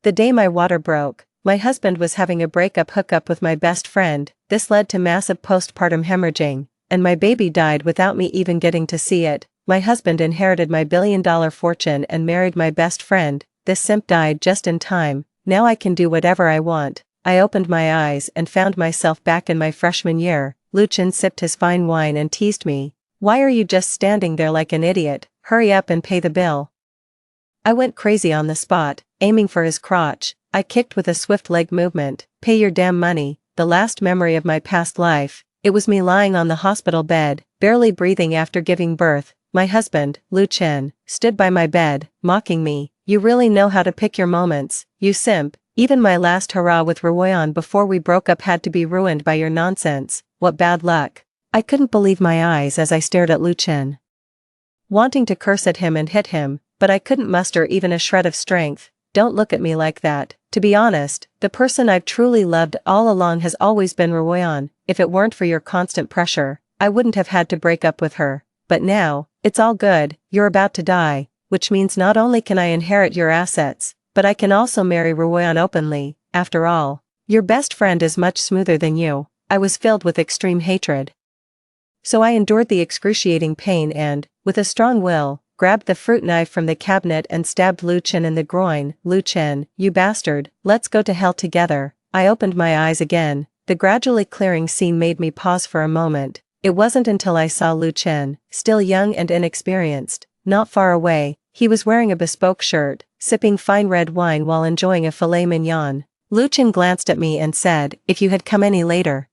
The day my water broke, my husband was having a breakup hookup with my best friend. This led to massive postpartum hemorrhaging, and my baby died without me even getting to see it. My husband inherited my billion-dollar fortune and married my best friend. This simp died just in time. Now I can do whatever I want. I opened my eyes and found myself back in my freshman year. Lucien sipped his fine wine and teased me. "Why are you just standing there like an idiot? Hurry up and pay the bill." I went crazy on the spot, aiming for his crotch. I kicked with a swift leg movement. "Pay your damn money." The last memory of my past life. It was me lying on the hospital bed, barely breathing after giving birth. My husband, Lucien, stood by my bed, mocking me. "You really know how to pick your moments, you simp. Even my last hurrah with Reborn before we broke up had to be ruined by your nonsense. What bad luck." I couldn't believe my eyes as I stared at Lucien, wanting to curse at him and hit him, but I couldn't muster even a shred of strength. "Don't look at me like that. To be honest, the person I've truly loved all along has always been Reborn. If it weren't for your constant pressure, I wouldn't have had to break up with her. But now, it's all good. You're about to die, which means not only can I inherit your assets, but I can also marry Reborn openly. After all, your best friend is much smoother than you." I was filled with extreme hatred. So I endured the excruciating pain and, with a strong will, grabbed the fruit knife from the cabinet and stabbed Lucien in the groin. "Lucien, you bastard, let's go to hell together." I opened my eyes again. The gradually clearing scene made me pause for a moment. It wasn't until I saw Lucien, still young and inexperienced, not far away. He was wearing a bespoke shirt, sipping fine red wine while enjoying a filet mignon. Lucien glanced at me and said, "If you had come any later,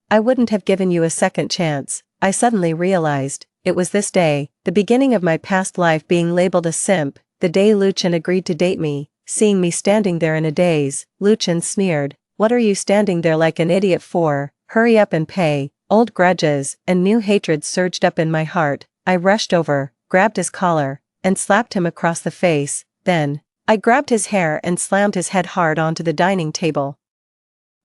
I wouldn't have given you a second chance." I suddenly realized, it was this day, the beginning of my past life being labeled a simp, the day Lucien agreed to date me. Seeing me standing there in a daze, Lucien sneered, "What are you standing there like an idiot for? Hurry up and pay." Old grudges and new hatred surged up in my heart. I rushed over, grabbed his collar, and slapped him across the face. Then, I grabbed his hair and slammed his head hard onto the dining table.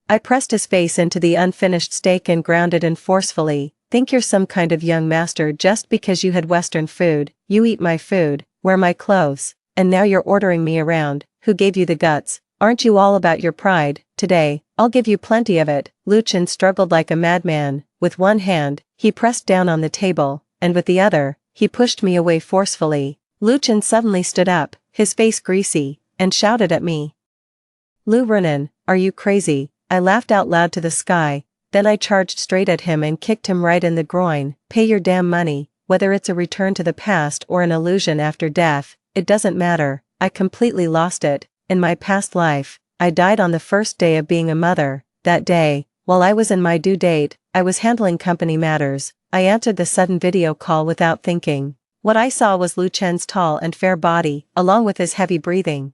I pressed his face into the unfinished steak and ground it in forcefully. "Think you're some kind of young master just because you had Western food. You eat my food, wear my clothes, and now you're ordering me around. Who gave you the guts? Aren't you all about your pride? Today, I'll give you plenty of it." Lucien struggled like a madman. With one hand, he pressed down on the table, and with the other, he pushed me away forcefully. Lucien suddenly stood up, his face greasy, and shouted at me. "Lou Renan, are you crazy?" I laughed out loud to the sky, then I charged straight at him and kicked him right in the groin. "Pay your damn money, whether it's a return to the past or an illusion after death, it doesn't matter." I completely lost it. In my past life, I died on the first day of being a mother. That day, while I was in my due date, I was handling company matters. I answered the sudden video call without thinking. What I saw was Lucien's tall and fair body, along with his heavy breathing.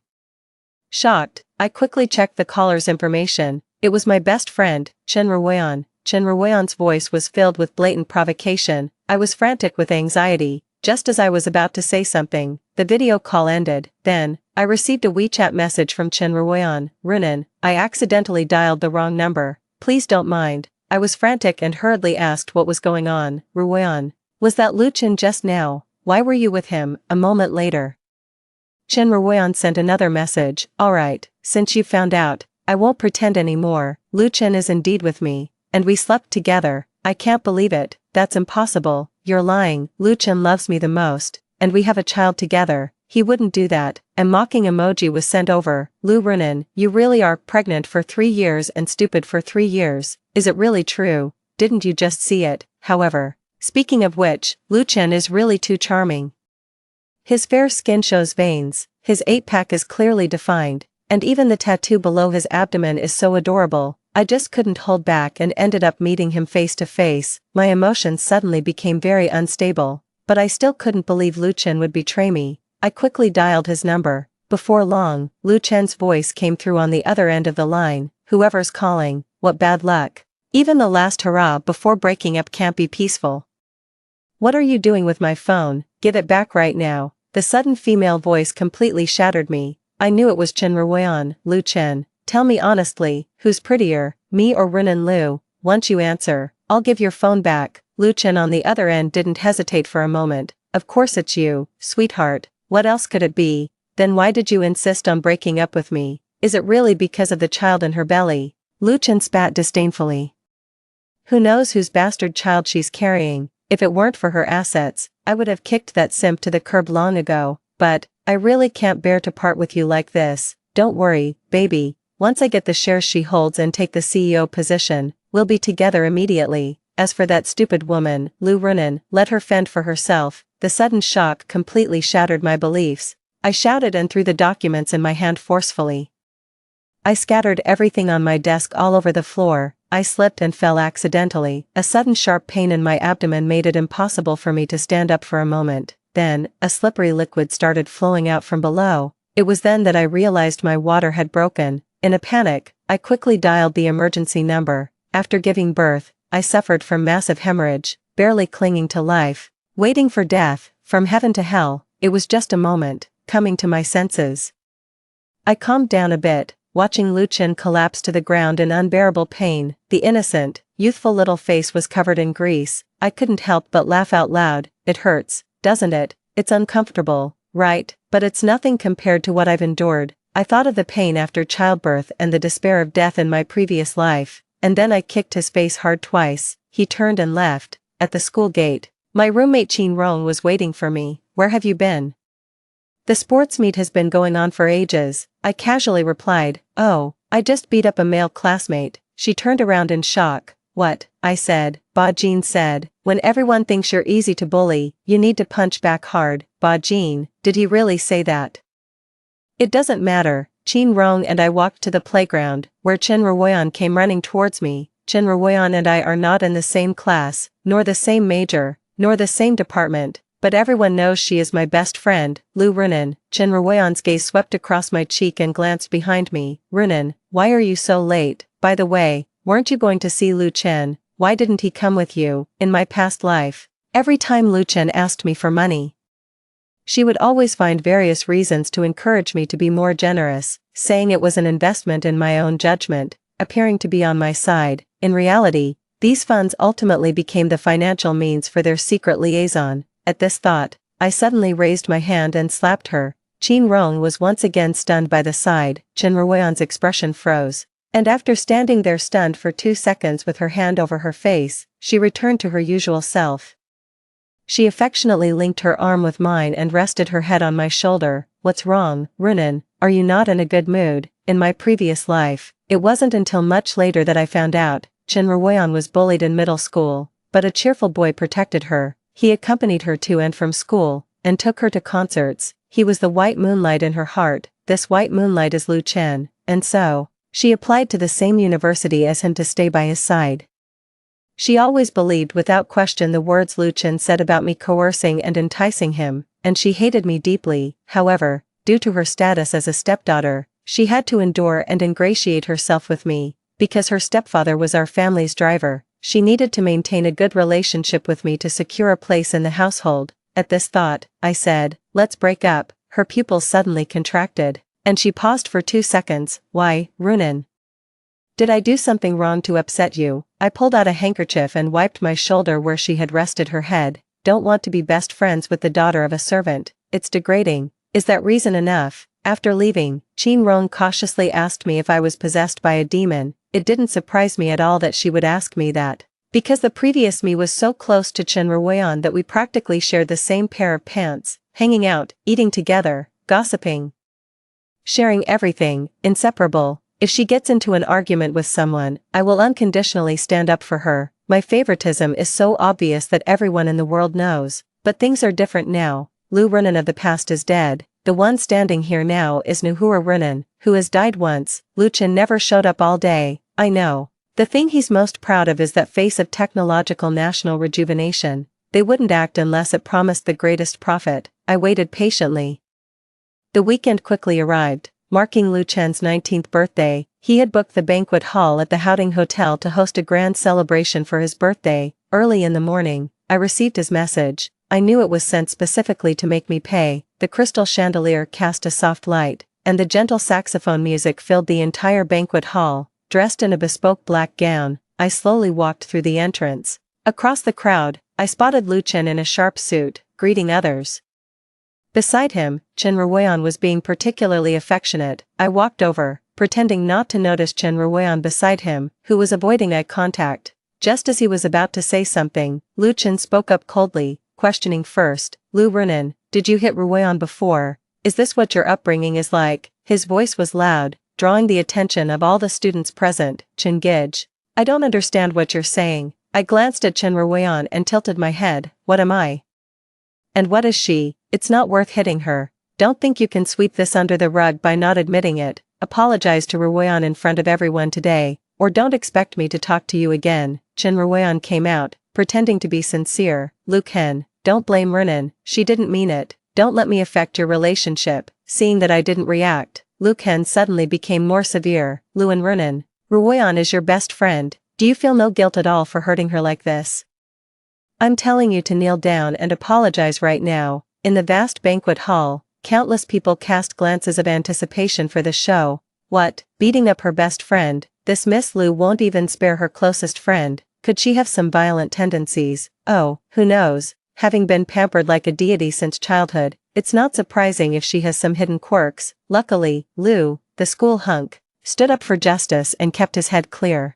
Shocked, I quickly checked the caller's information. It was my best friend, Chen Reborn. Chen Reborn's voice was filled with blatant provocation. I was frantic with anxiety. Just as I was about to say something, the video call ended. Then, I received a WeChat message from Chen Reborn. "Renan, I accidentally dialed the wrong number. Please don't mind." I was frantic and hurriedly asked what was going on. "Reborn, was that Lucien just now? Why were you with him?" A moment later, Chen Reborn sent another message. "Alright, since you found out, I won't pretend anymore. Lucien is indeed with me, and we slept together." "I can't believe it. That's impossible." "You're lying. Lucien loves me the most, and we have a child together. He wouldn't do that." A mocking emoji was sent over. "Lou Renan, you really are pregnant for 3 years and stupid for 3 years. Is it really true? Didn't you just see it? However, speaking of which, Lucien is really too charming. His fair skin shows veins, his 8-pack is clearly defined, and even the tattoo below his abdomen is so adorable." I just couldn't hold back and ended up meeting him face to face. My emotions suddenly became very unstable, but I still couldn't believe Lucien would betray me. I quickly dialed his number. Before long, Lucien's voice came through on the other end of the line. "Whoever's calling, what bad luck. Even the last hurrah before breaking up can't be peaceful. What are you doing with my phone? Give it back right now." The sudden female voice completely shattered me. I knew it was Chen Reborn. "Lucien, tell me honestly, who's prettier, me or Renan? Lou, once you answer, I'll give your phone back." Lucien on the other end didn't hesitate for a moment. "Of course it's you, sweetheart. What else could it be?" Then why did you insist on breaking up with me? Is it really because of the child in her belly? Lu Chen spat disdainfully. Who knows whose bastard child she's carrying? If it weren't for her assets, I would have kicked that simp to the curb long ago, but I really can't bear to part with you like this. Don't worry, baby. Once I get the shares she holds and take the CEO position, we'll be together immediately. As for that stupid woman, Lu Runan, let her fend for herself. The sudden shock completely shattered my beliefs. I shouted and threw the documents in my hand forcefully. I scattered everything on my desk all over the floor. I slipped and fell accidentally. A sudden sharp pain in my abdomen made it impossible for me to stand up for a moment. Then, a slippery liquid started flowing out from below. It was then that I realized my water had broken. In a panic, I quickly dialed the emergency number. After giving birth, I suffered from massive hemorrhage, barely clinging to life, waiting for death, from heaven to hell. It was just a moment, coming to my senses. I calmed down a bit, watching Lu Chen collapse to the ground in unbearable pain. The innocent, youthful little face was covered in grease. I couldn't help but laugh out loud. It hurts, doesn't it? It's uncomfortable, right? But it's nothing compared to what I've endured. I thought of the pain after childbirth and the despair of death in my previous life, and then I kicked his face hard twice. He turned and left. At the school gate, my roommate Qin Rong was waiting for me. Where have you been? The sports meet has been going on for ages, I casually replied. Oh, I just beat up a male classmate. She turned around in shock. What? I said. Ba Jin said, when everyone thinks you're easy to bully, you need to punch back hard. Ba Jin, did he really say that? It doesn't matter. Qin Rong and I walked to the playground, where Chen Ruoyan came running towards me. Chen Ruoyan and I are not in the same class, nor the same major, nor the same department, but everyone knows she is my best friend, Lu Runan. Chen Ruoyan's gaze swept across my cheek and glanced behind me. Runan, why are you so late? By the way, weren't you going to see Lu Chen? Why didn't he come with you? In my past life, every time Lu Chen asked me for money, she would always find various reasons to encourage me to be more generous, saying it was an investment in my own judgment, appearing to be on my side. In reality, these funds ultimately became the financial means for their secret liaison. At this thought, I suddenly raised my hand and slapped her. Qin Rong was once again stunned by the sight. Chen Ruoyan's expression froze, and after standing there stunned for 2 seconds with her hand over her face, she returned to her usual self. She affectionately linked her arm with mine and rested her head on my shoulder. What's wrong, Runan? Are you not in a good mood? In my previous life, it wasn't until much later that I found out, Chen Ruoyan was bullied in middle school, but a cheerful boy protected her. He accompanied her to and from school, and took her to concerts. He was the white moonlight in her heart. This white moonlight is Lu Chen, and so, she applied to the same university as him to stay by his side. She always believed without question the words Lu Chen said about me coercing and enticing him, and she hated me deeply. However, due to her status as a stepdaughter, she had to endure and ingratiate herself with me. Because her stepfather was our family's driver, she needed to maintain a good relationship with me to secure a place in the household. At this thought, I said, let's break up. Her pupils suddenly contracted, and she paused for 2 seconds. Why, Runan? Did I do something wrong to upset you? I pulled out a handkerchief and wiped my shoulder where she had rested her head. Don't want to be best friends with the daughter of a servant. It's degrading. Is that reason enough? After leaving, Qin Rong cautiously asked me if I was possessed by a demon. It didn't surprise me at all that she would ask me that, because the previous me was so close to Chen Ruoyan that we practically shared the same pair of pants, hanging out, eating together, gossiping, sharing everything, inseparable. If she gets into an argument with someone, I will unconditionally stand up for her. My favoritism is so obvious that everyone in the world knows. But things are different now. Lu Runan of the past is dead. The one standing here now is Nuhura Runan, who has died once. Lu Chen never showed up all day. I know. The thing he's most proud of is that face of technological national rejuvenation. They wouldn't act unless it promised the greatest profit. I waited patiently. The weekend quickly arrived, marking Lu Chen's 19th birthday. He had booked the banquet hall at the Houting Hotel to host a grand celebration for his birthday. Early in the morning, I received his message. I knew it was sent specifically to make me pay. The crystal chandelier cast a soft light, and the gentle saxophone music filled the entire banquet hall. Dressed in a bespoke black gown, I slowly walked through the entrance. Across the crowd, I spotted Lu Chen in a sharp suit, greeting others. Beside him, Chen Ruoyan was being particularly affectionate. I walked over, pretending not to notice Chen Ruoyan beside him, who was avoiding eye contact. Just as he was about to say something, Lu Chen spoke up coldly, questioning first, Lu Renan, did you hit Ruoyan before? Is this what your upbringing is like? His voice was loud, drawing the attention of all the students present. Chen Gij. I don't understand what you're saying. I glanced at Chen Ruoyan and tilted my head. What am I? And what is she? It's not worth hitting her. Don't think you can sweep this under the rug by not admitting it. Apologize to Ruoyan in front of everyone today, or don't expect me to talk to you again. Chen Ruoyan came out, pretending to be sincere. Lu Ken, don't blame Renan, she didn't mean it. Don't let me affect your relationship. Seeing that I didn't react, Lu Ken suddenly became more severe. Lu and Renan, Ruoyan is your best friend. Do you feel no guilt at all for hurting her like this? I'm telling you to kneel down and apologize right now. In the vast banquet hall, countless people cast glances of anticipation for the show. What, beating up her best friend? This Miss Lu won't even spare her closest friend. Could she have some violent tendencies? Oh, who knows? Having been pampered like a deity since childhood, it's not surprising if she has some hidden quirks. Luckily, Lu, the school hunk, stood up for justice and kept his head clear.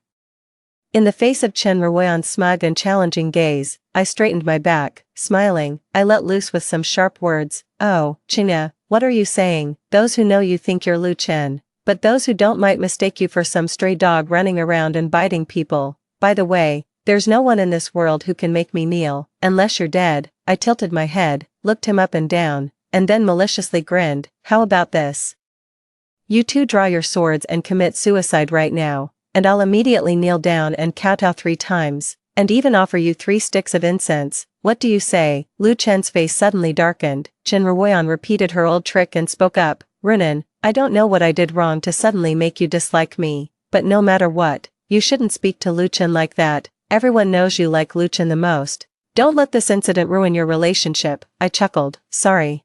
In the face of Chen Ruoyan's smug and challenging gaze, I straightened my back. Smiling, I let loose with some sharp words. Oh, China, what are you saying? Those who know you think you're Lu Chen, but those who don't might mistake you for some stray dog running around and biting people. By the way, there's no one in this world who can make me kneel, unless you're dead. I tilted my head, looked him up and down, and then maliciously grinned. How about this? You two draw your swords and commit suicide right now, and I'll immediately kneel down and kowtow 3 times, and even offer you 3 sticks of incense. What do you say? Lu Chen's face suddenly darkened. Chen Ruoyan repeated her old trick and spoke up. Renan, I don't know what I did wrong to suddenly make you dislike me, but no matter what, you shouldn't speak to Lu Chen like that. Everyone knows you like Lu Chen the most. Don't let this incident ruin your relationship. I chuckled. Sorry.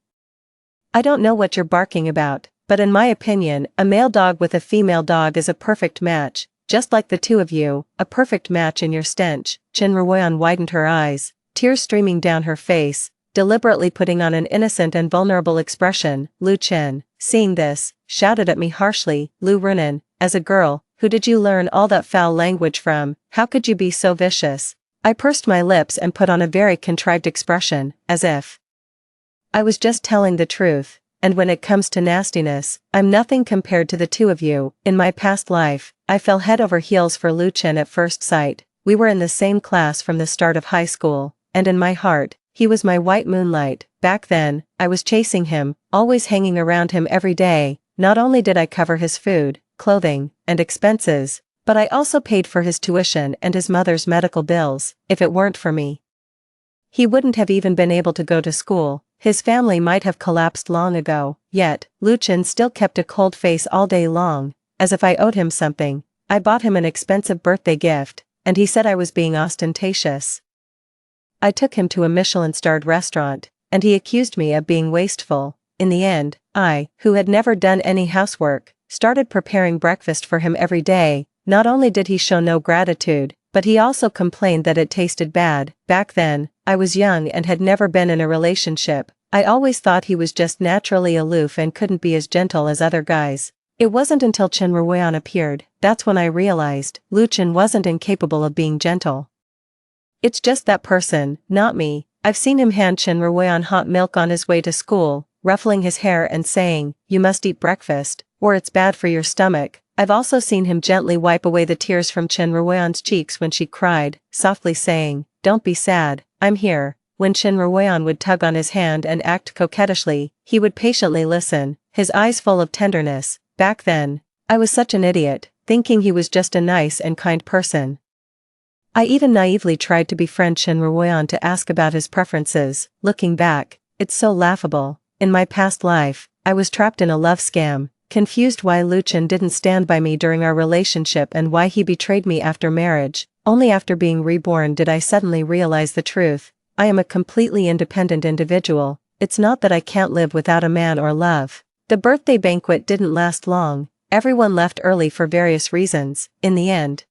I don't know what you're barking about, but in my opinion, a male dog with a female dog is a perfect match. Just like the two of you, a perfect match in your stench. Chen Ruoyan widened her eyes, tears streaming down her face, deliberately putting on an innocent and vulnerable expression. Lu Chen, seeing this, shouted at me harshly. Lu Renan, as a girl, who did you learn all that foul language from? How could you be so vicious? I pursed my lips and put on a very contrived expression, as if I was just telling the truth. And when it comes to nastiness, I'm nothing compared to the two of you. In my past life, I fell head over heels for Lu Chen at first sight. We were in the same class from the start of high school, and in my heart, he was my white moonlight. Back then, I was chasing him, always hanging around him every day. Not only did I cover his food, clothing, and expenses, but I also paid for his tuition and his mother's medical bills. If it weren't for me, he wouldn't have even been able to go to school. His family might have collapsed long ago. Yet, Lu Chen still kept a cold face all day long, as if I owed him something. I bought him an expensive birthday gift, and he said I was being ostentatious. I took him to a Michelin-starred restaurant, and he accused me of being wasteful. In the end, I, who had never done any housework, started preparing breakfast for him every day. Not only did he show no gratitude, but he also complained that it tasted bad. Back then, I was young and had never been in a relationship. I always thought he was just naturally aloof and couldn't be as gentle as other guys. It wasn't until Chen Ruoyan appeared, that's when I realized, Lu Chen wasn't incapable of being gentle. It's just that person, not me. I've seen him hand Chen Ruoyan hot milk on his way to school, ruffling his hair and saying, you must eat breakfast, or it's bad for your stomach. I've also seen him gently wipe away the tears from Chen Ruoyan's cheeks when she cried, softly saying, don't be sad, I'm here. When Chen Ruoyan would tug on his hand and act coquettishly, he would patiently listen, his eyes full of tenderness. Back then, I was such an idiot, thinking he was just a nice and kind person. I even naively tried to befriend Chen Ruoyan to ask about his preferences. Looking back, it's so laughable. In my past life, I was trapped in a love scam, confused why Lu Chen didn't stand by me during our relationship and why he betrayed me after marriage. Only after being reborn did I suddenly realize the truth. I am a completely independent individual. It's not that I can't live without a man or love. The birthday banquet didn't last long. Everyone left early for various reasons. In the end,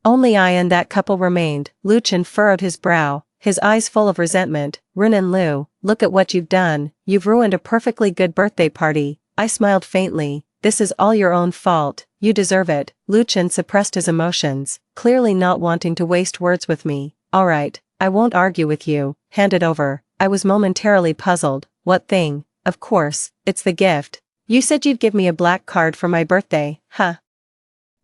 only I and that couple remained. Lu Chen furrowed his brow, his eyes full of resentment. Renan Lu, look at what you've done, you've ruined a perfectly good birthday party. I smiled faintly. This is all your own fault, you deserve it. Lu Chen suppressed his emotions, clearly not wanting to waste words with me. Alright, I won't argue with you, hand it over. I was momentarily puzzled. What thing? Of course, it's the gift. You said you'd give me a black card for my birthday, huh?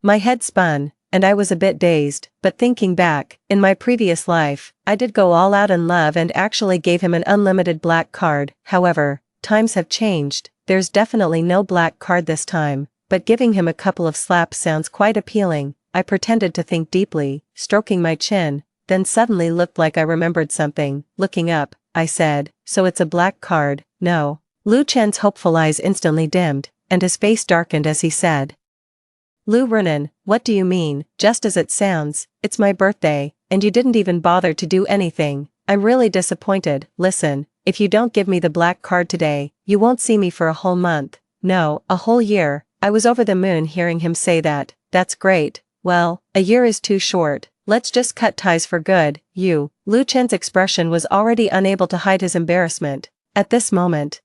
My head spun, and I was a bit dazed, but thinking back, in my previous life, I did go all out in love and actually gave him an unlimited black card. However, times have changed, there's definitely no black card this time, but giving him a couple of slaps sounds quite appealing. I pretended to think deeply, stroking my chin, then suddenly looked like I remembered something. Looking up, I said, so it's a black card, no. Lu Chen's hopeful eyes instantly dimmed, and his face darkened as he said, Lu Renan, what do you mean? Just as it sounds, it's my birthday, and you didn't even bother to do anything. I'm really disappointed. Listen, if you don't give me the black card today, you won't see me for a whole month. No, a whole year. I was over the moon hearing him say that. That's great. Well, a year is too short. Let's just cut ties for good. You. Lu Chen's expression was already unable to hide his embarrassment. At this moment,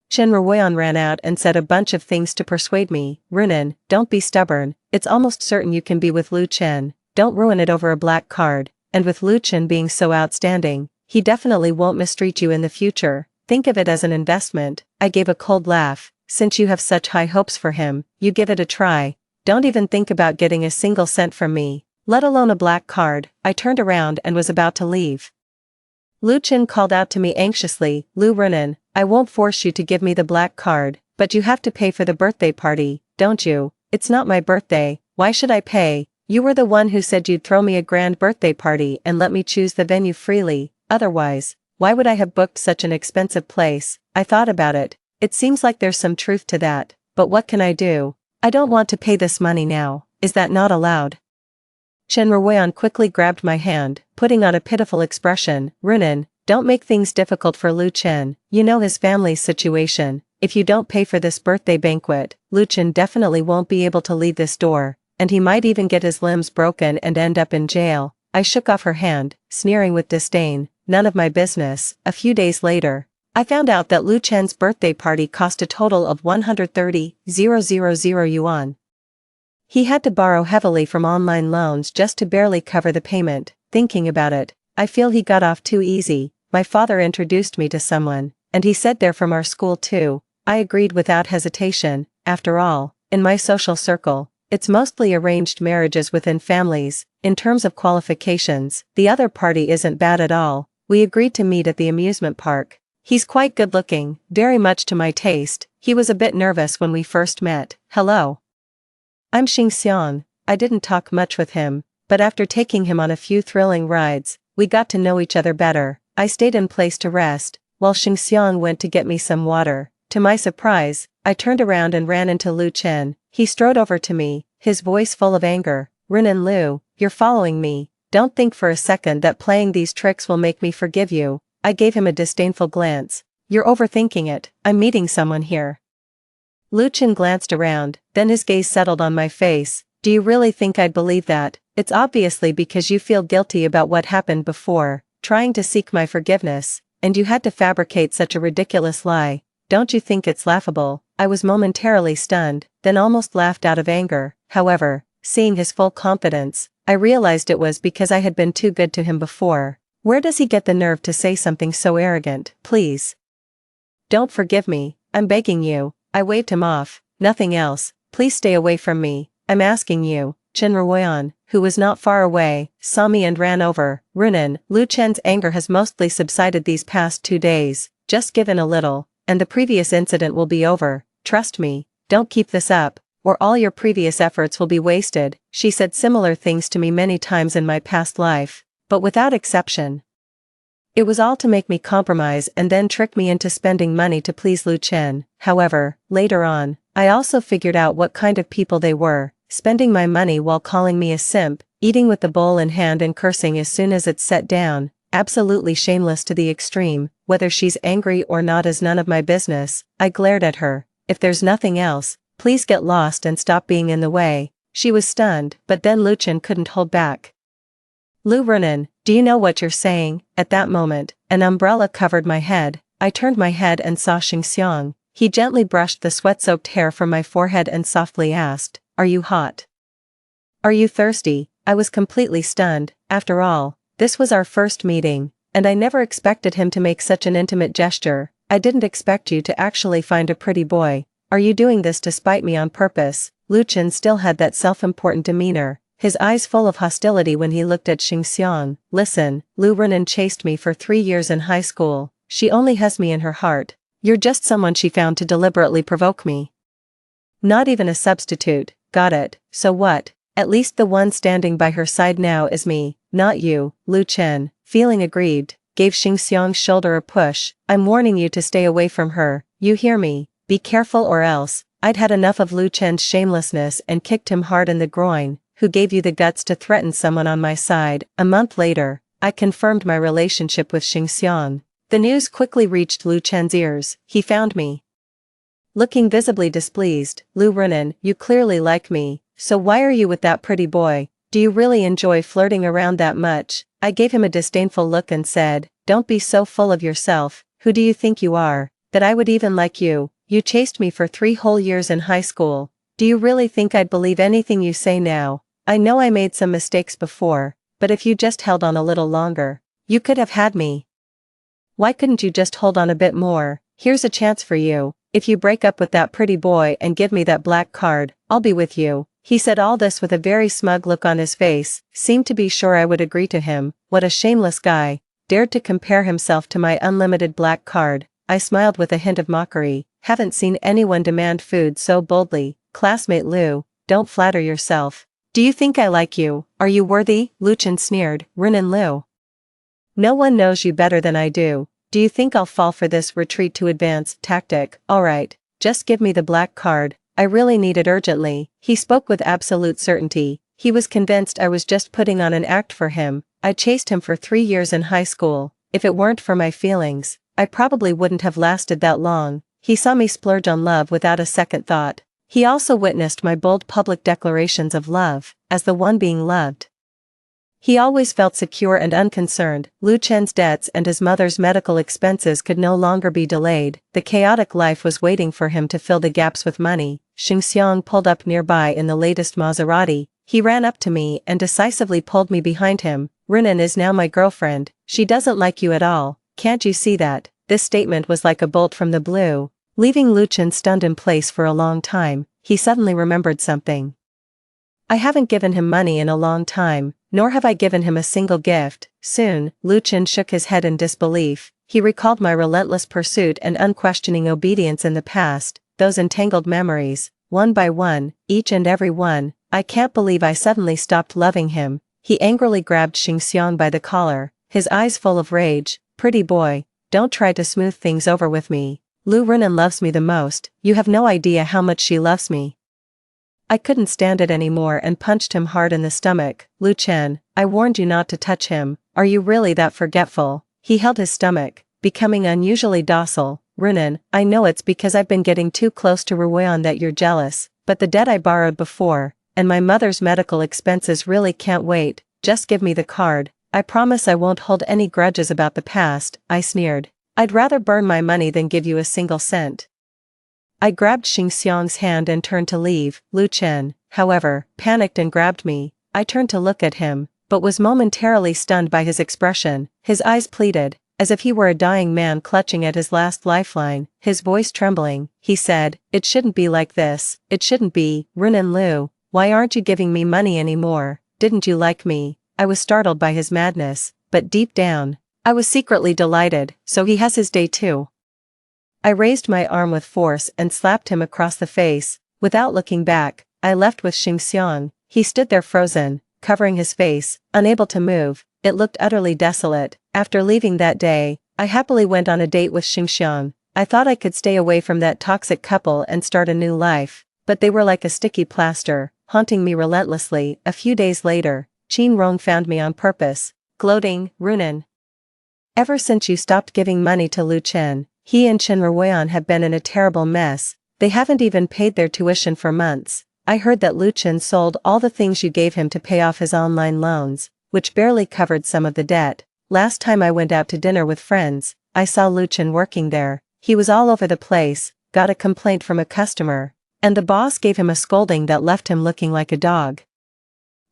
Chen Ruoyan ran out and said a bunch of things to persuade me. Renan, don't be stubborn, it's almost certain you can be with Lu Chen. Don't ruin it over a black card, and with Lu Chen being so outstanding, he definitely won't mistreat you in the future. Think of it as an investment. I gave a cold laugh. Since you have such high hopes for him, you give it a try. Don't even think about getting a single cent from me, let alone a black card. I turned around and was about to leave. Lu Chen called out to me anxiously, Lu Renan, I won't force you to give me the black card, but you have to pay for the birthday party, don't you? It's not my birthday, why should I pay? You were the one who said you'd throw me a grand birthday party and let me choose the venue freely. Otherwise, why would I have booked such an expensive place? I thought about it. It seems like there's some truth to that, but what can I do? I don't want to pay this money now. Is that not allowed? Chen Ruoyan quickly grabbed my hand, putting on a pitiful expression. Renan, don't make things difficult for Lu Chen. You know his family's situation. If you don't pay for this birthday banquet, Lu Chen definitely won't be able to leave this door, and he might even get his limbs broken and end up in jail. I shook off her hand, sneering with disdain. None of my business. A few days later, I found out that Lu Chen's birthday party cost a total of 130,000 yuan. He had to borrow heavily from online loans just to barely cover the payment. Thinking about it, I feel he got off too easy. My father introduced me to someone, and he said they're from our school too. I agreed without hesitation. After all, in my social circle, it's mostly arranged marriages within families. In terms of qualifications, the other party isn't bad at all. We agreed to meet at the amusement park. He's quite good looking, very much to my taste. He was a bit nervous when we first met. Hello. I'm Xing Xiang. I didn't talk much with him, but after taking him on a few thrilling rides, we got to know each other better. I stayed in place to rest, while Xing Xiang went to get me some water. To my surprise, I turned around and ran into Lu Chen. He strode over to me, his voice full of anger. Renan Lu, you're following me. Don't think for a second that playing these tricks will make me forgive you. I gave him a disdainful glance. You're overthinking it. I'm meeting someone here. Lu Chen glanced around, then his gaze settled on my face. Do you really think I'd believe that? It's obviously because you feel guilty about what happened before, trying to seek my forgiveness, and you had to fabricate such a ridiculous lie. Don't you think it's laughable? I was momentarily stunned, then almost laughed out of anger. However, seeing his full confidence, I realized it was because I had been too good to him before. Where does he get the nerve to say something so arrogant? Please. Don't forgive me, I'm begging you. I waved him off. Nothing else. Please stay away from me. I'm asking you. Chen Ruoyan, who was not far away, saw me and ran over. Renan, Lu Chen's anger has mostly subsided these past 2 days. Just give in a little, and the previous incident will be over. Trust me. Don't keep this up, or all your previous efforts will be wasted. She said similar things to me many times in my past life, but without exception. It was all to make me compromise and then trick me into spending money to please Lu Chen. However, later on, I also figured out what kind of people they were, spending my money while calling me a simp, eating with the bowl in hand and cursing as soon as it's set down, absolutely shameless to the extreme. Whether she's angry or not is none of my business. I glared at her. If there's nothing else, please get lost and stop being in the way. She was stunned, but then Lu Chen couldn't hold back. Lu Renan, Do you know what you're saying? At that moment, an umbrella covered my head. I turned my head and saw Xingxiang. He gently brushed the sweat-soaked hair from my forehead and softly asked, "Are you hot? Are you thirsty?" I was completely stunned. After all, this was our first meeting, and I never expected him to make such an intimate gesture. "I didn't expect you to actually find a pretty boy. Are you doing this to spite me on purpose?" Lu Chen still had that self-important demeanor, his eyes full of hostility when he looked at Xingxiang. "Listen, Lu Renan chased me for 3 years in high school. She only has me in her heart. You're just someone she found to deliberately provoke me. Not even a substitute." "Got it, so what? At least the one standing by her side now is me, not you." Lu Chen, feeling aggrieved, gave Xingxiang's shoulder a push. "I'm warning you to stay away from her, you hear me? Be careful or else." I'd had enough of Lu Chen's shamelessness and kicked him hard in the groin. "Who gave you the guts to threaten someone on my side?" A month later, I confirmed my relationship with Xingxiang. The news quickly reached Lu Chen's ears. He found me looking visibly displeased. "Lu Renan, you clearly like me, so why are you with that pretty boy? Do you really enjoy flirting around that much?" I gave him a disdainful look and said, "Don't be so full of yourself. Who do you think you are, that I would even like you? You chased me for 3 whole years in high school. Do you really think I'd believe anything you say now? I know I made some mistakes before, but if you just held on a little longer, you could have had me. Why couldn't you just hold on a bit more? Here's a chance for you. If you break up with that pretty boy and give me that black card, I'll be with you." He said all this with a very smug look on his face, seemed to be sure I would agree to him. What a shameless guy, dared to compare himself to my unlimited black card. I smiled with a hint of mockery. Haven't seen anyone demand food so boldly. "Classmate Lu, don't flatter yourself. Do you think I like you? Are you worthy?" Lu Chen sneered. "Renan Lu, no one knows you better than I do. Do you think I'll fall for this retreat to advance tactic? Alright, just give me the black card. I really need it urgently." He spoke with absolute certainty. He was convinced I was just putting on an act for him. I chased him for 3 years in high school. If it weren't for my feelings, I probably wouldn't have lasted that long. He saw me splurge on love without a second thought. He also witnessed my bold public declarations of love, as the one being loved. He always felt secure and unconcerned. Lu Chen's debts and his mother's medical expenses could no longer be delayed. The chaotic life was waiting for him to fill the gaps with money. Xingxiang pulled up nearby in the latest Maserati. He ran up to me and decisively pulled me behind him. "Renan is now my girlfriend. She doesn't like you at all. Can't you see that?" This statement was like a bolt from the blue, leaving Lu Chen stunned in place for a long time. He suddenly remembered something. I haven't given him money in a long time, nor have I given him a single gift. Soon, Lu Chen shook his head in disbelief. He recalled my relentless pursuit and unquestioning obedience in the past, those entangled memories, one by one, each and every one. I can't believe I suddenly stopped loving him. He angrily grabbed Xingxiang by the collar, his eyes full of rage. "Pretty boy, don't try to smooth things over with me. Lu Renan loves me the most. You have no idea how much she loves me." I couldn't stand it anymore and punched him hard in the stomach. "Lu Chen, I warned you not to touch him. Are you really that forgetful?" He held his stomach, becoming unusually docile. "Renan, I know it's because I've been getting too close to Ruoyan that you're jealous, but the debt I borrowed before, and my mother's medical expenses really can't wait. Just give me the card. I promise I won't hold any grudges about the past." I sneered. "I'd rather burn my money than give you a single cent." I grabbed Xingxiang's hand and turned to leave. Lu Chen, however, panicked and grabbed me. I turned to look at him, but was momentarily stunned by his expression. His eyes pleaded, as if he were a dying man clutching at his last lifeline. His voice trembling, he said, "It shouldn't be like this. It shouldn't be. Renan Lu, why aren't you giving me money anymore? Didn't you like me?" I was startled by his madness, but deep down, I was secretly delighted. So he has his day too. I raised my arm with force and slapped him across the face. Without looking back, I left with Xingxiang. He stood there frozen, covering his face, unable to move. It looked utterly desolate. After leaving that day, I happily went on a date with Xingxiang. I thought I could stay away from that toxic couple and start a new life, but they were like a sticky plaster, haunting me relentlessly. A few days later, Qin Rong found me on purpose, gloating, "Renan, ever since you stopped giving money to Lu Chen, he and Chen Ruoyan have been in a terrible mess. They haven't even paid their tuition for months. I heard that Lu Chen sold all the things you gave him to pay off his online loans. which barely covered some of the debt. Last time I went out to dinner with friends, I saw Lu Chen working there. He was all over the place, got a complaint from a customer, and the boss gave him a scolding that left him looking like a dog.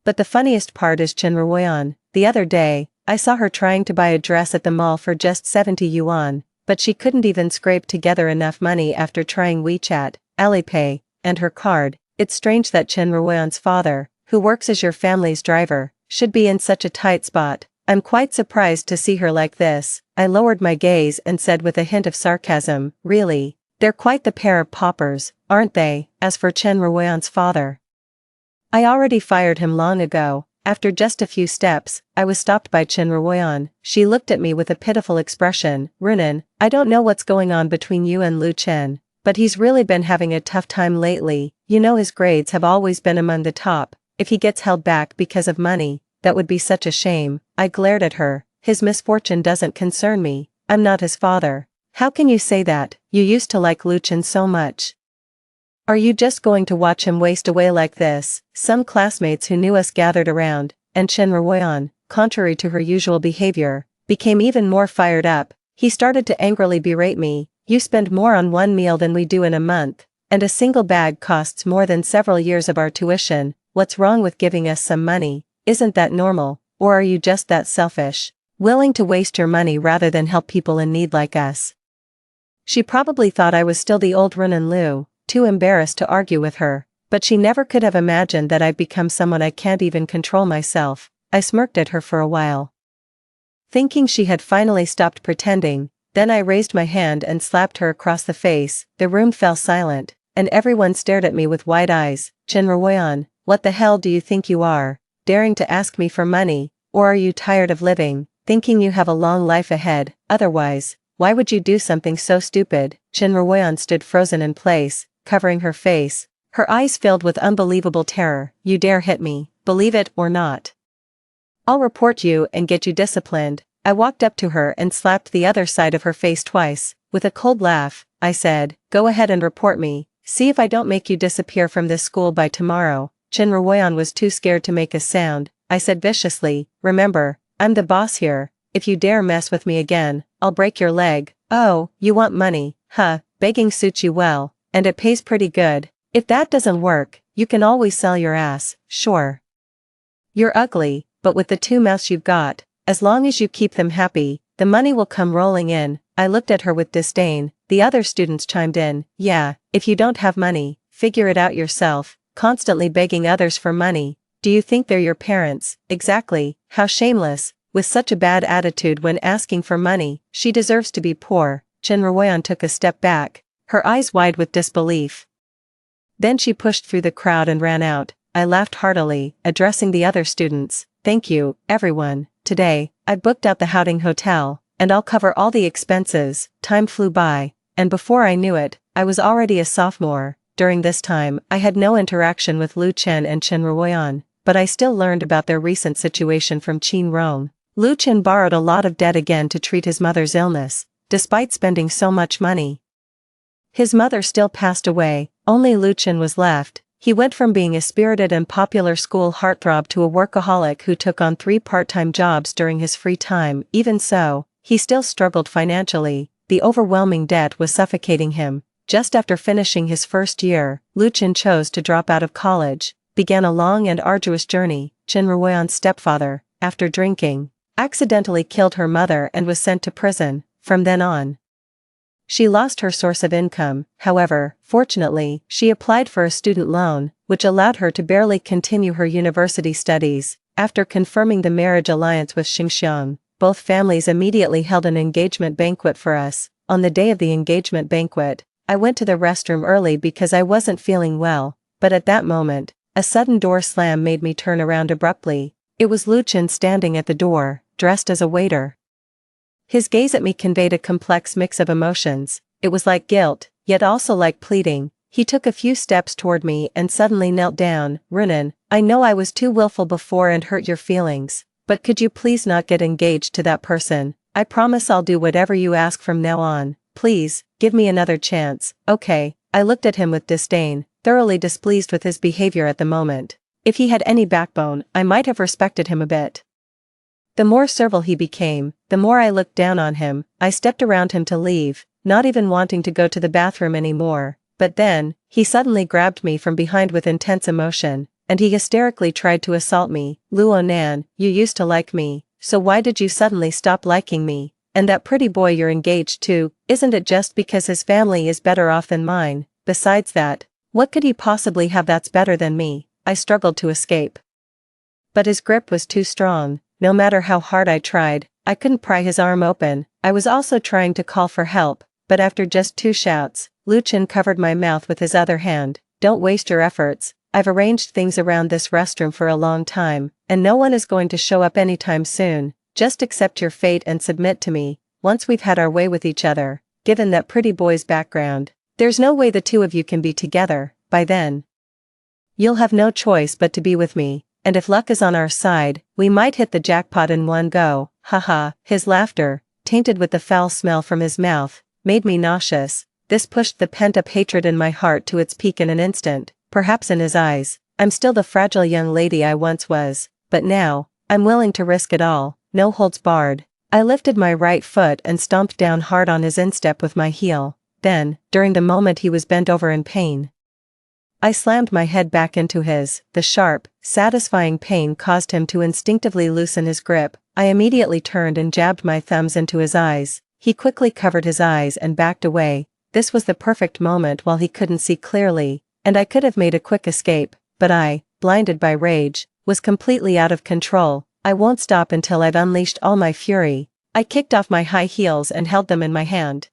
But the funniest part is Chen Ruoyan. The other day, I saw her trying to buy a dress at the mall for just 70 yuan, but she couldn't even scrape together enough money after trying WeChat, Alipay, and her card. It's strange that Chen Ruoyan's father, who works as your family's driver, should be in such a tight spot. I'm quite surprised to see her like this. I lowered my gaze and said with a hint of sarcasm, really? They're quite the pair of paupers, aren't they? As for Chen Ruoyan's father, I already fired him long ago. After just a few steps, I was stopped by Chen Ruoyan. She looked at me with a pitiful expression. Runan, I don't know what's going on between you and Lu Chen, but he's really been having a tough time lately. You know his grades have always been among the top. If he gets held back because of money, that would be such a shame. I glared at her. His misfortune doesn't concern me. I'm not his father. How can you say that? You used to like Lu Chen so much. Are you just going to watch him waste away like this? Some classmates who knew us gathered around, and Chen Ruoyan, contrary to her usual behavior, became even more fired up. He started to angrily berate me. You spend more on one meal than we do in a month, and a single bag costs more than several years of our tuition. What's wrong with giving us some money? Isn't that normal? Or are you just that selfish, willing to waste your money rather than help people in need like us? She probably thought I was still the old Runan Lu, too embarrassed to argue with her, but she never could have imagined that I'd become someone I can't even control myself. I smirked at her for a while, thinking she had finally stopped pretending. Then I raised my hand and slapped her across the face. The room fell silent, and everyone stared at me with wide eyes. Chen Ruoyan, what the hell do you think you are, daring to ask me for money? Or are you tired of living, thinking you have a long life ahead? Otherwise, why would you do something so stupid? Chen Ruoyan stood frozen in place, covering her face, her eyes filled with unbelievable terror. You dare hit me, believe it or not, I'll report you and get you disciplined. I walked up to her and slapped the other side of her face twice. With a cold laugh, I said, go ahead and report me. See if I don't make you disappear from this school by tomorrow. Chen Ruoyan was too scared to make a sound. I said viciously, remember, I'm the boss here. If you dare mess with me again, I'll break your leg. Oh, you want money? Huh, begging suits you well, and it pays pretty good. If that doesn't work, you can always sell your ass, sure. You're ugly, but with the two mouths you've got, as long as you keep them happy, the money will come rolling in. I looked at her with disdain. The other students chimed in, yeah, if you don't have money, figure it out yourself, constantly begging others for money. Do you think they're your parents? Exactly, how shameless, with such a bad attitude when asking for money. She deserves to be poor. Chen Ruoyan took a step back, her eyes wide with disbelief. Then she pushed through the crowd and ran out. I laughed heartily, addressing the other students. Thank you, everyone. Today, I booked out the Houting Hotel, and I'll cover all the expenses. Time flew by, and before I knew it, I was already a sophomore. During this time, I had no interaction with Lu Chen and Chen Ruoyan, but I still learned about their recent situation from Qin Rong. Lu Chen borrowed a lot of debt again to treat his mother's illness, despite spending so much money. His mother still passed away, only Lu Chen was left. He went from being a spirited and popular school heartthrob to a workaholic who took on 3 part-time jobs during his free time. Even so, he still struggled financially. The overwhelming debt was suffocating him. Just after finishing his first year, Lu Chen chose to drop out of college, began a long and arduous journey. Chen Ruoyan's stepfather, after drinking, accidentally killed her mother and was sent to prison. From then on, she lost her source of income. However, fortunately, she applied for a student loan, which allowed her to barely continue her university studies. After confirming the marriage alliance with Xingxiang, both families immediately held an engagement banquet for us. On the day of the engagement banquet, I went to the restroom early because I wasn't feeling well, but at that moment, a sudden door slam made me turn around abruptly. It was Lu Chen standing at the door, dressed as a waiter. His gaze at me conveyed a complex mix of emotions. It was like guilt, yet also like pleading. He took a few steps toward me and suddenly knelt down. Runan, I know I was too willful before and hurt your feelings, but could you please not get engaged to that person? I promise I'll do whatever you ask from now on. Please, give me another chance. Okay. I looked at him with disdain, thoroughly displeased with his behavior at the moment. If he had any backbone, I might have respected him a bit. The more servile he became, the more I looked down on him. I stepped around him to leave, not even wanting to go to the bathroom anymore, but then, he suddenly grabbed me from behind with intense emotion, and he hysterically tried to assault me. "Luo Nan, you used to like me, so why did you suddenly stop liking me? And that pretty boy you're engaged to, isn't it just because his family is better off than mine? Besides that, what could he possibly have that's better than me?" I struggled to escape. But his grip was too strong. No matter how hard I tried, I couldn't pry his arm open. I was also trying to call for help, but after just 2 shouts, Lu Chen covered my mouth with his other hand. "Don't waste your efforts. I've arranged things around this restroom for a long time, and no one is going to show up anytime soon. Just accept your fate and submit to me. Once we've had our way with each other, given that pretty boy's background, there's no way the two of you can be together. By then, you'll have no choice but to be with me. And if luck is on our side, we might hit the jackpot in one go." Haha. His laughter, tainted with the foul smell from his mouth, made me nauseous. This pushed the pent-up hatred in my heart to its peak in an instant. Perhaps in his eyes, I'm still the fragile young lady I once was, but now, I'm willing to risk it all, no holds barred. I lifted my right foot and stomped down hard on his instep with my heel. Then, during the moment he was bent over in pain, I slammed my head back into his. The sharp, satisfying pain caused him to instinctively loosen his grip. I immediately turned and jabbed my thumbs into his eyes. He quickly covered his eyes and backed away. This was the perfect moment while he couldn't see clearly, and I could have made a quick escape, but I, blinded by rage, was completely out of control. I won't stop until I've unleashed all my fury. I kicked off my high heels and held them in my hand.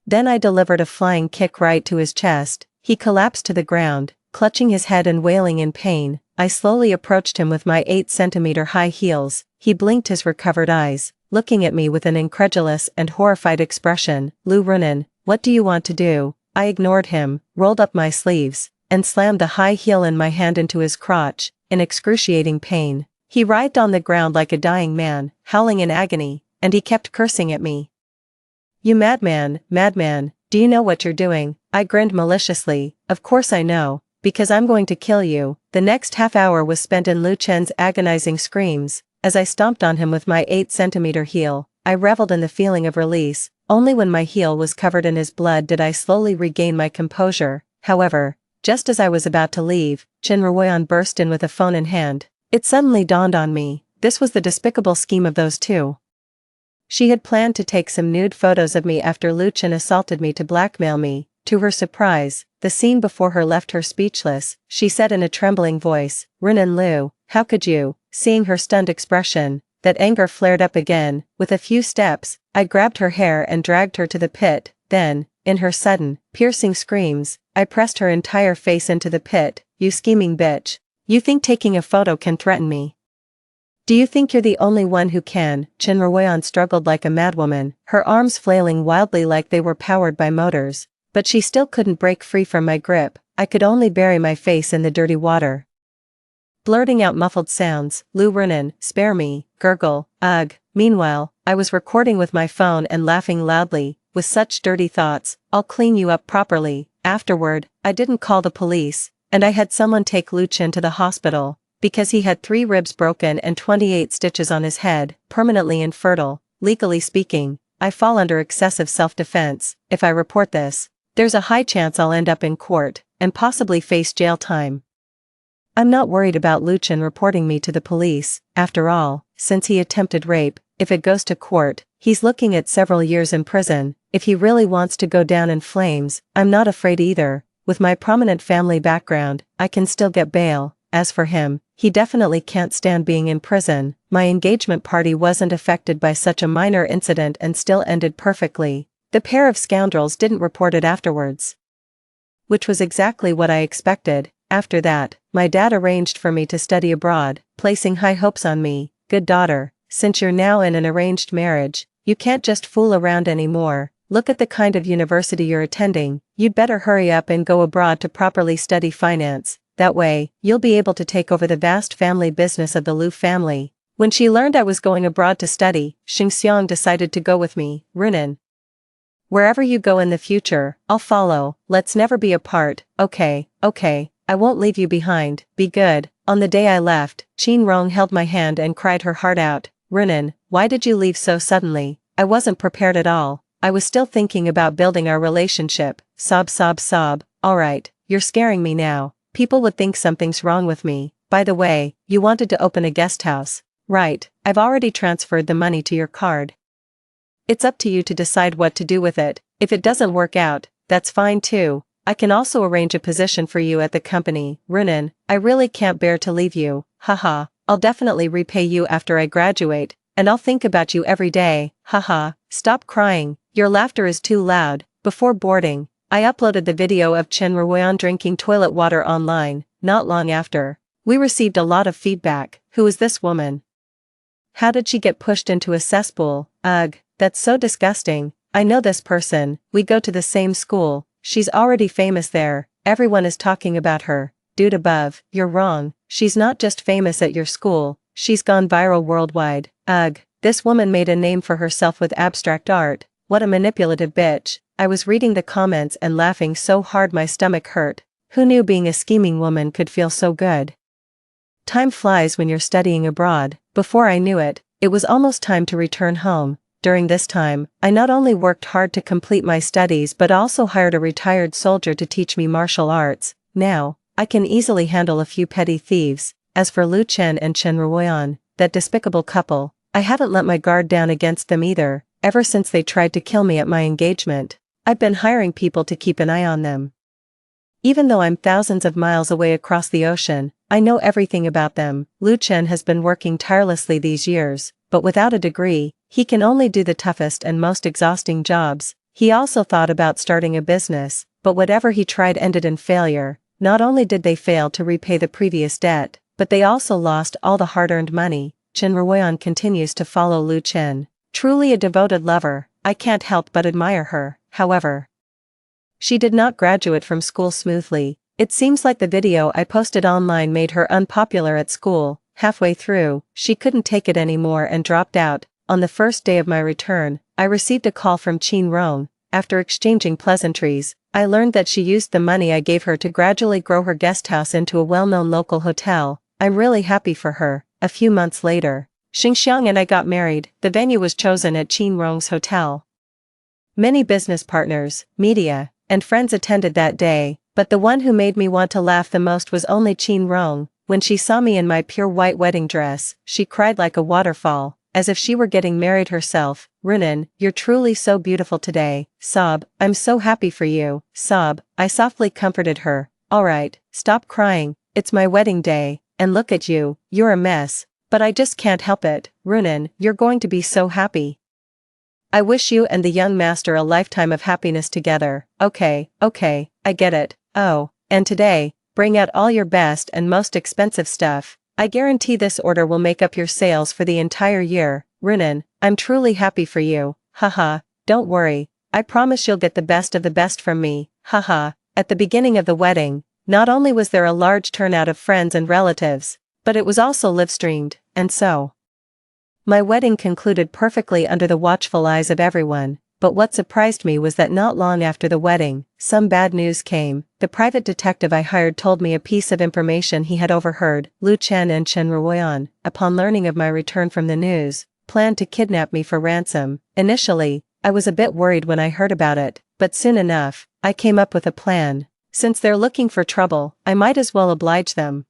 Then I delivered a flying kick right to his chest. He collapsed to the ground, clutching his head and wailing in pain. I slowly approached him with my 8-centimeter high heels. He blinked his recovered eyes, looking at me with an incredulous and horrified expression. "Lu Runan, what do you want to do?" I ignored him, rolled up my sleeves, and slammed the high heel in my hand into his crotch, in excruciating pain. He writhed on the ground like a dying man, howling in agony, and he kept cursing at me. "You madman, madman, do you know what you're doing?" I grinned maliciously. "Of course I know, because I'm going to kill you." The next half hour was spent in Lu Chen's agonizing screams. As I stomped on him with my 8-centimeter heel, I reveled in the feeling of release. Only when my heel was covered in his blood did I slowly regain my composure. However, just as I was about to leave, Chen Ruoyan burst in with a phone in hand. It suddenly dawned on me, this was the despicable scheme of those two. She had planned to take some nude photos of me after Lu Chen assaulted me to blackmail me. To her surprise, the scene before her left her speechless. She said in a trembling voice, "Runan Lu, how could you?" Seeing her stunned expression, that anger flared up again. With a few steps, I grabbed her hair and dragged her to the pit. Then, in her sudden, piercing screams, I pressed her entire face into the pit. "You scheming bitch. You think taking a photo can threaten me? Do you think you're the only one who can?" Chen Ruoyan struggled like a madwoman, her arms flailing wildly like they were powered by motors. But she still couldn't break free from my grip. I could only bury my face in the dirty water, blurting out muffled sounds. "Lu Runan, spare me." Gurgle. Ugh. Meanwhile, I was recording with my phone and laughing loudly. "With such dirty thoughts, I'll clean you up properly." Afterward, I didn't call the police, and I had someone take Lu Chen to the hospital, because he had 3 ribs broken and 28 stitches on his head, permanently infertile. Legally speaking, I fall under excessive self-defense. If I report this, there's a high chance I'll end up in court, and possibly face jail time. I'm not worried about Lu Chen reporting me to the police. After all, since he attempted rape, if it goes to court, he's looking at several years in prison. If he really wants to go down in flames, I'm not afraid either. With my prominent family background, I can still get bail. As for him, he definitely can't stand being in prison. My engagement party wasn't affected by such a minor incident and still ended perfectly. The pair of scoundrels didn't report it afterwards, which was exactly what I expected. After that, my dad arranged for me to study abroad, placing high hopes on me. "Good daughter, since you're now in an arranged marriage, you can't just fool around anymore. Look at the kind of university you're attending. You'd better hurry up and go abroad to properly study finance. That way, you'll be able to take over the vast family business of the Lu family." When she learned I was going abroad to study, Xingxiang decided to go with me. "Runan, wherever you go in the future, I'll follow. Let's never be apart." Okay, I won't leave you behind. Be good." On the day I left, Qin Rong held my hand and cried her heart out. Renan, why did you leave so suddenly? I wasn't prepared at all. I was still thinking about building our relationship. Sob sob sob. Alright, you're scaring me now. People would think something's wrong with me. By the way, you wanted to open a guest house. Right, I've already transferred the money to your card. It's up to you to decide what to do with it. If it doesn't work out, that's fine too. I can also arrange a position for you at the company. Renan, I really can't bear to leave you. Haha, I'll definitely repay you after I graduate, and I'll think about you every day. Haha, stop crying, your laughter is too loud. Before boarding, I uploaded the video of Chen Ruoyan drinking toilet water online. Not long after, we received a lot of feedback. Who is this woman? How did she get pushed into a cesspool? Ugh, that's so disgusting. I know this person, we go to the same school. She's already famous there, everyone is talking about her. Dude above, you're wrong, she's not just famous at your school, she's gone viral worldwide. Ugh, this woman made a name for herself with abstract art. What a manipulative bitch. I was reading the comments and laughing so hard my stomach hurt. Who knew being a scheming woman could feel so good? Time flies when you're studying abroad. Before I knew it, it was almost time to return home. During this time, I not only worked hard to complete my studies but also hired a retired soldier to teach me martial arts. Now, I can easily handle a few petty thieves. As for Lu Chen and Chen Ruoyan, that despicable couple, I haven't let my guard down against them either, ever since they tried to kill me at my engagement. I've been hiring people to keep an eye on them. Even though I'm thousands of miles away across the ocean, I know everything about them. Lu Chen has been working tirelessly these years, but without a degree, he can only do the toughest and most exhausting jobs. He also thought about starting a business, but whatever he tried ended in failure. Not only did they fail to repay the previous debt, but they also lost all the hard-earned money. Chen Ruoyan continues to follow Lu Chen. Truly a devoted lover, I can't help but admire her. However, she did not graduate from school smoothly. It seems like the video I posted online made her unpopular at school. Halfway through, she couldn't take it anymore and dropped out. On the first day of my return, I received a call from Qin Rong. After exchanging pleasantries, I learned that she used the money I gave her to gradually grow her guest house into a well-known local hotel. I'm really happy for her. A few months later, Xingxiang and I got married. The venue was chosen at Qin Rong's hotel. Many business partners, media, and friends attended that day, but the one who made me want to laugh the most was only Qin Rong. When she saw me in my pure white wedding dress, she cried like a waterfall, as if she were getting married herself. Renan, you're truly so beautiful today. Sob, I'm so happy for you. Sob, I softly comforted her. Alright, stop crying, it's my wedding day, and look at you, you're a mess, but I just can't help it. Renan, you're going to be so happy. I wish you and the young master a lifetime of happiness together. Okay, I get it. Oh, and today, bring out all your best and most expensive stuff. I guarantee this order will make up your sales for the entire year. Renan, I'm truly happy for you. Haha, don't worry, I promise you'll get the best of the best from me. Haha. At the beginning of the wedding, not only was there a large turnout of friends and relatives, but it was also live-streamed, and so my wedding concluded perfectly under the watchful eyes of everyone. But what surprised me was that not long after the wedding, some bad news came. The private detective I hired told me a piece of information he had overheard. Lu Chen and Chen Ruoyan, upon learning of my return from the news, planned to kidnap me for ransom. Initially, I was a bit worried when I heard about it, but soon enough, I came up with a plan. Since they're looking for trouble, I might as well oblige them.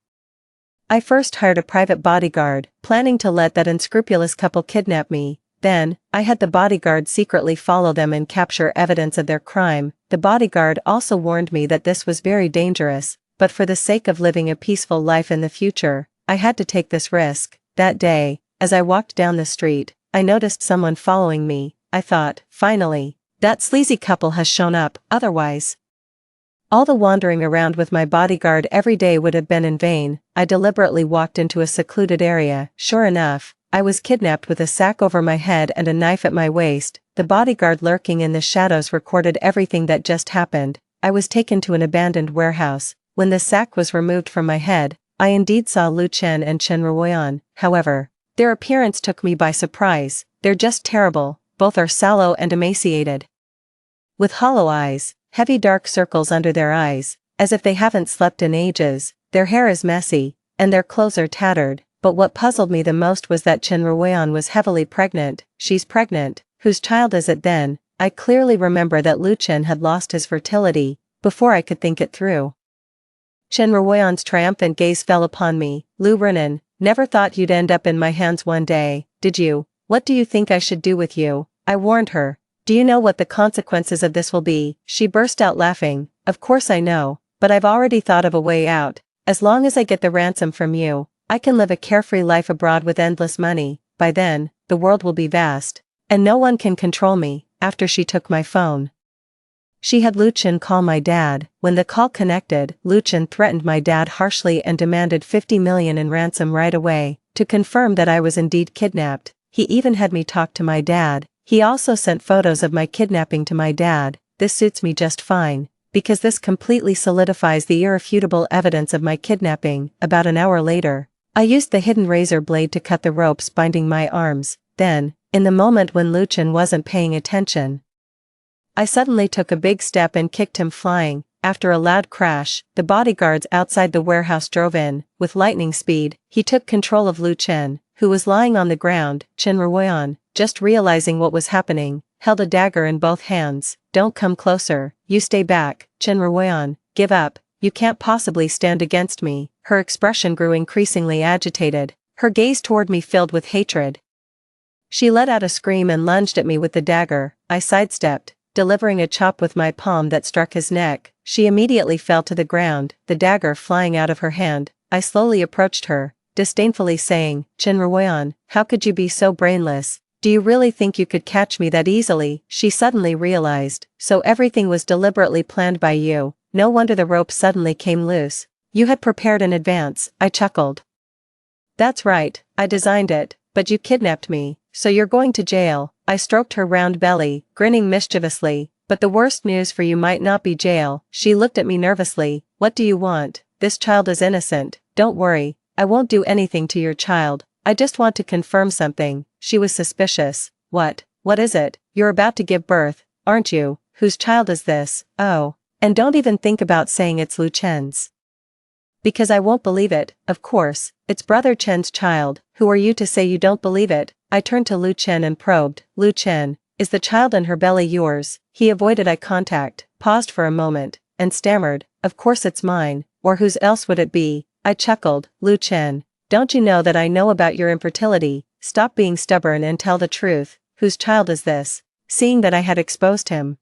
I first hired a private bodyguard, planning to let that unscrupulous couple kidnap me. Then, I had the bodyguard secretly follow them and capture evidence of their crime. The bodyguard also warned me that this was very dangerous, but for the sake of living a peaceful life in the future, I had to take this risk. That day, as I walked down the street, I noticed someone following me. I thought, finally, that sleazy couple has shown up, otherwise all the wandering around with my bodyguard every day would have been in vain. I deliberately walked into a secluded area. Sure enough, I was kidnapped with a sack over my head and a knife at my waist. The bodyguard lurking in the shadows recorded everything that just happened. I was taken to an abandoned warehouse. When the sack was removed from my head, I indeed saw Lu Chen and Chen Ruoyan. However, their appearance took me by surprise. They're just terrible. Both are sallow and emaciated, with hollow eyes, heavy dark circles under their eyes, as if they haven't slept in ages. Their hair is messy, and their clothes are tattered. but what puzzled me the most was that Chen Ruoyan was heavily pregnant. She's pregnant. Whose child is it then? I clearly remember that Lu Chen had lost his fertility, before I could think it through. Chen Ruoyan's triumphant gaze fell upon me. Lu Renan, never thought you'd end up in my hands one day, did you? What do you think I should do with you? I warned her. Do you know what the consequences of this will be? She burst out laughing. Of course I know, but I've already thought of a way out. As long as I get the ransom from you, I can live a carefree life abroad with endless money. By then, the world will be vast, and no one can control me. After she took my phone, she had Lu Chen call my dad. When the call connected, Lu Chen threatened my dad harshly and demanded 50 million in ransom right away, to confirm that I was indeed kidnapped. He even had me talk to my dad. He also sent photos of my kidnapping to my dad. This suits me just fine, because this completely solidifies the irrefutable evidence of my kidnapping. About an hour later, I used the hidden razor blade to cut the ropes binding my arms. Then, in the moment when Lu Chen wasn't paying attention, I suddenly took a big step and kicked him flying. After a loud crash, the bodyguards outside the warehouse drove in. With lightning speed, he took control of Lu Chen, who was lying on the ground. Chen Ruoyan, just realizing what was happening, held a dagger in both hands. Don't come closer, you stay back. Chen Ruoyan, give up, you can't possibly stand against me. Her expression grew increasingly agitated, her gaze toward me filled with hatred. She let out a scream and lunged at me with the dagger. I sidestepped, delivering a chop with my palm that struck his neck. She immediately fell to the ground, the dagger flying out of her hand. I slowly approached her, disdainfully saying, Chen Ruoyan, how could you be so brainless? Do you really think you could catch me that easily? She suddenly realized, so everything was deliberately planned by you. No wonder the rope suddenly came loose. You had prepared in advance. I chuckled. That's right, I designed it, but you kidnapped me, so you're going to jail. I stroked her round belly, grinning mischievously. But the worst news for you might not be jail. She looked at me nervously. What do you want? This child is innocent. Don't worry, I won't do anything to your child. I just want to confirm something. She was suspicious. What is it? You're about to give birth, aren't you? Whose child is this? Oh, and don't even think about saying it's Lu Chen's. Because I won't believe it. Of course, it's brother Chen's child. Who are you to say you don't believe it? I turned to Lu Chen and probed. Lu Chen, is the child in her belly yours? He avoided eye contact, paused for a moment, and stammered, of course it's mine, or whose else would it be? I chuckled. Lu Chen, don't you know that I know about your infertility? Stop being stubborn and tell the truth. Whose child is this? Seeing that I had exposed him,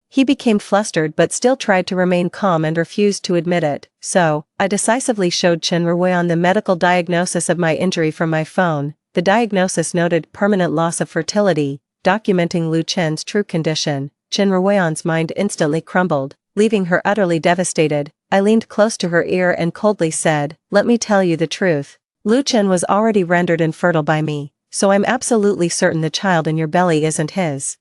he became flustered but still tried to remain calm and refused to admit it. So, I decisively showed Chen Ruoyan the medical diagnosis of my injury from my phone. The diagnosis noted permanent loss of fertility, documenting Lu Chen's true condition. Chen Ruoyan's mind instantly crumbled, leaving her utterly devastated. I leaned close to her ear and coldly said, let me tell you the truth. Lu Chen was already rendered infertile by me, so I'm absolutely certain the child in your belly isn't his.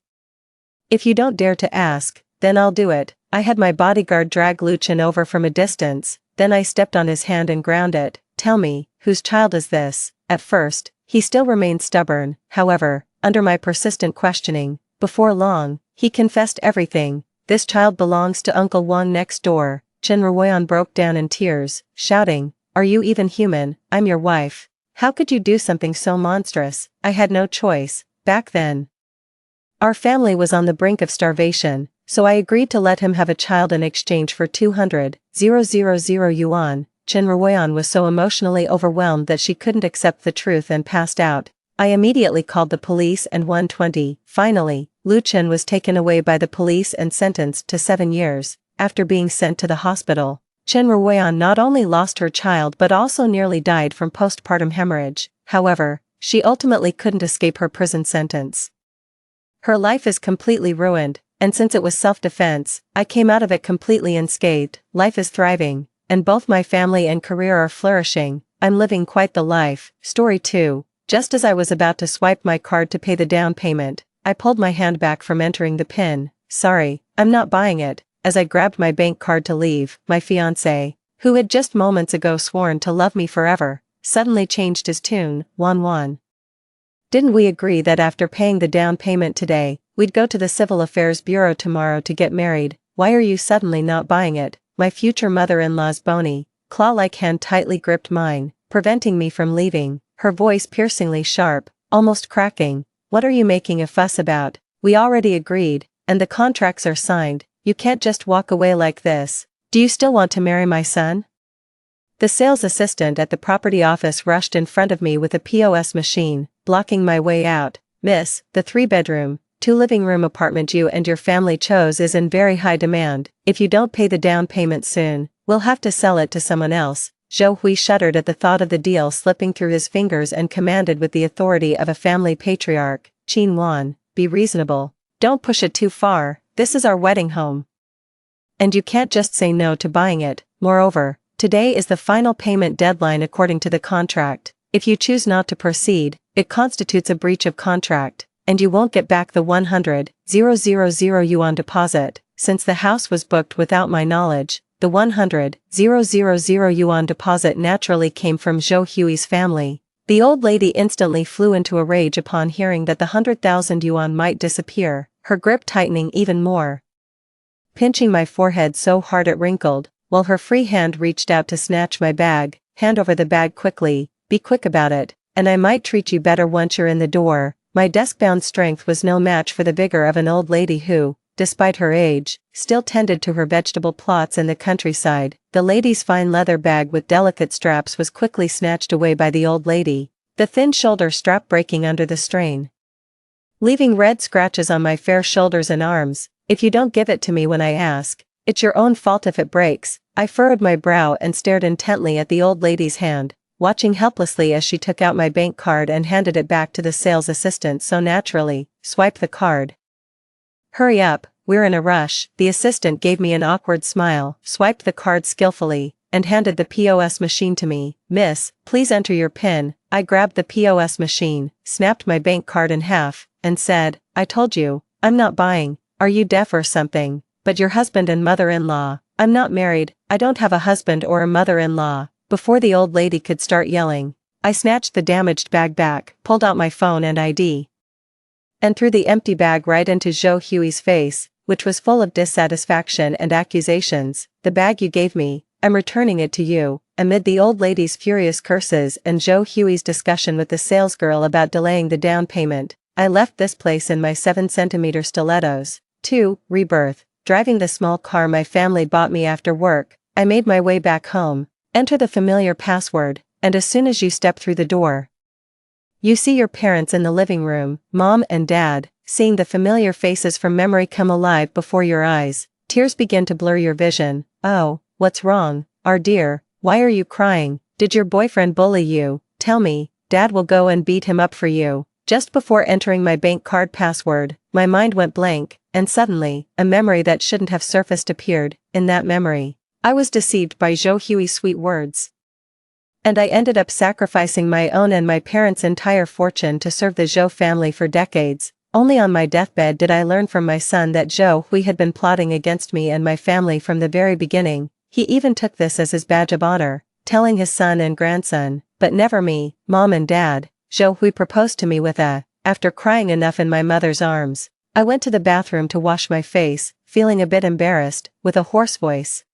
If you don't dare to ask, then I'll do it. I had my bodyguard drag Lu Chen over from a distance, then I stepped on his hand and ground it. Tell me, whose child is this? At first, he still remained stubborn. However, under my persistent questioning, before long, he confessed everything. This child belongs to Uncle Wang next door. Chen Ruoyan broke down in tears, shouting, are you even human? I'm your wife. How could you do something so monstrous? I had no choice. Back then, our family was on the brink of starvation, so I agreed to let him have a child in exchange for 200,000 yuan. Chen Ruoyan was so emotionally overwhelmed that she couldn't accept the truth and passed out. I immediately called the police and 120. Finally, Lu Chen was taken away by the police and sentenced to 7 years. After being sent to the hospital, Chen Ruoyan not only lost her child but also nearly died from postpartum hemorrhage. However, she ultimately couldn't escape her prison sentence. Her life is completely ruined, and since it was self-defense, I came out of it completely unscathed. Life is thriving, and both my family and career are flourishing. I'm living quite the life. Story 2. Just as I was about to swipe my card to pay the down payment, I pulled my hand back from entering the PIN. Sorry, I'm not buying it. As I grabbed my bank card to leave, my fiancé, who had just moments ago sworn to love me forever, suddenly changed his tune. Wan. Didn't we agree that after paying the down payment today, we'd go to the Civil Affairs Bureau tomorrow to get married? Why are you suddenly not buying it? My future mother-in-law's bony, claw-like hand tightly gripped mine. preventing me from leaving, her voice piercingly sharp, almost cracking. What are you making a fuss about? We already agreed, and the contracts are signed. You can't just walk away like this. Do you still want to marry my son? The sales assistant at the property office rushed in front of me with a POS machine, blocking my way out. Miss, the 3-bedroom, 2-living-room apartment you and your family chose is in very high demand. If you don't pay the down payment soon, we'll have to sell it to someone else. Zhou Hui shuddered at the thought of the deal slipping through his fingers and commanded with the authority of a family patriarch, Qin Wan, be reasonable. Don't push it too far, this is our wedding home. And you can't just say no to buying it. Moreover, today is the final payment deadline according to the contract. If you choose not to proceed, it constitutes a breach of contract, and you won't get back the 100,000 yuan deposit. Since the house was booked without my knowledge, the 100,000 yuan deposit naturally came from Zhou Hui's family. The old lady instantly flew into a rage upon hearing that the 100,000 yuan might disappear, her grip tightening even more, pinching my forehead so hard it wrinkled, while her free hand reached out to snatch my bag. Hand over the bag quickly, be quick about it, and I might treat you better once you're in the door. My desk-bound strength was no match for the vigor of an old lady who, despite her age, still tended to her vegetable plots in the countryside. The lady's fine leather bag with delicate straps was quickly snatched away by the old lady, the thin shoulder strap breaking under the strain, leaving red scratches on my fair shoulders and arms. If you don't give it to me when I ask, it's your own fault if it breaks. I furrowed my brow and stared intently at the old lady's hand, watching helplessly as she took out my bank card and handed it back to the sales assistant so naturally. Swipe the card. Hurry up, we're in a rush. The assistant gave me an awkward smile, swiped the card skillfully, and handed the POS machine to me. Miss, please enter your PIN. I grabbed the POS machine, snapped my bank card in half, and said, I told you, I'm not buying. Are you deaf or something? But your husband and mother-in-law. I'm not married, I don't have a husband or a mother-in-law. Before the old lady could start yelling, I snatched the damaged bag back, pulled out my phone and ID, and threw the empty bag right into Zhou Hui's face, which was full of dissatisfaction and accusations. The bag you gave me, I'm returning it to you. Amid the old lady's furious curses and Zhou Hui's discussion with the salesgirl about delaying the down payment, I left this place in my 7-centimeter stilettos. 2. Rebirth. Driving the small car my family bought me after work, I made my way back home. Enter the familiar password, and as soon as you step through the door, you see your parents in the living room, Mom and Dad. Seeing the familiar faces from memory come alive before your eyes, tears begin to blur your vision. Oh, what's wrong, our dear? Why are you crying? Did your boyfriend bully you? Tell me, Dad will go and beat him up for you. Just before entering my bank card password, my mind went blank, and suddenly, a memory that shouldn't have surfaced appeared. In that memory, I was deceived by Zhou Hui's sweet words, and I ended up sacrificing my own and my parents' entire fortune to serve the Zhou family for decades. Only on my deathbed did I learn from my son that Zhou Hui had been plotting against me and my family from the very beginning. He even took this as his badge of honor, telling his son and grandson, but never me. Mom and Dad. Zhou Hui proposed to me with a, after crying enough in my mother's arms. I went to the bathroom to wash my face, feeling a bit embarrassed, with a hoarse voice.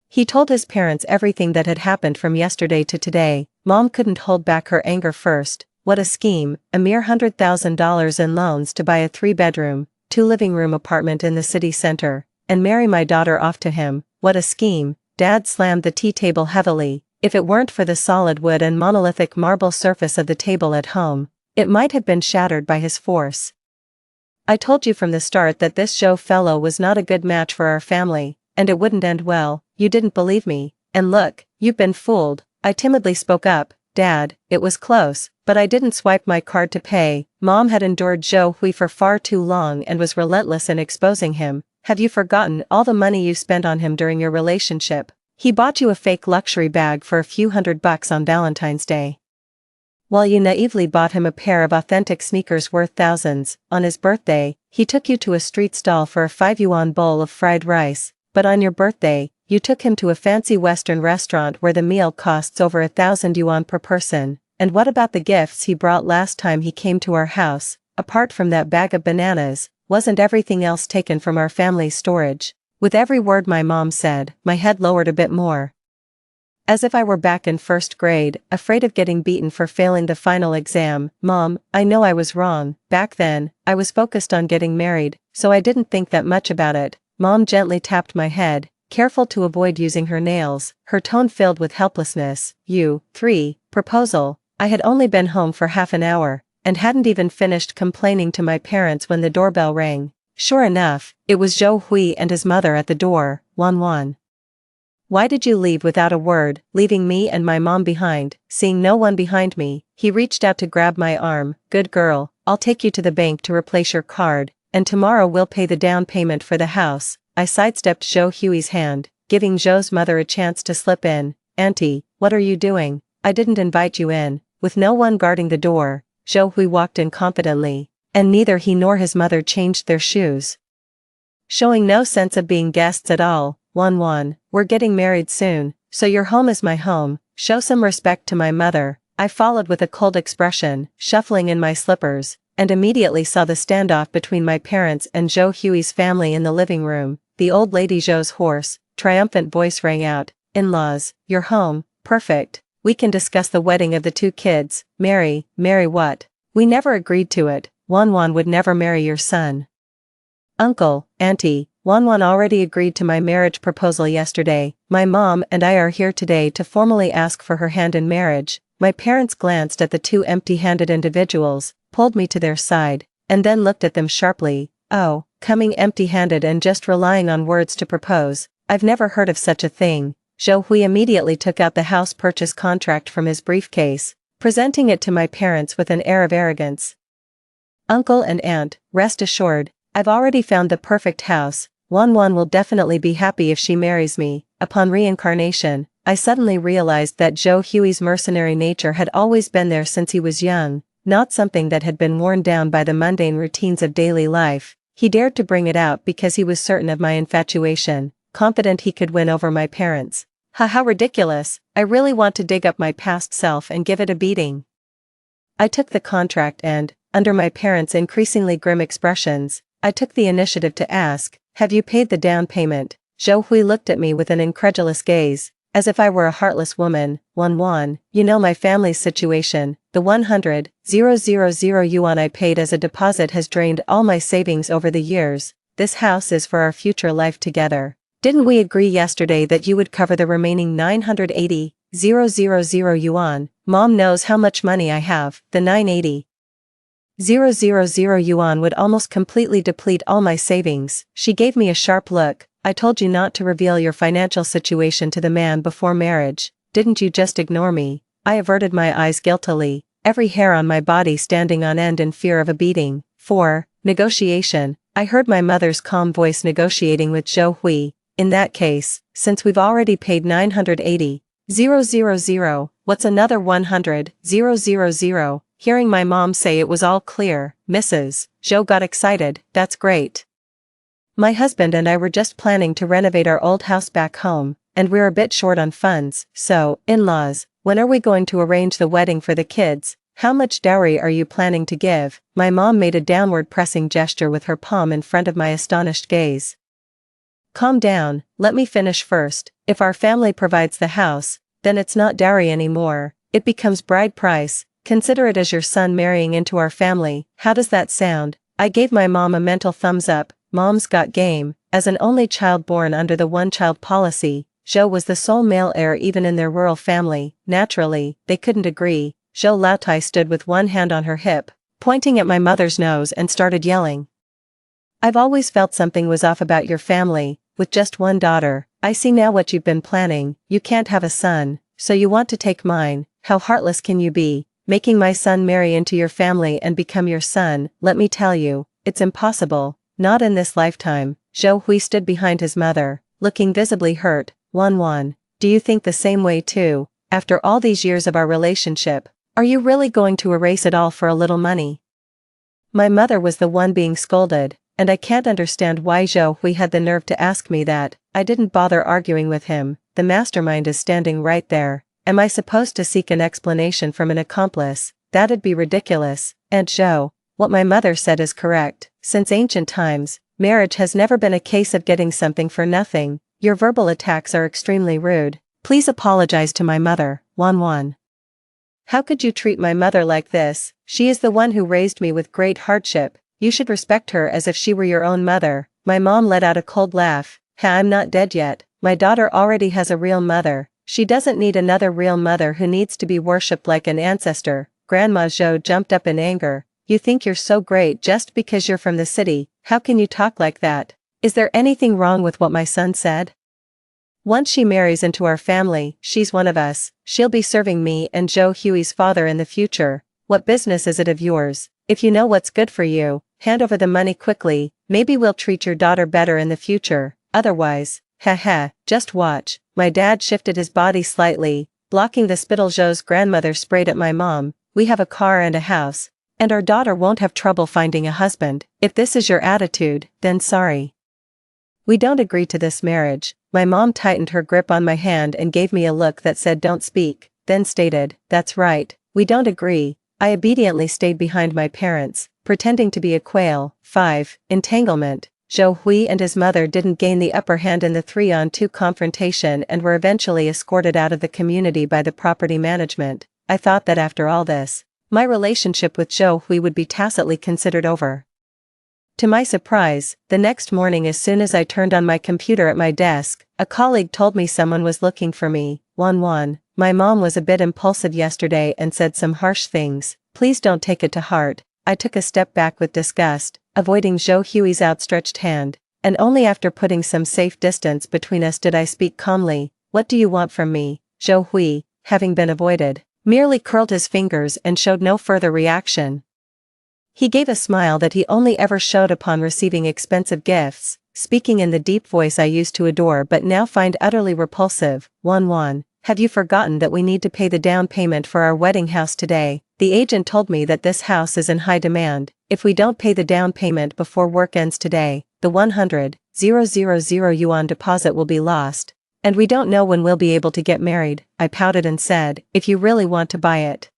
He told his parents everything that had happened from yesterday to today. Mom couldn't hold back her anger first. What a scheme, a mere $100,000 in loans to buy a 3-bedroom, 2-living-room apartment in the city center, and marry my daughter off to him. What a scheme. Dad slammed the tea table heavily. If it weren't for the solid wood and monolithic marble surface of the table at home, it might have been shattered by his force. I told you from the start that this Zhou fellow was not a good match for our family, and it wouldn't end well. You didn't believe me, and look, you've been fooled. I timidly spoke up. Dad, it was close, but I didn't swipe my card to pay. Mom had endured Zhou Hui for far too long and was relentless in exposing him. Have you forgotten all the money you spent on him during your relationship? He bought you a fake luxury bag for a few $100 on Valentine's Day, while you naively bought him a pair of authentic sneakers worth thousands. On his birthday, he took you to a street stall for a 5 yuan bowl of fried rice, but on your birthday, you took him to a fancy Western restaurant where the meal costs over 1,000 yuan per person. And what about the gifts he brought last time he came to our house? Apart from that bag of bananas, wasn't everything else taken from our family's storage? With every word my mom said, my head lowered a bit more. As if I were back in first grade, afraid of getting beaten for failing the final exam. Mom, I know I was wrong. Back then, I was focused on getting married, so I didn't think that much about it. Mom gently tapped my head, careful to avoid using her nails, her tone filled with helplessness. You, 3, proposal. I had only been home for half an hour, and hadn't even finished complaining to my parents when the doorbell rang. Sure enough, it was Zhou Hui and his mother at the door. Wan. Why did you leave without a word, leaving me and my mom behind? Seeing no one behind me, he reached out to grab my arm. Good girl, I'll take you to the bank to replace your card, and tomorrow we'll pay the down payment for the house. I sidestepped Zhou Hui's hand, giving Zhou's mother a chance to slip in. Auntie, what are you doing? I didn't invite you in. With no one guarding the door, Zhou Hui walked in confidently, and neither he nor his mother changed their shoes. Showing no sense of being guests at all. Wan, we're getting married soon, so your home is my home. Show some respect to my mother. I followed with a cold expression, shuffling in my slippers, and immediately saw the standoff between my parents and Zhou Hui's family in the living room. The old lady Zhou's hoarse, triumphant voice rang out. In-laws, you're home, perfect. We can discuss the wedding of the 2 kids. Marry what? We never agreed to it. Wan would never marry your son. Uncle, Auntie, Wan already agreed to my marriage proposal yesterday. My mom and I are here today to formally ask for her hand in marriage. My parents glanced at the 2 empty-handed individuals, pulled me to their side, and then looked at them sharply. Oh, coming empty-handed and just relying on words to propose. I've never heard of such a thing. Zhou Hui immediately took out the house purchase contract from his briefcase, presenting it to my parents with an air of arrogance. Uncle and Aunt, rest assured, I've already found the perfect house. Wan will definitely be happy if she marries me. Upon reincarnation, I suddenly realized that Zhou Hui's mercenary nature had always been there since he was young, not something that had been worn down by the mundane routines of daily life. He dared to bring it out because he was certain of my infatuation, confident he could win over my parents. How ridiculous. I really want to dig up my past self and give it a beating. I took the contract and, under my parents' increasingly grim expressions, I took the initiative to ask, have you paid the down payment? Zhou Hui looked at me with an incredulous gaze, as if I were a heartless woman. Wan, you know my family's situation. The 100,000 yuan I paid as a deposit has drained all my savings over the years. This house is for our future life together. Didn't we agree yesterday that you would cover the remaining 980,000 yuan? Mom knows how much money I have. The 980,000 yuan would almost completely deplete all my savings. She gave me a sharp look. I told you not to reveal your financial situation to the man before marriage. Didn't you just ignore me? I averted my eyes guiltily, every hair on my body standing on end in fear of a beating. 4. Negotiation. I heard my mother's calm voice negotiating with Zhou Hui. In that case, since we've already paid 980,000, what's another 100,000? Hearing my mom say it was all clear, Mrs. Zhou got excited. That's great. My husband and I were just planning to renovate our old house back home, and we're a bit short on funds, so, in-laws, when are we going to arrange the wedding for the kids? How much dowry are you planning to give? My mom made a downward pressing gesture with her palm in front of my astonished gaze. Calm down, let me finish first. If our family provides the house, then it's not dowry anymore, it becomes bride price. Consider it as your son marrying into our family. How does that sound? I gave my mom a mental thumbs up. Mom's got game. As an only child born under the one-child policy, Zhou was the sole male heir even in their rural family. Naturally, they couldn't agree. Zhou Laotai stood with one hand on her hip, pointing at my mother's nose and started yelling. I've always felt something was off about your family, with just one daughter. I see now what you've been planning. You can't have a son, so you want to take mine. How heartless can you be? Making my son marry into your family and become your son. Let me tell you, it's impossible. Not in this lifetime. Zhou Hui stood behind his mother, looking visibly hurt. Wan, do you think the same way too? After all these years of our relationship, are you really going to erase it all for a little money? My mother was the one being scolded, and I can't understand why Zhou Hui had the nerve to ask me that. I didn't bother arguing with him. The mastermind is standing right there. Am I supposed to seek an explanation from an accomplice? That'd be ridiculous. Aunt Zhou, what my mother said is correct. Since ancient times, marriage has never been a case of getting something for nothing. Your verbal attacks are extremely rude. Please apologize to my mother, Wan. How could you treat my mother like this? She is the one who raised me with great hardship. You should respect her as if she were your own mother. My mom let out a cold laugh. I'm not dead yet. My daughter already has a real mother. She doesn't need another real mother who needs to be worshipped like an ancestor. Grandma Zhou jumped up in anger. You think you're so great just because you're from the city. How can you talk like that? Is there anything wrong with what my son said? Once she marries into our family, she's one of us. She'll be serving me and Zhou Hui's father in the future. What business is it of yours? If you know what's good for you, hand over the money quickly. Maybe we'll treat your daughter better in the future. Otherwise, just watch. My dad shifted his body slightly, blocking the spittle Zhou's grandmother sprayed at my mom. We have a car and a house, and our daughter won't have trouble finding a husband. If this is your attitude, then sorry. We don't agree to this marriage. My mom tightened her grip on my hand and gave me a look that said don't speak, then stated, that's right, we don't agree. I obediently stayed behind my parents, pretending to be a quail. 5. Entanglement. Zhou Hui and his mother didn't gain the upper hand in the 3-on-2 confrontation and were eventually escorted out of the community by the property management. I thought that after all this, my relationship with Zhou Hui would be tacitly considered over. To my surprise, the next morning as soon as I turned on my computer at my desk, a colleague told me someone was looking for me. Wan. My mom was a bit impulsive yesterday and said some harsh things. Please don't take it to heart. I took a step back with disgust, avoiding Zhou Hui's outstretched hand, and only after putting some safe distance between us did I speak calmly. What do you want from me? Zhou Hui, having been avoided, merely curled his fingers and showed no further reaction. He gave a smile that he only ever showed upon receiving expensive gifts, speaking in the deep voice I used to adore but now find utterly repulsive. Wan, have you forgotten that we need to pay the down payment for our wedding house today? The agent told me that this house is in high demand. If we don't pay the down payment before work ends today, the 100,000 yuan deposit will be lost. And we don't know when we'll be able to get married. I pouted and said, if you really want to buy it,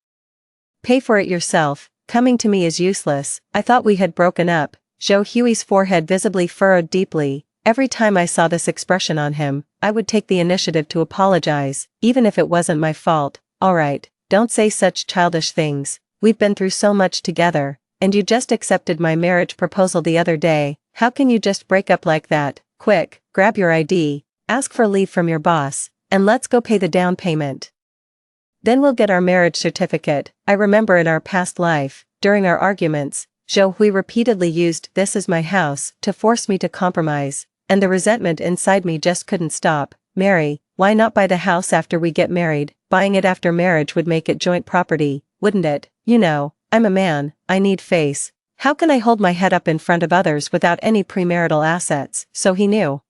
pay for it yourself. Coming to me is useless. I thought we had broken up. Zhou Hui's forehead visibly furrowed deeply. Every time I saw this expression on him, I would take the initiative to apologize, even if it wasn't my fault. Alright, don't say such childish things. We've been through so much together, and you just accepted my marriage proposal the other day. How can you just break up like that? Quick, grab your ID, ask for leave from your boss, and let's go pay the down payment. Then we'll get our marriage certificate. I remember in our past life, during our arguments, Zhou Hui repeatedly used "this is my house" to force me to compromise, and the resentment inside me just couldn't stop. Mary, why not buy the house after we get married? Buying it after marriage would make it joint property, wouldn't it? You know, I'm a man, I need face. How can I hold my head up in front of others without any premarital assets? So he knew.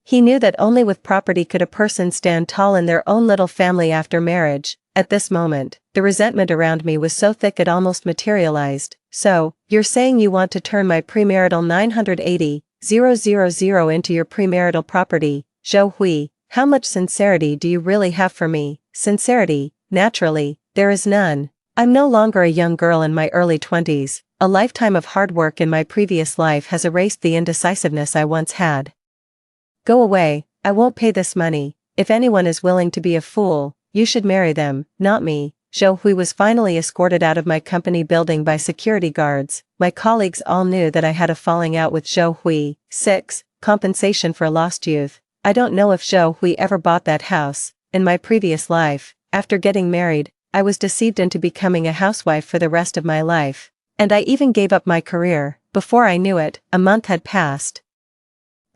He knew that only with property could a person stand tall in their own little family after marriage. At this moment, the resentment around me was so thick it almost materialized. So, you're saying you want to turn my premarital 980,000 into your premarital property? Zhou Hui, how much sincerity do you really have for me? Sincerity, naturally, there is none. I'm no longer a young girl in my early 20s. A lifetime of hard work in my previous life has erased the indecisiveness I once had. Go away, I won't pay this money. If anyone is willing to be a fool, you should marry them, not me. Zhou Hui was finally escorted out of my company building by security guards. My colleagues all knew that I had a falling out with Zhou Hui. 6. Compensation for lost youth. I don't know if Zhou Hui ever bought that house. In my previous life, after getting married, I was deceived into becoming a housewife for the rest of my life. And I even gave up my career. Before I knew it, a month had passed.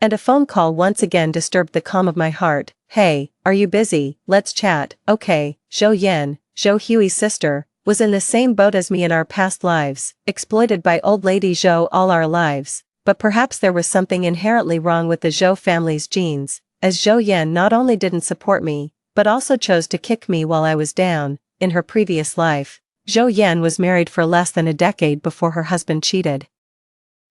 And a phone call once again disturbed the calm of my heart. Hey, are you busy? Let's chat. Okay. Zhou Yan, Zhou Hui's sister, was in the same boat as me in our past lives, exploited by old lady Zhou all our lives. But perhaps there was something inherently wrong with the Zhou family's genes, as Zhou Yan not only didn't support me, but also chose to kick me while I was down. In her previous life, Zhou Yan was married for less than a decade before her husband cheated,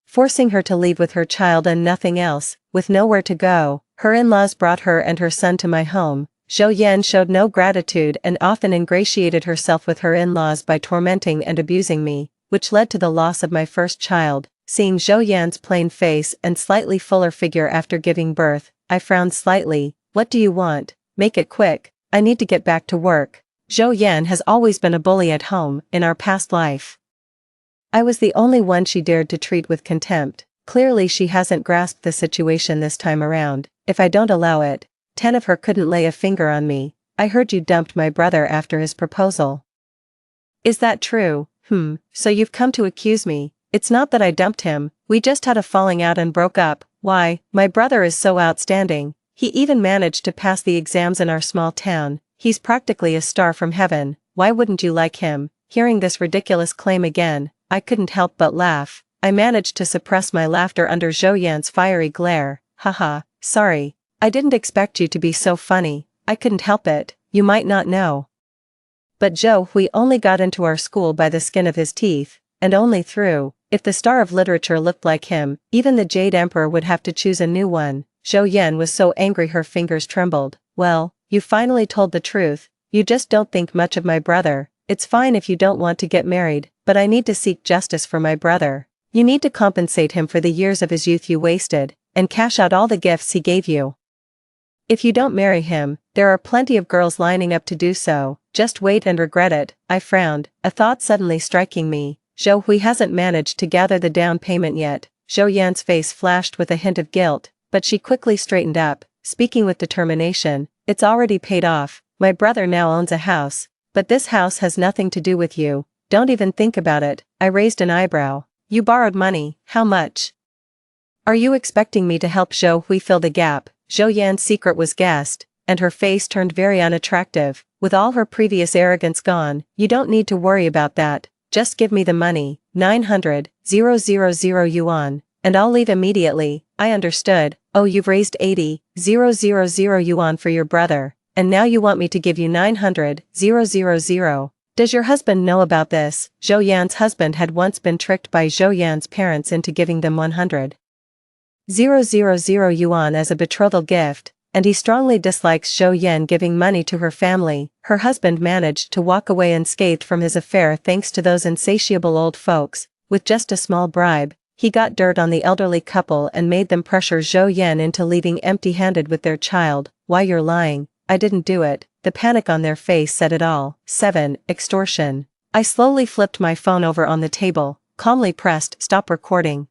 forcing her to leave with her child and nothing else. With nowhere to go, her in-laws brought her and her son to my home. Zhou Yan showed no gratitude and often ingratiated herself with her in-laws by tormenting and abusing me, which led to the loss of my first child. Seeing Zhou Yan's plain face and slightly fuller figure after giving birth, I frowned slightly. What do you want? make it quick, I need to get back to work. Zhou Yan has always been a bully at home, in our past life. I was the only one she dared to treat with contempt. Clearly she hasn't grasped the situation this time around. If I don't allow it, 10 of her couldn't lay a finger on me. I heard you dumped my brother after his proposal. Is that true? So you've come to accuse me. It's not that I dumped him, we just had a falling out and broke up. Why, my brother is so outstanding. He even managed to pass the exams in our small town. He's practically a star from heaven. Why wouldn't you like him? Hearing this ridiculous claim again, I couldn't help but laugh. I managed to suppress my laughter under Zhou Yan's fiery glare. Haha, sorry. I didn't expect you to be so funny. I couldn't help it, you might not know. But Zhou Hui only got into our school by the skin of his teeth, and only through. If the star of literature looked like him, even the Jade Emperor would have to choose a new one. Zhou Yan was so angry her fingers trembled. Well, you finally told the truth. You just don't think much of my brother. It's fine if you don't want to get married, but I need to seek justice for my brother. You need to compensate him for the years of his youth you wasted, and cash out all the gifts he gave you. If you don't marry him, there are plenty of girls lining up to do so. Just wait and regret it. I frowned, a thought suddenly striking me. Zhou Hui hasn't managed to gather the down payment yet. Zhou Yan's face flashed with a hint of guilt, but she quickly straightened up, speaking with determination. It's already paid off. My brother now owns a house, but this house has nothing to do with you. Don't even think about it. I raised an eyebrow. You borrowed money. How much? Are you expecting me to help Zhou Hui fill the gap? Zhou Yan's secret was guessed, and her face turned very unattractive. With all her previous arrogance gone, you don't need to worry about that. Just give me the money, 900,000 yuan, and I'll leave immediately. I understood. Oh, you've raised 80,000 yuan for your brother, and now you want me to give you 900,000. Does your husband know about this? Zhou Yan's husband had once been tricked by Zhou Yan's parents into giving them 100,000 yuan as a betrothal gift, and he strongly dislikes Zhou Yan giving money to her family. Her husband managed to walk away unscathed from his affair thanks to those insatiable old folks. With just a small bribe, he got dirt on the elderly couple and made them pressure Zhou Yan into leaving empty-handed with their child. Why, you're lying. I didn't do it. The panic on their face said it all. 7. Extortion. I slowly flipped my phone over on the table, calmly pressed stop recording,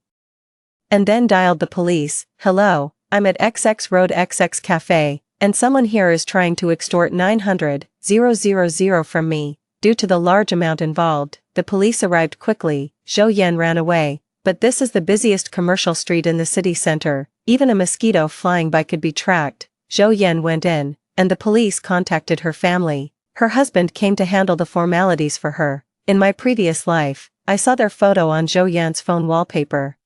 and then dialed the police. Hello, I'm at XX Road XX Cafe, and someone here is trying to extort 900,000 from me. Due to the large amount involved, the police arrived quickly. Zhou Yan ran away, but this is the busiest commercial street in the city center. Even a mosquito flying by could be tracked. Zhou Yan went in, and the police contacted her family. Her husband came to handle the formalities for her. In my previous life, I saw their photo on Zhou Yan's phone wallpaper.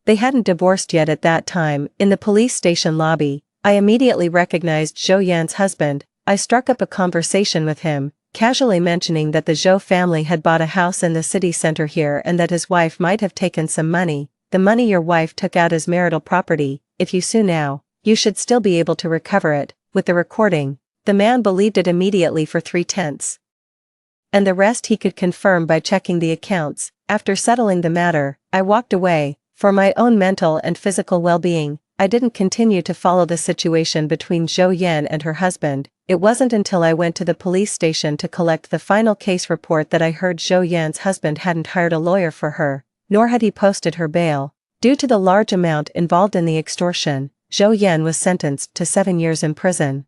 They hadn't divorced yet at that time. In the police station lobby, I immediately recognized Zhou Yan's husband. I struck up a conversation with him, casually mentioning that the Zhou family had bought a house in the city center here and that his wife might have taken some money. The money your wife took out as marital property. If you sue now, you should still be able to recover it. With the recording, the man believed it immediately for 3/10. And the rest he could confirm by checking the accounts. After settling the matter, I walked away. For my own mental and physical well-being, I didn't continue to follow the situation between Zhou Yan and her husband. It wasn't until I went to the police station to collect the final case report that I heard Zhou Yan's husband hadn't hired a lawyer for her, nor had he posted her bail. Due to the large amount involved in the extortion, Zhou Yan was sentenced to 7 years in prison.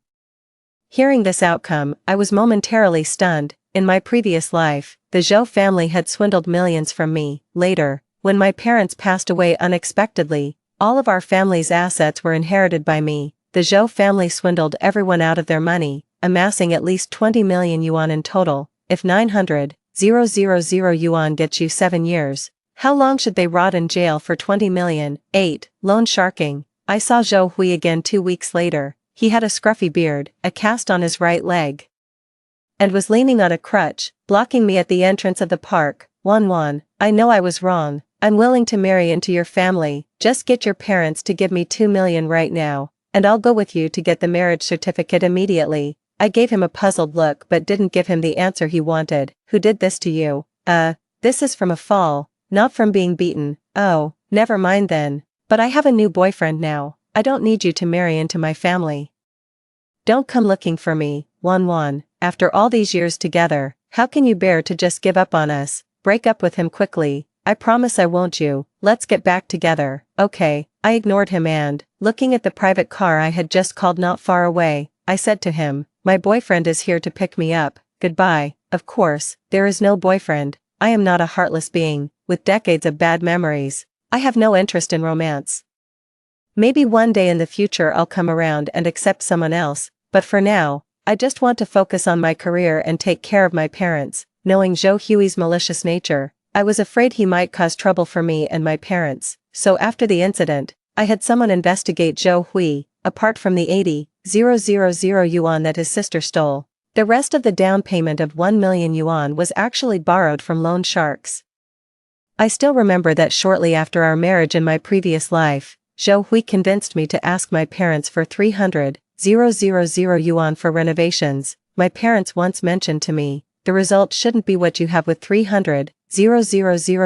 Hearing this outcome, I was momentarily stunned. In my previous life, the Zhou family had swindled millions from me. Later, when my parents passed away unexpectedly, all of our family's assets were inherited by me. The Zhou family swindled everyone out of their money, amassing at least 20 million yuan in total. If 900,000 yuan gets you 7 years, how long should they rot in jail for 20 million? 8. Loan sharking. I saw Zhou Hui again 2 weeks later. He had a scruffy beard, a cast on his right leg, and was leaning on a crutch, blocking me at the entrance of the park. Wan, I know I was wrong. I'm willing to marry into your family. Just get your parents to give me 2 million right now, and I'll go with you to get the marriage certificate immediately. I gave him a puzzled look but didn't give him the answer he wanted. Who did this to you? This is from a fall, not from being beaten. Oh, never mind then. But I have a new boyfriend now. I don't need you to marry into my family. Don't come looking for me, Wan. After all these years together, how can you bear to just give up on us? Break up with him quickly. I promise I won't you. Let's get back together. Okay. I ignored him and, looking at the private car I had just called not far away, I said to him, my boyfriend is here to pick me up. Goodbye. Of course, there is no boyfriend. I am not a heartless being, with decades of bad memories. I have no interest in romance. Maybe one day in the future I'll come around and accept someone else, but for now, I just want to focus on my career and take care of my parents. Knowing Zhou Hui's malicious nature, I was afraid he might cause trouble for me and my parents, so after the incident, I had someone investigate Zhou Hui, apart from the 80,000 yuan that his sister stole. The rest of the down payment of 1 million yuan was actually borrowed from loan sharks. I still remember that shortly after our marriage in my previous life, Zhou Hui convinced me to ask my parents for 300,000 yuan for renovations. My parents once mentioned to me, the result shouldn't be what you have with 300,000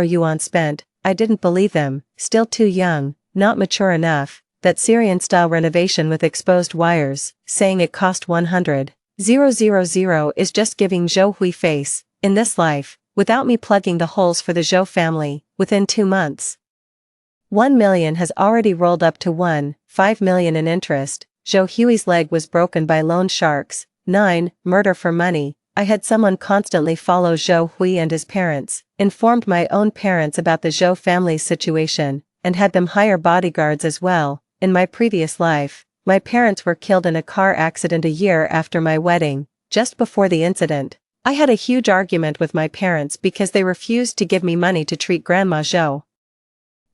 yuan spent. I didn't believe them, still too young, not mature enough, that Syrian-style renovation with exposed wires, saying it cost 100,000 is just giving Zhou Hui face, in this life, without me plugging the holes for the Zhou family, within 2 months. 1 million has already rolled up to 1.5 million in interest. Zhou Hui's leg was broken by loan sharks. 9. Murder for money. I had someone constantly follow Zhou Hui and his parents, informed my own parents about the Zhou family's situation, and had them hire bodyguards as well. In my previous life, my parents were killed in a car accident a year after my wedding. Just before the incident, I had a huge argument with my parents because they refused to give me money to treat Grandma Zhou.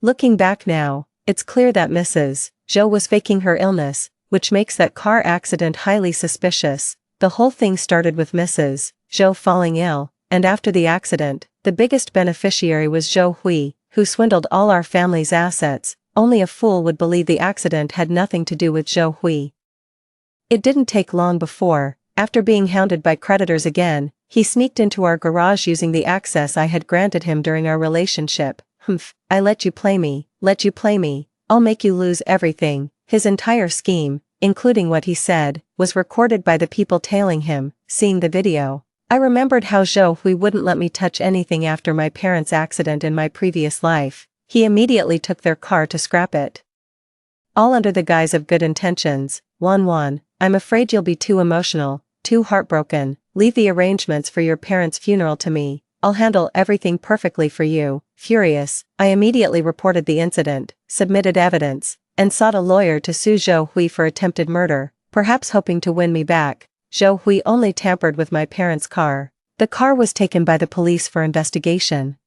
Looking back now, it's clear that Mrs. Zhou was faking her illness, which makes that car accident highly suspicious. The whole thing started with Mrs. Zhou falling ill, and after the accident, the biggest beneficiary was Zhou Hui, who swindled all our family's assets. Only a fool would believe the accident had nothing to do with Zhou Hui. It didn't take long before, after being hounded by creditors again, he sneaked into our garage using the access I had granted him during our relationship. I let you play me, I'll make you lose everything. His entire scheme, including what he said, was recorded by the people tailing him. Seeing the video, I remembered how Zhou Hui wouldn't let me touch anything after my parents' accident in my previous life. He immediately took their car to scrap it. All under the guise of good intentions. Wan, I'm afraid you'll be too emotional, too heartbroken. Leave the arrangements for your parents' funeral to me. I'll handle everything perfectly for you. Furious, I immediately reported the incident, submitted evidence, and sought a lawyer to sue Zhou Hui for attempted murder, perhaps hoping to win me back. Zhou Hui only tampered with my parents' car. The car was taken by the police for investigation.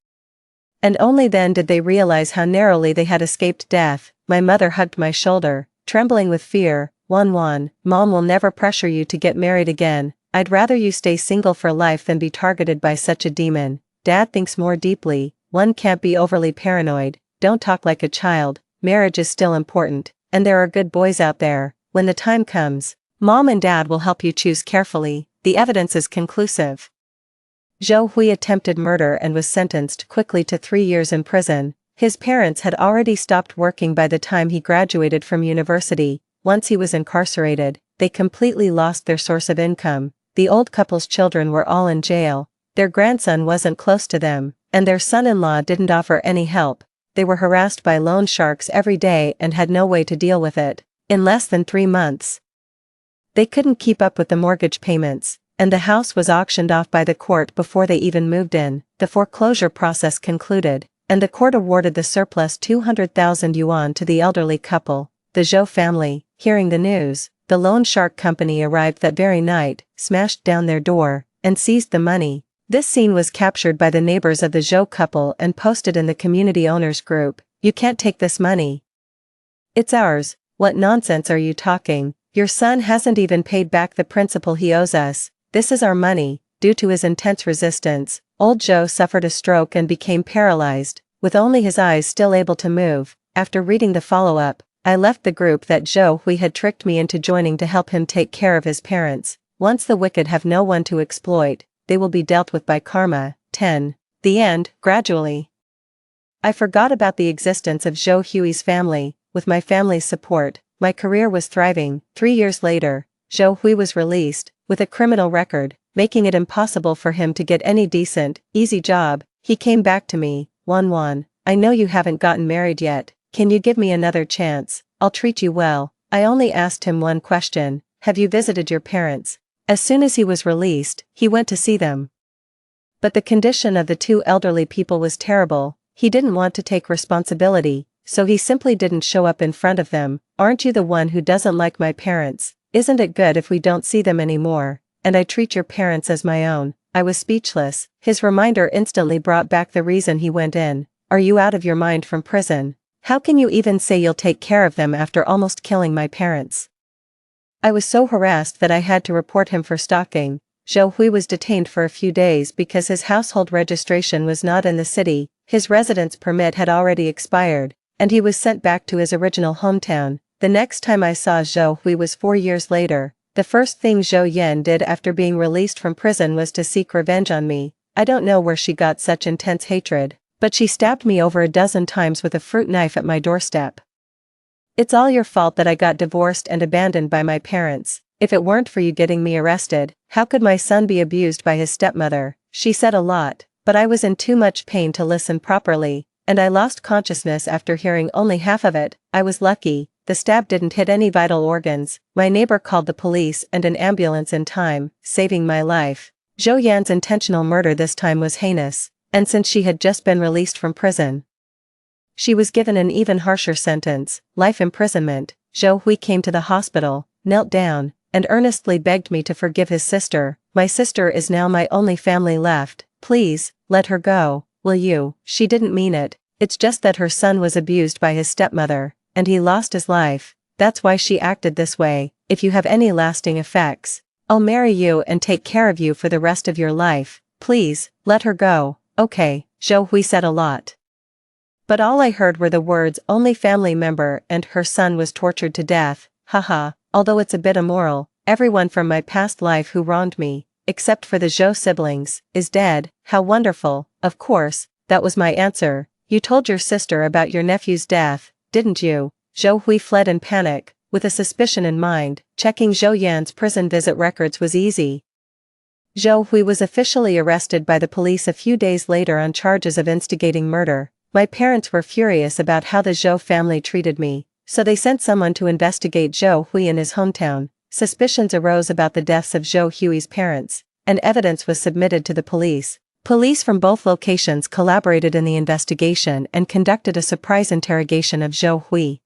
And only then did they realize how narrowly they had escaped death. My mother hugged my shoulder, trembling with fear. Wan, Mom will never pressure you to get married again. I'd rather you stay single for life than be targeted by such a demon. Dad thinks more deeply. One can't be overly paranoid. Don't talk like a child. Marriage is still important, and there are good boys out there. When the time comes, Mom and Dad will help you choose carefully. The evidence is conclusive. Zhou Hui attempted murder and was sentenced quickly to 3 years in prison. His parents had already stopped working by the time he graduated from university. Once he was incarcerated, they completely lost their source of income. The old couple's children were all in jail. Their grandson wasn't close to them, and their son-in-law didn't offer any help. They were harassed by loan sharks every day and had no way to deal with it. In less than 3 months, they couldn't keep up with the mortgage payments, and the house was auctioned off by the court before they even moved in. The foreclosure process concluded, and the court awarded the surplus 200,000 yuan to the elderly couple. The Zhou family, hearing the news, the loan shark company arrived that very night, smashed down their door, and seized the money. This scene was captured by the neighbors of the Zhou couple and posted in the community owners group. You can't take this money. It's ours. What nonsense are you talking? Your son hasn't even paid back the principal he owes us. This is our money. Due to his intense resistance, old Zhou suffered a stroke and became paralyzed, with only his eyes still able to move. After reading the follow-up, I left the group that Zhou Hui had tricked me into joining to help him take care of his parents. Once the wicked have no one to exploit, they will be dealt with by karma. 10. The end. Gradually, I forgot about the existence of Zhou Hui's family. With my family's support, my career was thriving. 3 years later, Zhou Hui was released, with a criminal record, making it impossible for him to get any decent, easy job. He came back to me, Wan, I know you haven't gotten married yet, can you give me another chance? I'll treat you well. I only asked him one question, have you visited your parents? As soon as he was released, he went to see them. But the condition of the two elderly people was terrible. He didn't want to take responsibility, so he simply didn't show up in front of them. Aren't you the one who doesn't like my parents? Isn't it good if we don't see them anymore, and I treat your parents as my own? I was speechless. His reminder instantly brought back the reason he went in. Are you out of your mind from prison? How can you even say you'll take care of them after almost killing my parents? I was so harassed that I had to report him for stalking. Zhou Hui was detained for a few days because his household registration was not in the city, his residence permit had already expired, and he was sent back to his original hometown. The next time I saw Zhou Hui was 4 years later. The first thing Zhou Yan did after being released from prison was to seek revenge on me. I don't know where she got such intense hatred, but she stabbed me over a dozen times with a fruit knife at my doorstep. It's all your fault that I got divorced and abandoned by my parents. If it weren't for you getting me arrested, how could my son be abused by his stepmother? She said a lot, but I was in too much pain to listen properly, and I lost consciousness after hearing only half of it. I was lucky, the stab didn't hit any vital organs. My neighbor called the police and an ambulance in time, saving my life. Zhou Yan's intentional murder this time was heinous, and since she had just been released from prison, she was given an even harsher sentence, life imprisonment. Zhou Hui came to the hospital, knelt down, and earnestly begged me to forgive his sister. My sister is now my only family left. Please, let her go, will you? She didn't mean it. It's just that her son was abused by his stepmother, and he lost his life. That's why she acted this way. If you have any lasting effects, I'll marry you and take care of you for the rest of your life. Please, let her go. Okay, Zhou Hui said a lot. But all I heard were the words only family member and her son was tortured to death. Haha, although it's a bit immoral, everyone from my past life who wronged me, except for the Zhou siblings, is dead. How wonderful. Of course, that was my answer. You told your sister about your nephew's death, didn't you? Zhou Hui fled in panic, with a suspicion in mind. Checking Zhou Yan's prison visit records was easy. Zhou Hui was officially arrested by the police a few days later on charges of instigating murder. My parents were furious about how the Zhou family treated me, so they sent someone to investigate Zhou Hui in his hometown. Suspicions arose about the deaths of Zhou Hui's parents, and evidence was submitted to the police. Police from both locations collaborated in the investigation and conducted a surprise interrogation of Zhou Hui.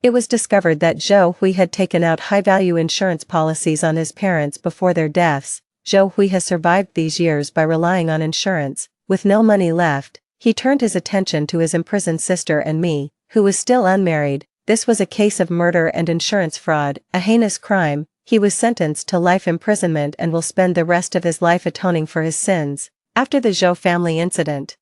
It was discovered that Zhou Hui had taken out high-value insurance policies on his parents before their deaths. Zhou Hui has survived these years by relying on insurance. With no money left, he turned his attention to his imprisoned sister and me, who was still unmarried. This was a case of murder and insurance fraud, a heinous crime. He was sentenced to life imprisonment and will spend the rest of his life atoning for his sins. After the Zhou family incident,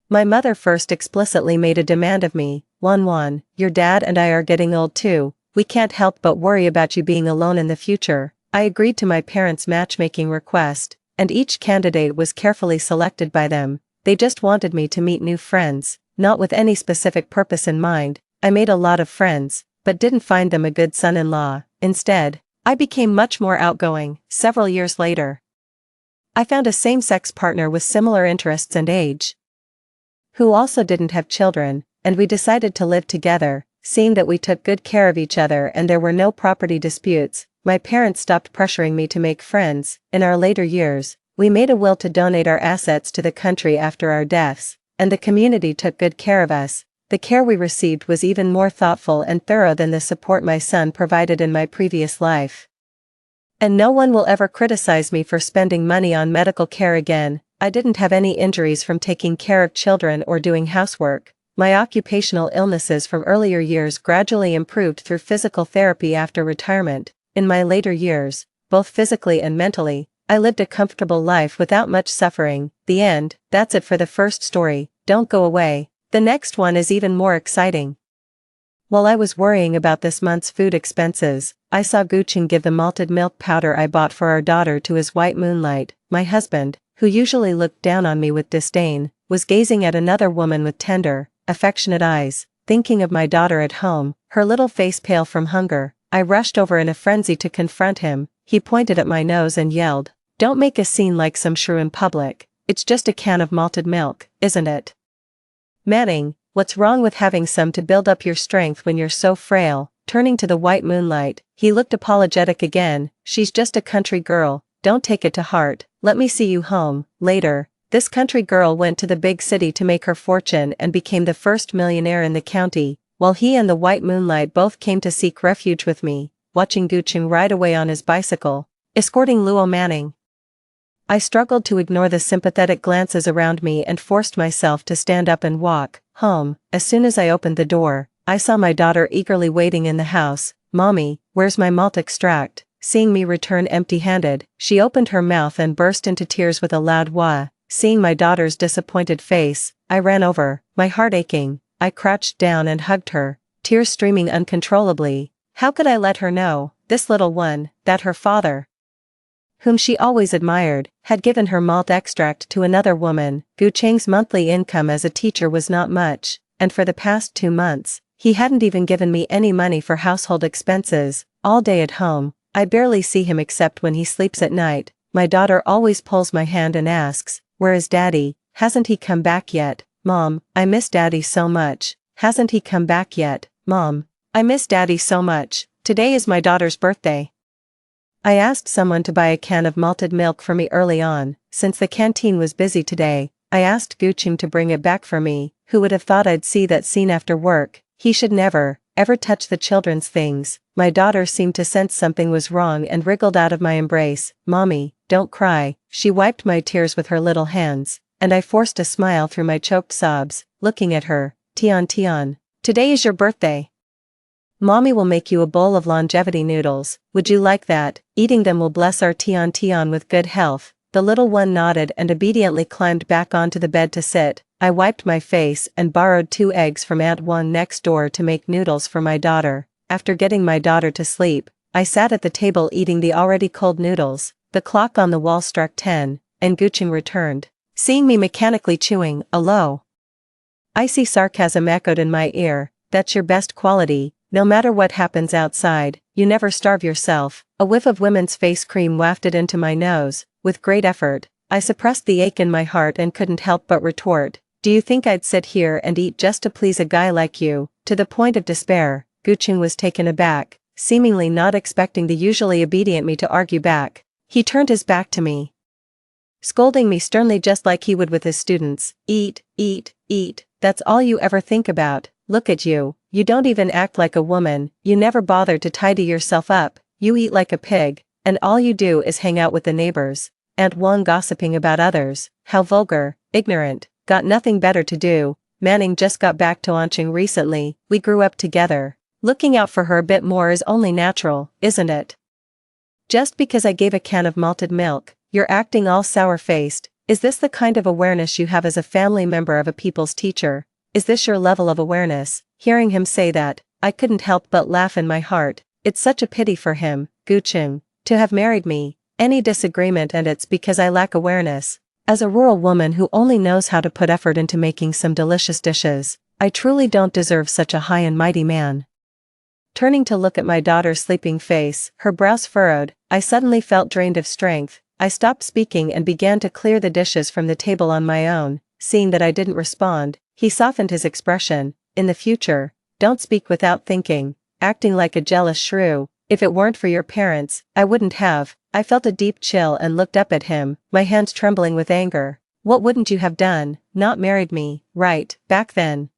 my mother first explicitly made a demand of me. Wan, your dad and I are getting old too. We can't help but worry about you being alone in the future. I agreed to my parents' matchmaking request, and each candidate was carefully selected by them. They just wanted me to meet new friends, not with any specific purpose in mind. I made a lot of friends, but didn't find them a good son-in-law. Instead, I became much more outgoing. Several years later, I found a same-sex partner with similar interests and age, who also didn't have children, and we decided to live together. Seeing that we took good care of each other and there were no property disputes, my parents stopped pressuring me to make friends. In our later years, we made a will to donate our assets to the country after our deaths, and the community took good care of us. The care we received was even more thoughtful and thorough than the support my son provided in my previous life. And no one will ever criticize me for spending money on medical care again. I didn't have any injuries from taking care of children or doing housework. My occupational illnesses from earlier years gradually improved through physical therapy after retirement. In my later years, both physically and mentally, I lived a comfortable life without much suffering. The end. That's it for the first story. Don't go away. The next one is even more exciting. While I was worrying about this month's food expenses, I saw Guchen give the malted milk powder I bought for our daughter to his white moonlight. My husband, who usually looked down on me with disdain, was gazing at another woman with tender, affectionate eyes, thinking of my daughter at home, her little face pale from hunger. I rushed over in a frenzy to confront him. He pointed at my nose and yelled, "Don't make a scene like some shrew in public. It's just a can of malted milk, isn't it? Manning, what's wrong with having some to build up your strength when you're so frail?" Turning to the white moonlight, he looked apologetic again. "She's just a country girl, don't take it to heart, let me see you home." Later, this country girl went to the big city to make her fortune and became the first millionaire in the county, while he and the white moonlight both came to seek refuge with me, watching Guching ride away on his bicycle, escorting Luo Manning. I struggled to ignore the sympathetic glances around me and forced myself to stand up and walk home. As soon as I opened the door, I saw my daughter eagerly waiting in the house. "Mommy, where's my malt extract?" Seeing me return empty-handed, she opened her mouth and burst into tears with a loud wah. Seeing my daughter's disappointed face, I ran over, my heart aching. I crouched down and hugged her, tears streaming uncontrollably. How could I let her know, this little one, that her father, whom she always admired, had given her malt extract to another woman? Gu Cheng's monthly income as a teacher was not much, and for the past 2 months, he hadn't even given me any money for household expenses. All day at home, I barely see him except when he sleeps at night. My daughter always pulls my hand and asks, "Where is Daddy? Hasn't he come back yet? Mom, I miss Daddy so much. Hasn't he come back yet? Mom, I miss Daddy so much." Today is my daughter's birthday. I asked someone to buy a can of malted milk for me early on. Since the canteen was busy today, I asked Guching to bring it back for me. Who would have thought I'd see that scene after work? He should never, ever touch the children's things. My daughter seemed to sense something was wrong and wriggled out of my embrace. "Mommy, don't cry." She wiped my tears with her little hands, and I forced a smile through my choked sobs, looking at her. "Tian Tian, today is your birthday. Mommy will make you a bowl of longevity noodles. Would you like that? Eating them will bless our Tian Tian with good health." The little one nodded and obediently climbed back onto the bed to sit. I wiped my face and borrowed 2 eggs from Aunt Wang next door to make noodles for my daughter. After getting my daughter to sleep, I sat at the table eating the already cold noodles. The clock on the wall struck 10, and Guching returned. Seeing me mechanically chewing a low, icy sarcasm echoed in my ear. "That's your best quality. No matter what happens outside, you never starve yourself." A whiff of women's face cream wafted into my nose. With great effort, I suppressed the ache in my heart and couldn't help but retort, "Do you think I'd sit here and eat just to please a guy like you?" To the point of despair, Guching was taken aback, seemingly not expecting the usually obedient me to argue back. He turned his back to me, scolding me sternly just like he would with his students. "Eat, eat, eat, that's all you ever think about. Look at you. You don't even act like a woman, you never bother to tidy yourself up, you eat like a pig, and all you do is hang out with the neighbors. Aunt Wang gossiping about others. How vulgar, ignorant, got nothing better to do." Manning just got back to Anqing recently, we grew up together. Looking out for her a bit more is only natural, isn't it? Just because I gave a can of malted milk, you're acting all sour-faced. Is this the kind of awareness you have as a family member of a people's teacher? Is this your level of awareness? Hearing him say that, I couldn't help but laugh in my heart. It's such a pity for him, Guching, to have married me. Any disagreement and it's because I lack awareness. As a rural woman who only knows how to put effort into making some delicious dishes, I truly don't deserve such a high and mighty man. Turning to look at my daughter's sleeping face, her brows furrowed, I suddenly felt drained of strength. I stopped speaking and began to clear the dishes from the table on my own. Seeing that I didn't respond, he softened his expression. "In the future, don't speak without thinking, acting like a jealous shrew. If it weren't for your parents, I wouldn't have." I felt a deep chill and looked up at him, my hands trembling with anger. "What wouldn't you have done? Not married me, right, back then?"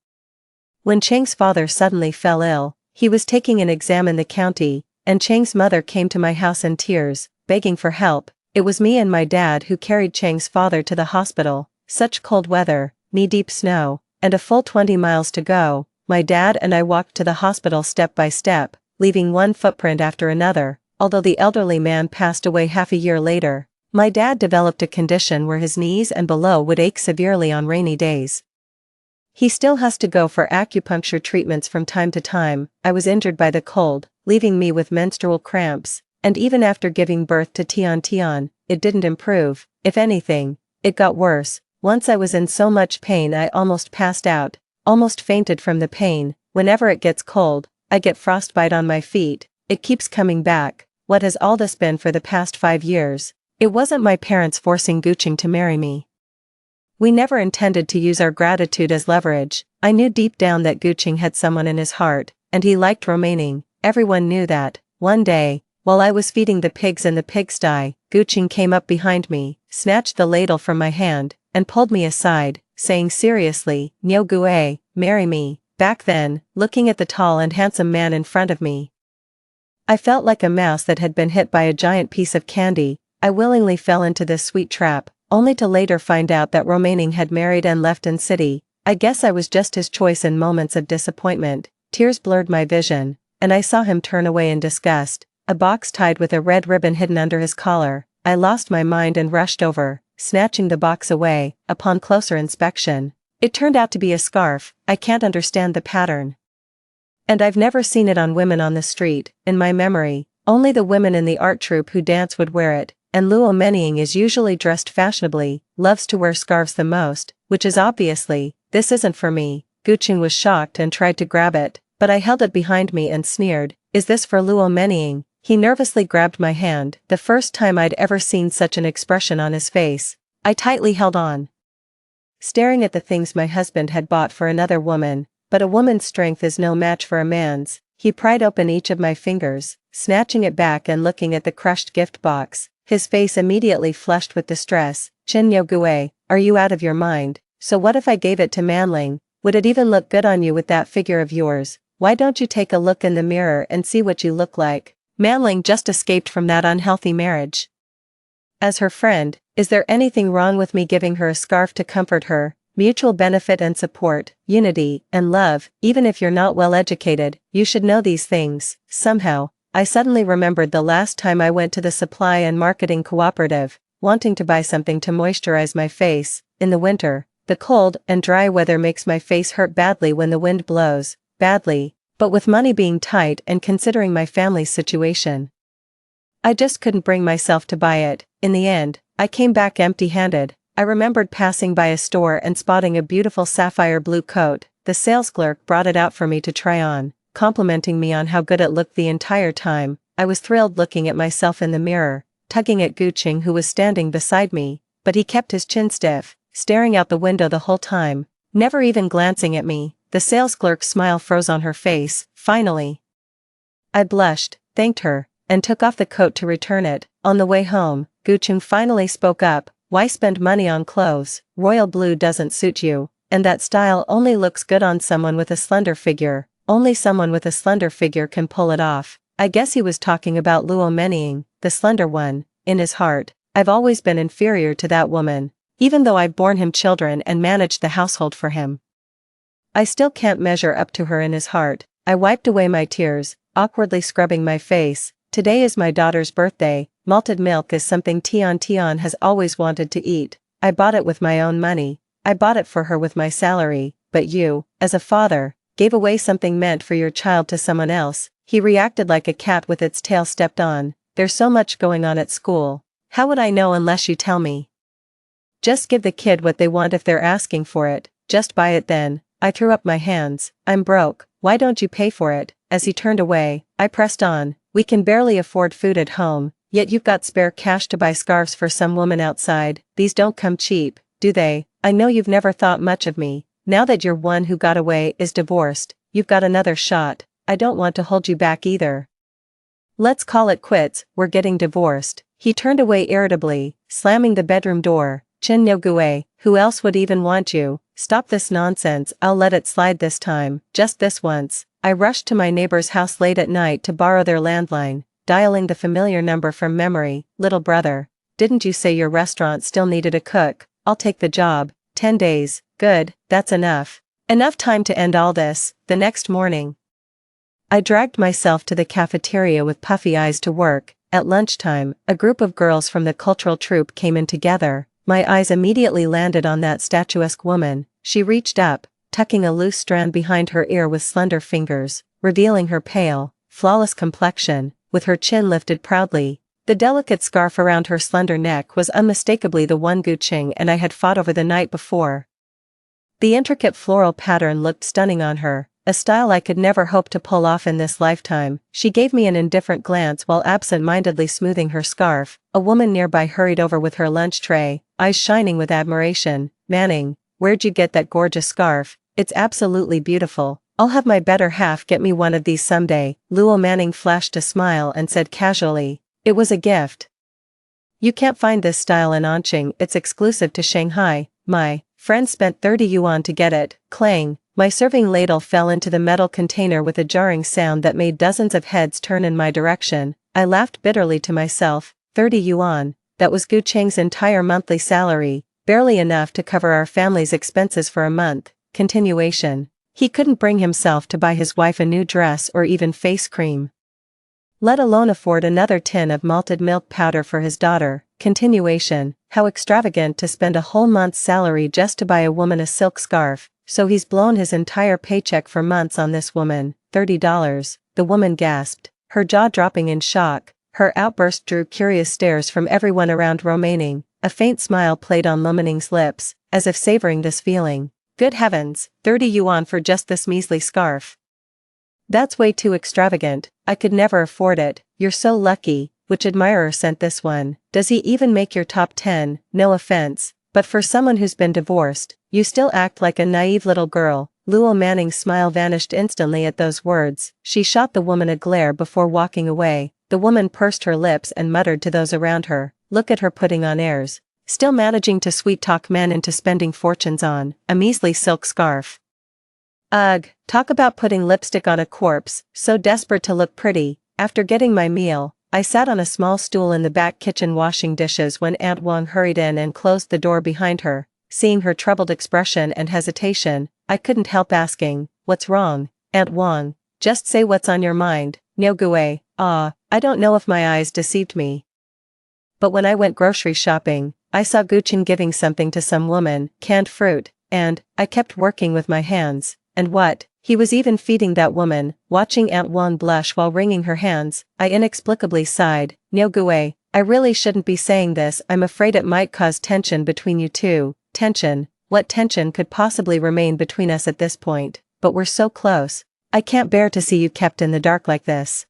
When Cheng's father suddenly fell ill, he was taking an exam in the county, and Cheng's mother came to my house in tears, begging for help. It was me and my dad who carried Cheng's father to the hospital. Such cold weather, knee-deep snow, and a full 20 miles to go. My dad and I walked to the hospital step by step, leaving one footprint after another. Although the elderly man passed away half a year later, my dad developed a condition where his knees and below would ache severely on rainy days. He still has to go for acupuncture treatments from time to time. I was injured by the cold, leaving me with menstrual cramps, and even after giving birth to Tian Tian, it didn't improve. If anything, it got worse. Once I was in so much pain I almost passed out, almost fainted from the pain. Whenever it gets cold, I get frostbite on my feet, It keeps coming back. What has all this been for the past 5 years? It wasn't my parents forcing Guching to marry me. We never intended to use our gratitude as leverage. I knew deep down that Guching had someone in his heart, and he liked remaining. Everyone knew that. One day, while I was feeding the pigs in the pigsty, Guching came up behind me, snatched the ladle from my hand, and pulled me aside, saying seriously, "Nyo Gue, marry me." Back then, looking at the tall and handsome man in front of me, I felt like a mouse that had been hit by a giant piece of candy. I willingly fell into this sweet trap, only to later find out that Romaining had married and left in city. I guess I was just his choice in moments of disappointment. Tears blurred my vision, and I saw him turn away in disgust, a box tied with a red ribbon hidden under his collar. I lost my mind and rushed over, snatching the box away. Upon closer inspection, it turned out to be a scarf. I can't understand the pattern, and I've never seen it on women on the street. In my memory, only the women in the art troupe who dance would wear it, and Luo Meniying is usually dressed fashionably, loves to wear scarves the most, which is obviously, this isn't for me. Guching was shocked and tried to grab it, but I held it behind me and sneered, "Is this for Luo Meniying?" He nervously grabbed my hand, the first time I'd ever seen such an expression on his face. I tightly held on, staring at the things my husband had bought for another woman, but a woman's strength is no match for a man's. He pried open each of my fingers, snatching it back and looking at the crushed gift box. His face immediately flushed with distress. "Chin Yo Gue, are you out of your mind? So what if I gave it to Manling? Would it even look good on you with that figure of yours? Why don't you take a look in the mirror and see what you look like? Manling just escaped from that unhealthy marriage. As her friend, is there anything wrong with me giving her a scarf to comfort her? Mutual benefit and support, unity, and love. Even if you're not well educated, you should know these things." Somehow, I suddenly remembered the last time I went to the supply and marketing cooperative, wanting to buy something to moisturize my face. In the winter, the cold and dry weather makes my face hurt badly when the wind blows. Badly. But with money being tight and considering my family's situation, I just couldn't bring myself to buy it. In the end, I came back empty-handed. I remembered passing by a store and spotting a beautiful sapphire blue coat. The sales clerk brought it out for me to try on, complimenting me on how good it looked the entire time. I was thrilled looking at myself in the mirror, tugging at Guching who was standing beside me, but he kept his chin stiff, staring out the window the whole time, never even glancing at me. The sales clerk's smile froze on her face. Finally, I blushed, thanked her, and took off the coat to return it. On the way home, Guching finally spoke up. "Why spend money on clothes? Royal blue doesn't suit you, and that style only looks good on someone with a slender figure. Only someone with a slender figure can pull it off." I guess he was talking about Luo Meniying, the slender one. In his heart, I've always been inferior to that woman, even though I've borne him children and managed the household for him. I still can't measure up to her in his heart. I wiped away my tears, awkwardly scrubbing my face. Today is my daughter's birthday. Malted milk is something Tian has always wanted to eat. I bought it with my own money. I bought it for her with my salary. But you, as a father, gave away something meant for your child to someone else. He reacted like a cat with its tail stepped on. There's so much going on at school. How would I know unless you tell me? Just give the kid what they want if they're asking for it. Just buy it then. I threw up my hands. I'm broke. Why don't you pay for it? As he turned away, I pressed on. We can barely afford food at home, yet you've got spare cash to buy scarves for some woman outside. These don't come cheap, do they? I know you've never thought much of me. Now that your one who got away is divorced, you've got another shot. I don't want to hold you back either. Let's call it quits. We're getting divorced. He turned away irritably, slamming the bedroom door. Chin No Gue, who else would even want you? Stop this nonsense. I'll let it slide this time, just this once. I rushed to my neighbor's house late at night to borrow their landline, dialing the familiar number from memory. "Little brother, didn't you say your restaurant still needed a cook? I'll take the job. 10 days. Good, that's enough. Enough time to end all this." The next morning, I dragged myself to the cafeteria with puffy eyes to work. At lunchtime, a group of girls from the cultural troupe came in together. My eyes immediately landed on that statuesque woman. She reached up, tucking a loose strand behind her ear with slender fingers, revealing her pale, flawless complexion, with her chin lifted proudly. The delicate scarf around her slender neck was unmistakably the one Guching and I had fought over the night before. The intricate floral pattern looked stunning on her, a style I could never hope to pull off in this lifetime. She gave me an indifferent glance while absent-mindedly smoothing her scarf. A woman nearby hurried over with her lunch tray, eyes shining with admiration. "Manning, where'd you get that gorgeous scarf? It's absolutely beautiful. I'll have my better half get me one of these someday." Luo Manning flashed a smile and said casually, "It was a gift. You can't find this style in Anqing, it's exclusive to Shanghai." My friend spent 30 yuan to get it. Clang, my serving ladle fell into the metal container with a jarring sound that made dozens of heads turn in my direction. I laughed bitterly to myself. 30 yuan, that was Gu Cheng's entire monthly salary, barely enough to cover our family's expenses for a month. Continuation. He couldn't bring himself to buy his wife a new dress or even face cream, let alone afford another tin of malted milk powder for his daughter. Continuation. How extravagant to spend a whole month's salary just to buy a woman a silk scarf. So he's blown his entire paycheck for months on this woman. $30. The woman gasped, her jaw dropping in shock. Her outburst drew curious stares from everyone around. Remaining, a faint smile played on Lumening's lips, as if savoring this feeling. Good heavens, 30 yuan for just this measly scarf. That's way too extravagant, I could never afford it. You're so lucky. Which admirer sent this one? Does he even make your top 10? No offense, but for someone who's been divorced, you still act like a naive little girl. Luo Manning's smile vanished instantly at those words. She shot the woman a glare before walking away. The woman pursed her lips and muttered to those around her, "Look at her putting on airs. Still managing to sweet-talk men into spending fortunes on a measly silk scarf. Ugh, talk about putting lipstick on a corpse, so desperate to look pretty." After getting my meal, I sat on a small stool in the back kitchen washing dishes when Aunt Wang hurried in and closed the door behind her. Seeing her troubled expression and hesitation, I couldn't help asking, "What's wrong, Aunt Wang? Just say what's on your mind." "No Gui, I don't know if my eyes deceived me, but when I went grocery shopping, I saw Guqin giving something to some woman, canned fruit, and I kept working with my hands. And what? He was even feeding that woman." Watching Aunt Wang blush while wringing her hands, I inexplicably sighed. "No Gui, I really shouldn't be saying this. I'm afraid it might cause tension between you two." Tension? What tension could possibly remain between us at this point? But we're so close. I can't bear to see you kept in the dark like this.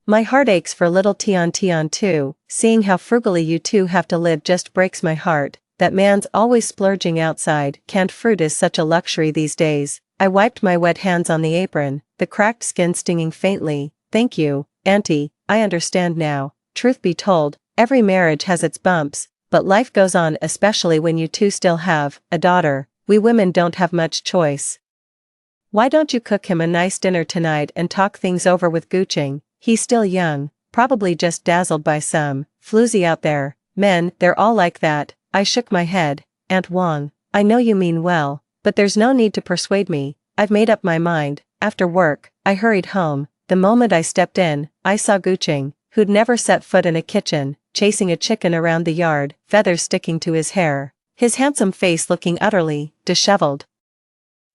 My heart aches for little Tian Tian too. Seeing how frugally you two have to live just breaks my heart. That man's always splurging outside. Canned fruit is such a luxury these days. I wiped my wet hands on the apron, the cracked skin stinging faintly. "Thank you, Auntie, I understand now." Truth be told, every marriage has its bumps, but life goes on, especially when you two still have a daughter. We women don't have much choice. Why don't you cook him a nice dinner tonight and talk things over with Guqing? He's still young, probably just dazzled by some floozy out there. Men, they're all like that. I shook my head. "Aunt Wang, I know you mean well, but there's no need to persuade me. I've made up my mind." After work, I hurried home. The moment I stepped in, I saw Guqing, who'd never set foot in a kitchen, chasing a chicken around the yard, feathers sticking to his hair, his handsome face looking utterly disheveled.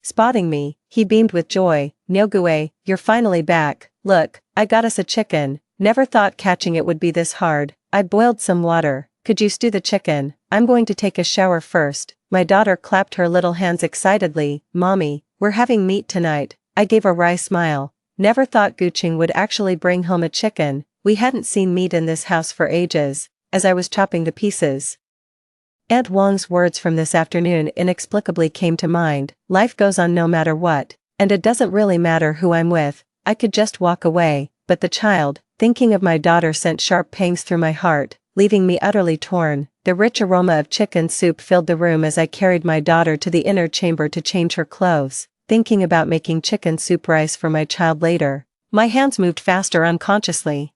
Spotting me, he beamed with joy. "No Gui, you're finally back. Look, I got us a chicken. Never thought catching it would be this hard. I boiled some water. Could you stew the chicken? I'm going to take a shower first." My daughter clapped her little hands excitedly. "Mommy, we're having meat tonight." I gave a wry smile. Never thought Guqing would actually bring home a chicken. We hadn't seen meat in this house for ages. As I was chopping the pieces, Aunt Wang's words from this afternoon inexplicably came to mind. Life goes on no matter what, and it doesn't really matter who I'm with. I could just walk away, but the child, thinking of my daughter, sent sharp pangs through my heart, leaving me utterly torn. The rich aroma of chicken soup filled the room as I carried my daughter to the inner chamber to change her clothes. Thinking about making chicken soup rice for my child later, my hands moved faster unconsciously.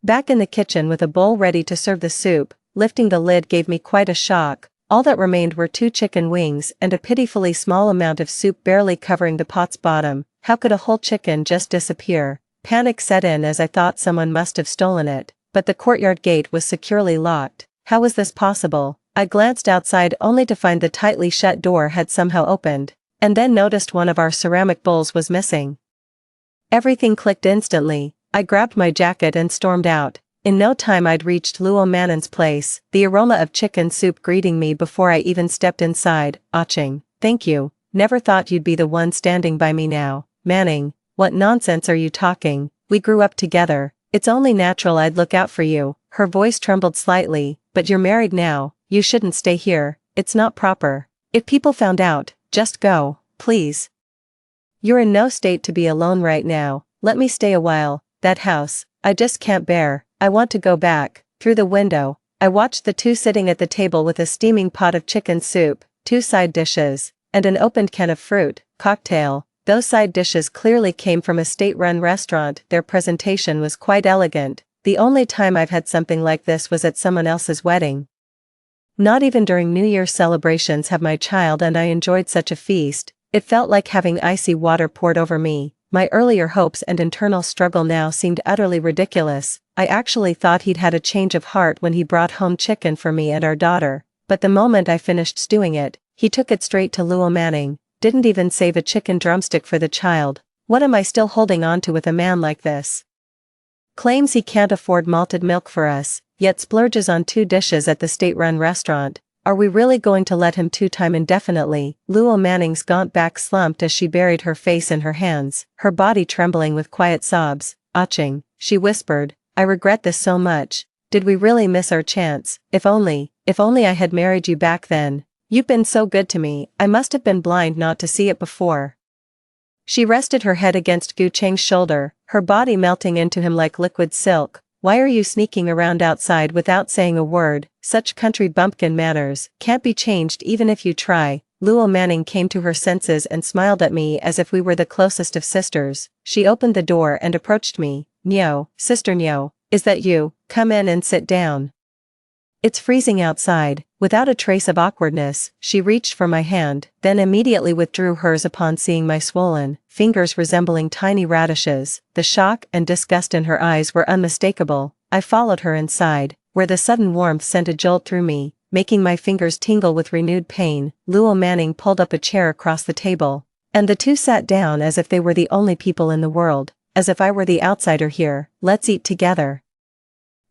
Back in the kitchen with a bowl ready to serve the soup, lifting the lid gave me quite a shock. All that remained were 2 chicken wings and a pitifully small amount of soup barely covering the pot's bottom. How could a whole chicken just disappear? Panic set in as I thought someone must have stolen it, but the courtyard gate was securely locked. How was this possible? I glanced outside only to find the tightly shut door had somehow opened, and then noticed one of our ceramic bowls was missing. Everything clicked instantly. I grabbed my jacket and stormed out. In no time I'd reached Luo Manning's place, the aroma of chicken soup greeting me before I even stepped inside. "Aching, thank you, never thought you'd be the one standing by me now. Manning, what nonsense are you talking? We grew up together, it's only natural I'd look out for you. Her voice trembled slightly. But you're married now, you shouldn't stay here, it's not proper. If people found out, just go, please. You're in no state to be alone right now, let me stay a while. That house, I just can't bear, I want to go back. Through the window, I watched the two sitting at the table with a steaming pot of chicken soup, 2 side dishes, and an opened can of fruit, cocktail. Those side dishes clearly came from a state-run restaurant. Their presentation was quite elegant. The only time I've had something like this was at someone else's wedding. Not even during New Year's celebrations have my child and I enjoyed such a feast. It felt like having icy water poured over me. My earlier hopes and internal struggle now seemed utterly ridiculous. I actually thought he'd had a change of heart when he brought home chicken for me and our daughter. But the moment I finished stewing it, he took it straight to Luo Manning. Didn't even save a chicken drumstick for the child. What am I still holding on to with a man like this? Claims he can't afford malted milk for us, yet splurges on 2 dishes at the state-run restaurant. Are we really going to let him two-time indefinitely? Luo Manning's gaunt back slumped as she buried her face in her hands, her body trembling with quiet sobs. "Aching," she whispered, "I regret this so much. Did we really miss our chance? If only I had married you back then. You've been so good to me, I must have been blind not to see it before." She rested her head against Gu Cheng's shoulder, her body melting into him like liquid silk. "Why are you sneaking around outside without saying a word? Such country bumpkin manners can't be changed even if you try." Luo Manning came to her senses and smiled at me as if we were the closest of sisters. She opened the door and approached me. "Nyo, Sister Nyo, is that you? Come in and sit down. It's freezing outside." Without a trace of awkwardness, she reached for my hand, then immediately withdrew hers upon seeing my swollen fingers resembling tiny radishes. The shock and disgust in her eyes were unmistakable. I followed her inside, where the sudden warmth sent a jolt through me, making my fingers tingle with renewed pain. Luo Manning pulled up a chair across the table, and the two sat down as if they were the only people in the world, as if I were the outsider here. "Let's eat together."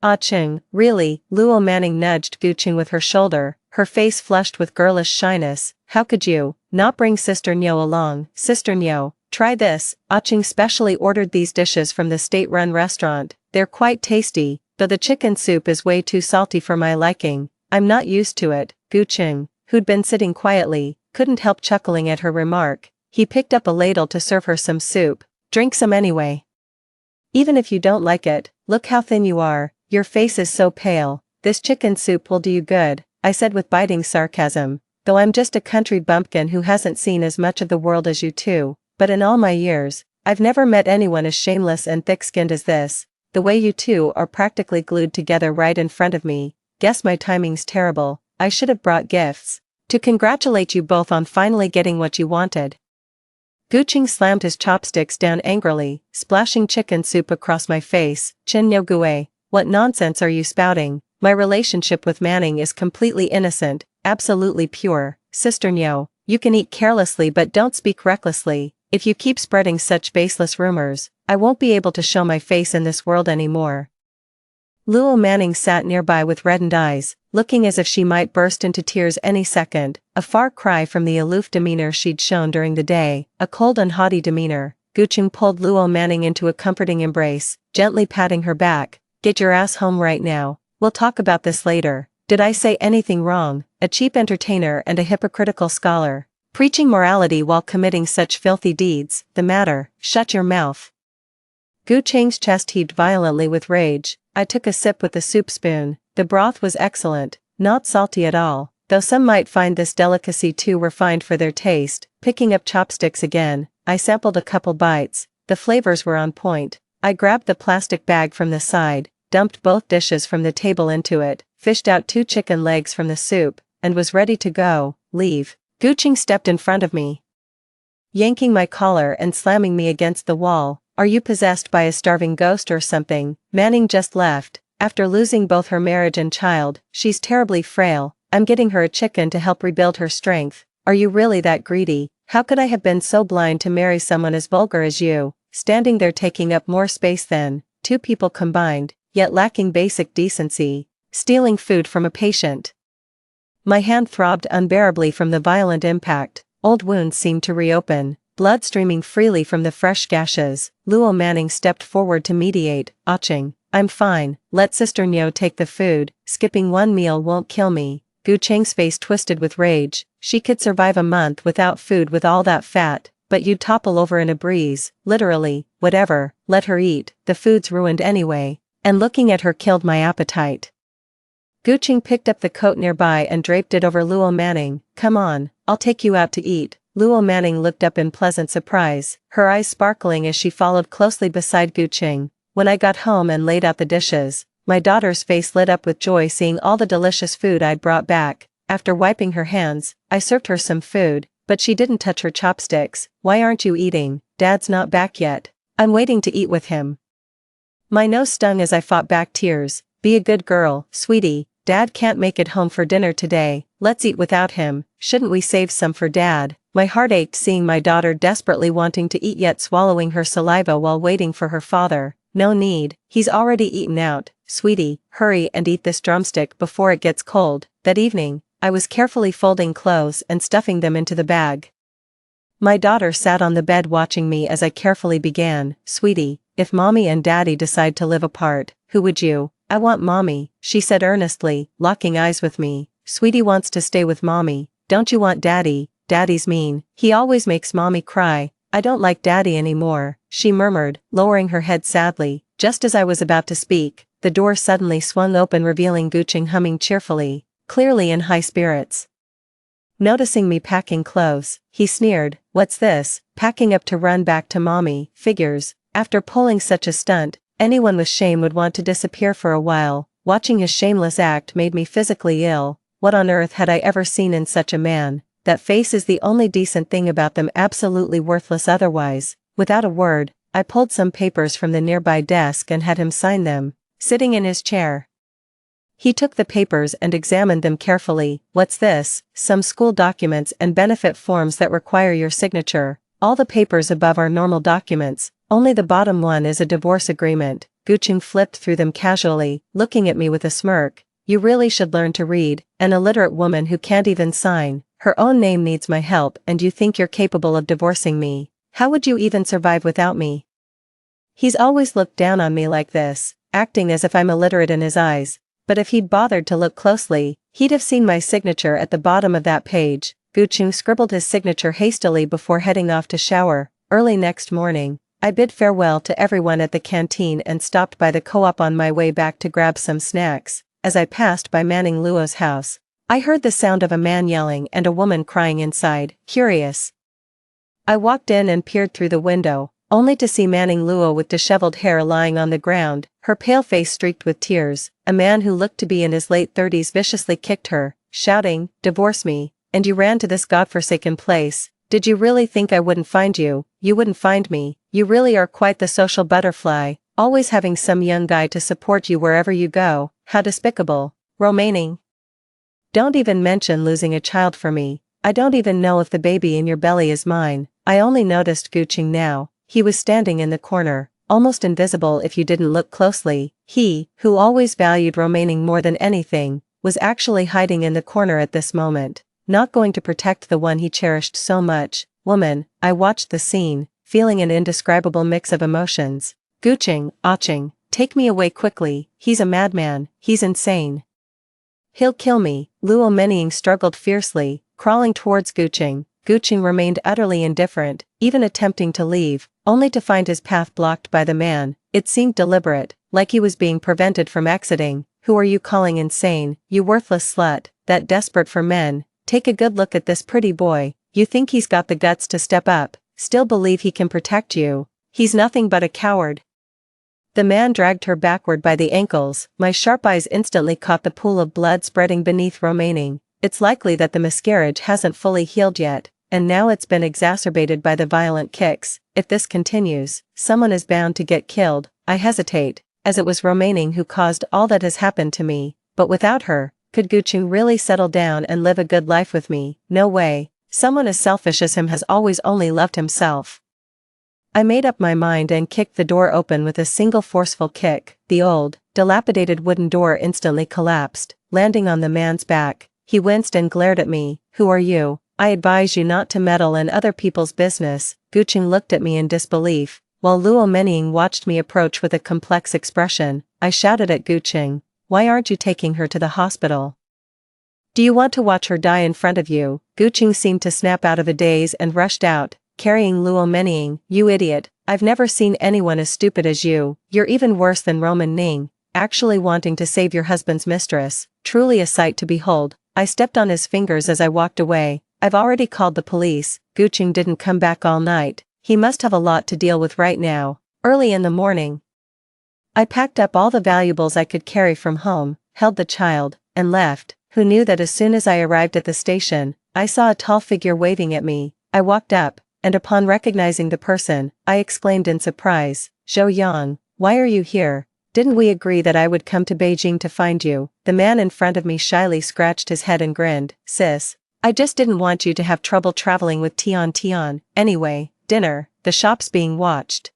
"Ah Cheng, really?" Luo Manning nudged Gu Cheng with her shoulder, her face flushed with girlish shyness. "How could you not bring Sister Nyo along? Sister Nyo, try this." Ah Cheng specially ordered these dishes from the state-run restaurant. They're quite tasty, though the chicken soup is way too salty for my liking. I'm not used to it. Gu Cheng, who'd been sitting quietly, couldn't help chuckling at her remark. He picked up a ladle to serve her some soup. "Drink some anyway. Even if you don't like it, look how thin you are. Your face is so pale. This chicken soup will do you good," I said with biting sarcasm, though I'm just a country bumpkin who hasn't seen as much of the world as you two. But in all my years, I've never met anyone as shameless and thick-skinned as this. The way you two are practically glued together right in front of me. Guess my timing's terrible. I should have brought gifts to congratulate you both on finally getting what you wanted. Gu Cheng slammed his chopsticks down angrily, splashing chicken soup across my face. "Chen Nyo Gue, what nonsense are you spouting? My relationship with Manning is completely innocent, absolutely pure. Sister Nyo, you can eat carelessly but don't speak recklessly. If you keep spreading such baseless rumors, I won't be able to show my face in this world anymore." Luo Manning sat nearby with reddened eyes, looking as if she might burst into tears any second, a far cry from the aloof demeanor she'd shown during the day, a cold and haughty demeanor. Gu Cheng pulled Luo Manning into a comforting embrace, gently patting her back. "Get your ass home right now, we'll talk about this later." Did I say anything wrong? A cheap entertainer and a hypocritical scholar, preaching morality while committing such filthy deeds. The matter? Shut your mouth. Gu Cheng's chest heaved violently with rage. I took a sip with the soup spoon. The broth was excellent, not salty at all, though some might find this delicacy too refined for their taste. Picking up chopsticks again, I sampled a couple bites. The flavors were on point. I grabbed the plastic bag from the side, dumped both dishes from the table into it, fished out 2 chicken legs from the soup, and was ready to go. "Leave." Gu Cheng stepped in front of me, yanking my collar and slamming me against the wall. "Are you possessed by a starving ghost or something? Manning just left. After losing both her marriage and child, she's terribly frail. I'm getting her a chicken to help rebuild her strength. Are you really that greedy? How could I have been so blind to marry someone as vulgar as you? Standing there taking up more space than 2 people combined, yet lacking basic decency. Stealing food from a patient." My hand throbbed unbearably from the violent impact. Old wounds seemed to reopen, blood streaming freely from the fresh gashes. Luo Manning stepped forward to mediate, aching. I'm fine, let Sister Nyo take the food, skipping one meal won't kill me. Gu Cheng's face twisted with rage. She could survive a month without food with all that fat, but you'd topple over in a breeze, literally. Whatever, let her eat, the food's ruined anyway. And looking at her killed my appetite. Gu Cheng picked up the coat nearby and draped it over Luo Manning. Come on, I'll take you out to eat. Luo Manning looked up in pleasant surprise, her eyes sparkling as she followed closely beside Gu Cheng. When I got home and laid out the dishes, my daughter's face lit up with joy seeing all the delicious food I'd brought back. After wiping her hands, I served her some food, but she didn't touch her chopsticks. Why aren't you eating? Dad's not back yet. I'm waiting to eat with him. My nose stung as I fought back tears. Be a good girl, sweetie. Dad can't make it home for dinner today. Let's eat without him. Shouldn't we save some for Dad? My heart ached seeing my daughter desperately wanting to eat yet swallowing her saliva while waiting for her father. No need, he's already eaten out. Sweetie, hurry and eat this drumstick before it gets cold. That evening, I was carefully folding clothes and stuffing them into the bag. My daughter sat on the bed watching me as I carefully began. Sweetie, if Mommy and Daddy decide to live apart, who would you? I want Mommy, she said earnestly, locking eyes with me. Sweetie wants to stay with Mommy. Don't you want Daddy? Daddy's mean. He always makes Mommy cry. I don't like Daddy anymore, she murmured, lowering her head sadly. Just as I was about to speak, the door suddenly swung open revealing Gu Cheng humming cheerfully, clearly in high spirits. Noticing me packing clothes, he sneered, what's this, packing up to run back to Mommy? Figures, after pulling such a stunt, anyone with shame would want to disappear for a while. Watching his shameless act made me physically ill. What on earth had I ever seen in such a man? That face is the only decent thing about them, absolutely worthless otherwise. Without a word, I pulled some papers from the nearby desk and had him sign them, sitting in his chair. He took the papers and examined them carefully. What's this? Some school documents and benefit forms that require your signature. All the papers above are normal documents, only the bottom one is a divorce agreement. Gu Cheng flipped through them casually, looking at me with a smirk. You really should learn to read. An illiterate woman who can't even sign her own name needs my help, and you think you're capable of divorcing me? How would you even survive without me? He's always looked down on me like this, acting as if I'm illiterate in his eyes. But if he'd bothered to look closely, he'd have seen my signature at the bottom of that page. Gu Cheng scribbled his signature hastily before heading off to shower. Early next morning, I bid farewell to everyone at the canteen and stopped by the co-op on my way back to grab some snacks. As I passed by Manning Luo's house, I heard the sound of a man yelling and a woman crying inside. Curious, I walked in and peered through the window, only to see Manning Luo with disheveled hair lying on the ground, her pale face streaked with tears. A man who looked to be in his late 30s viciously kicked her, shouting, "Divorce me, and you ran to this godforsaken place. Did you really think I wouldn't find you? You wouldn't find me. You really are quite the social butterfly, always having some young guy to support you wherever you go. How despicable." Romaining. Don't even mention losing a child for me. I don't even know if the baby in your belly is mine. I only noticed Gu Cheng now. He was standing in the corner, almost invisible if you didn't look closely. He, who always valued Romaining more than anything, was actually hiding in the corner at this moment, not going to protect the one he cherished so much. Woman, I watched the scene, feeling an indescribable mix of emotions. Gu Cheng, aching, take me away quickly, he's a madman, he's insane. He'll kill me. Luo Manning struggled fiercely, crawling towards Gu Cheng. Gu Cheng remained utterly indifferent, even attempting to leave, only to find his path blocked by the man. It seemed deliberate, like he was being prevented from exiting. Who are you calling insane, you worthless slut, that desperate for men? Take a good look at this pretty boy. You think he's got the guts to step up, still believe he can protect you? He's nothing but a coward. The man dragged her backward by the ankles. My sharp eyes instantly caught the pool of blood spreading beneath Romaining. It's likely that the miscarriage hasn't fully healed yet, and now it's been exacerbated by the violent kicks. If this continues, someone is bound to get killed. I hesitate, as it was Romaining who caused all that has happened to me. But without her, could Gu Cheng really settle down and live a good life with me? No way. Someone as selfish as him has always only loved himself. I made up my mind and kicked the door open with a single forceful kick. The old, dilapidated wooden door instantly collapsed, landing on the man's back. He winced and glared at me. Who are you? I advise you not to meddle in other people's business. Gucheng looked at me in disbelief, while Luo Meniying watched me approach with a complex expression. I shouted at Gucheng, "Why aren't you taking her to the hospital? Do you want to watch her die in front of you?" Gucheng seemed to snap out of a daze and rushed out, carrying Luo Meniying. "You idiot, I've never seen anyone as stupid as you. You're even worse than Roman Ning, actually wanting to save your husband's mistress. Truly a sight to behold." I stepped on his fingers as I walked away. "I've already called the police." Gucheng didn't come back all night. He must have a lot to deal with right now. Early in the morning, I packed up all the valuables I could carry from home, held the child, and left. Who knew that as soon as I arrived at the station, I saw a tall figure waving at me. I walked up, and upon recognizing the person, I exclaimed in surprise, "Zhou Yang, why are you here? Didn't we agree that I would come to Beijing to find you?" The man in front of me shyly scratched his head and grinned. "Sis, I just didn't want you to have trouble traveling with Tian Tian. Anyway, dinner, the shop's being watched,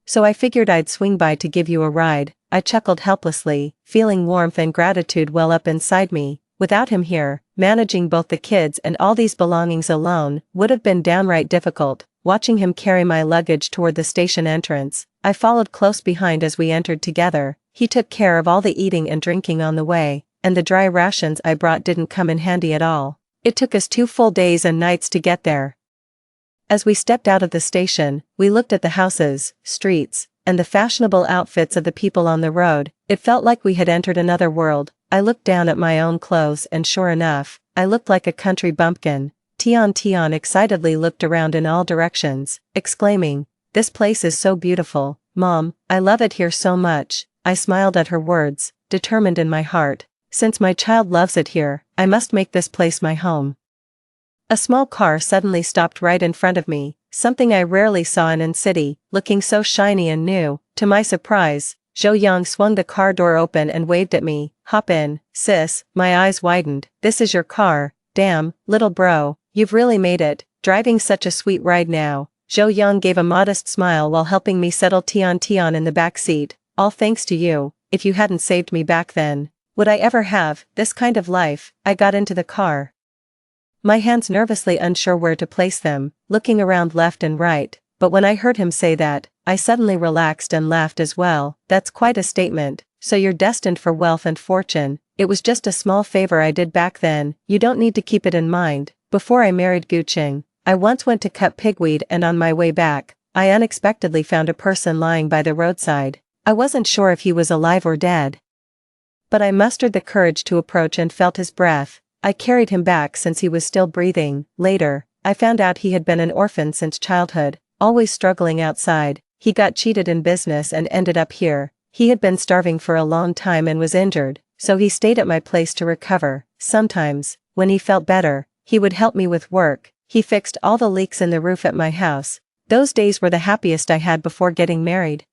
so I figured I'd swing by to give you a ride." I chuckled helplessly, feeling warmth and gratitude well up inside me. Without him here, managing both the kids and all these belongings alone would have been downright difficult. Watching him carry my luggage toward the station entrance, I followed close behind as we entered together. He took care of all the eating and drinking on the way, and the dry rations I brought didn't come in handy at all. It took us 2 full days and nights to get there. As we stepped out of the station, we looked at the houses, streets, and the fashionable outfits of the people on the road. It felt like we had entered another world. I looked down at my own clothes and sure enough, I looked like a country bumpkin. Tian Tian excitedly looked around in all directions, exclaiming, "This place is so beautiful, Mom, I love it here so much." I smiled at her words, determined in my heart, since my child loves it here, I must make this place my home. A small car suddenly stopped right in front of me, something I rarely saw in city, looking so shiny and new. To my surprise, Zhou Yang swung the car door open and waved at me. "Hop in, sis." My eyes widened. "This is your car? Damn, little bro, you've really made it, driving such a sweet ride now." Zhou Yang gave a modest smile while helping me settle Tian Tian in the back seat. "All thanks to you. If you hadn't saved me back then, would I ever have this kind of life?" I got into the car, my hands nervously unsure where to place them, looking around left and right, but when I heard him say that, I suddenly relaxed and laughed as well. "That's quite a statement. So you're destined for wealth and fortune." "It was just a small favor I did back then, you don't need to keep it in mind." Before I married Gucheng, I once went to cut pigweed and on my way back, I unexpectedly found a person lying by the roadside. I wasn't sure if he was alive or dead, but I mustered the courage to approach and felt his breath. I carried him back since he was still breathing. Later, I found out he had been an orphan since childhood, always struggling outside. He got cheated in business and ended up here. He had been starving for a long time and was injured, so he stayed at my place to recover. Sometimes, when he felt better, he would help me with work. He fixed all the leaks in the roof at my house. Those days were the happiest I had before getting married.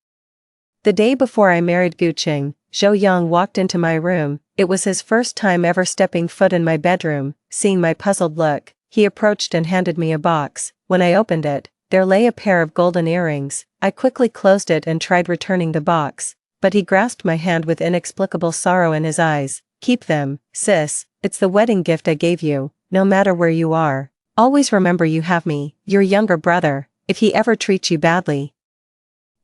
The day before I married Gucheng, Zhou Yang walked into my room. It was his first time ever stepping foot in my bedroom. Seeing my puzzled look, he approached and handed me a box. When I opened it, there lay a pair of golden earrings. I quickly closed it and tried returning the box, but he grasped my hand with inexplicable sorrow in his eyes. "Keep them, sis, it's the wedding gift I gave you. No matter where you are, always remember you have me, your younger brother. If he ever treats you badly,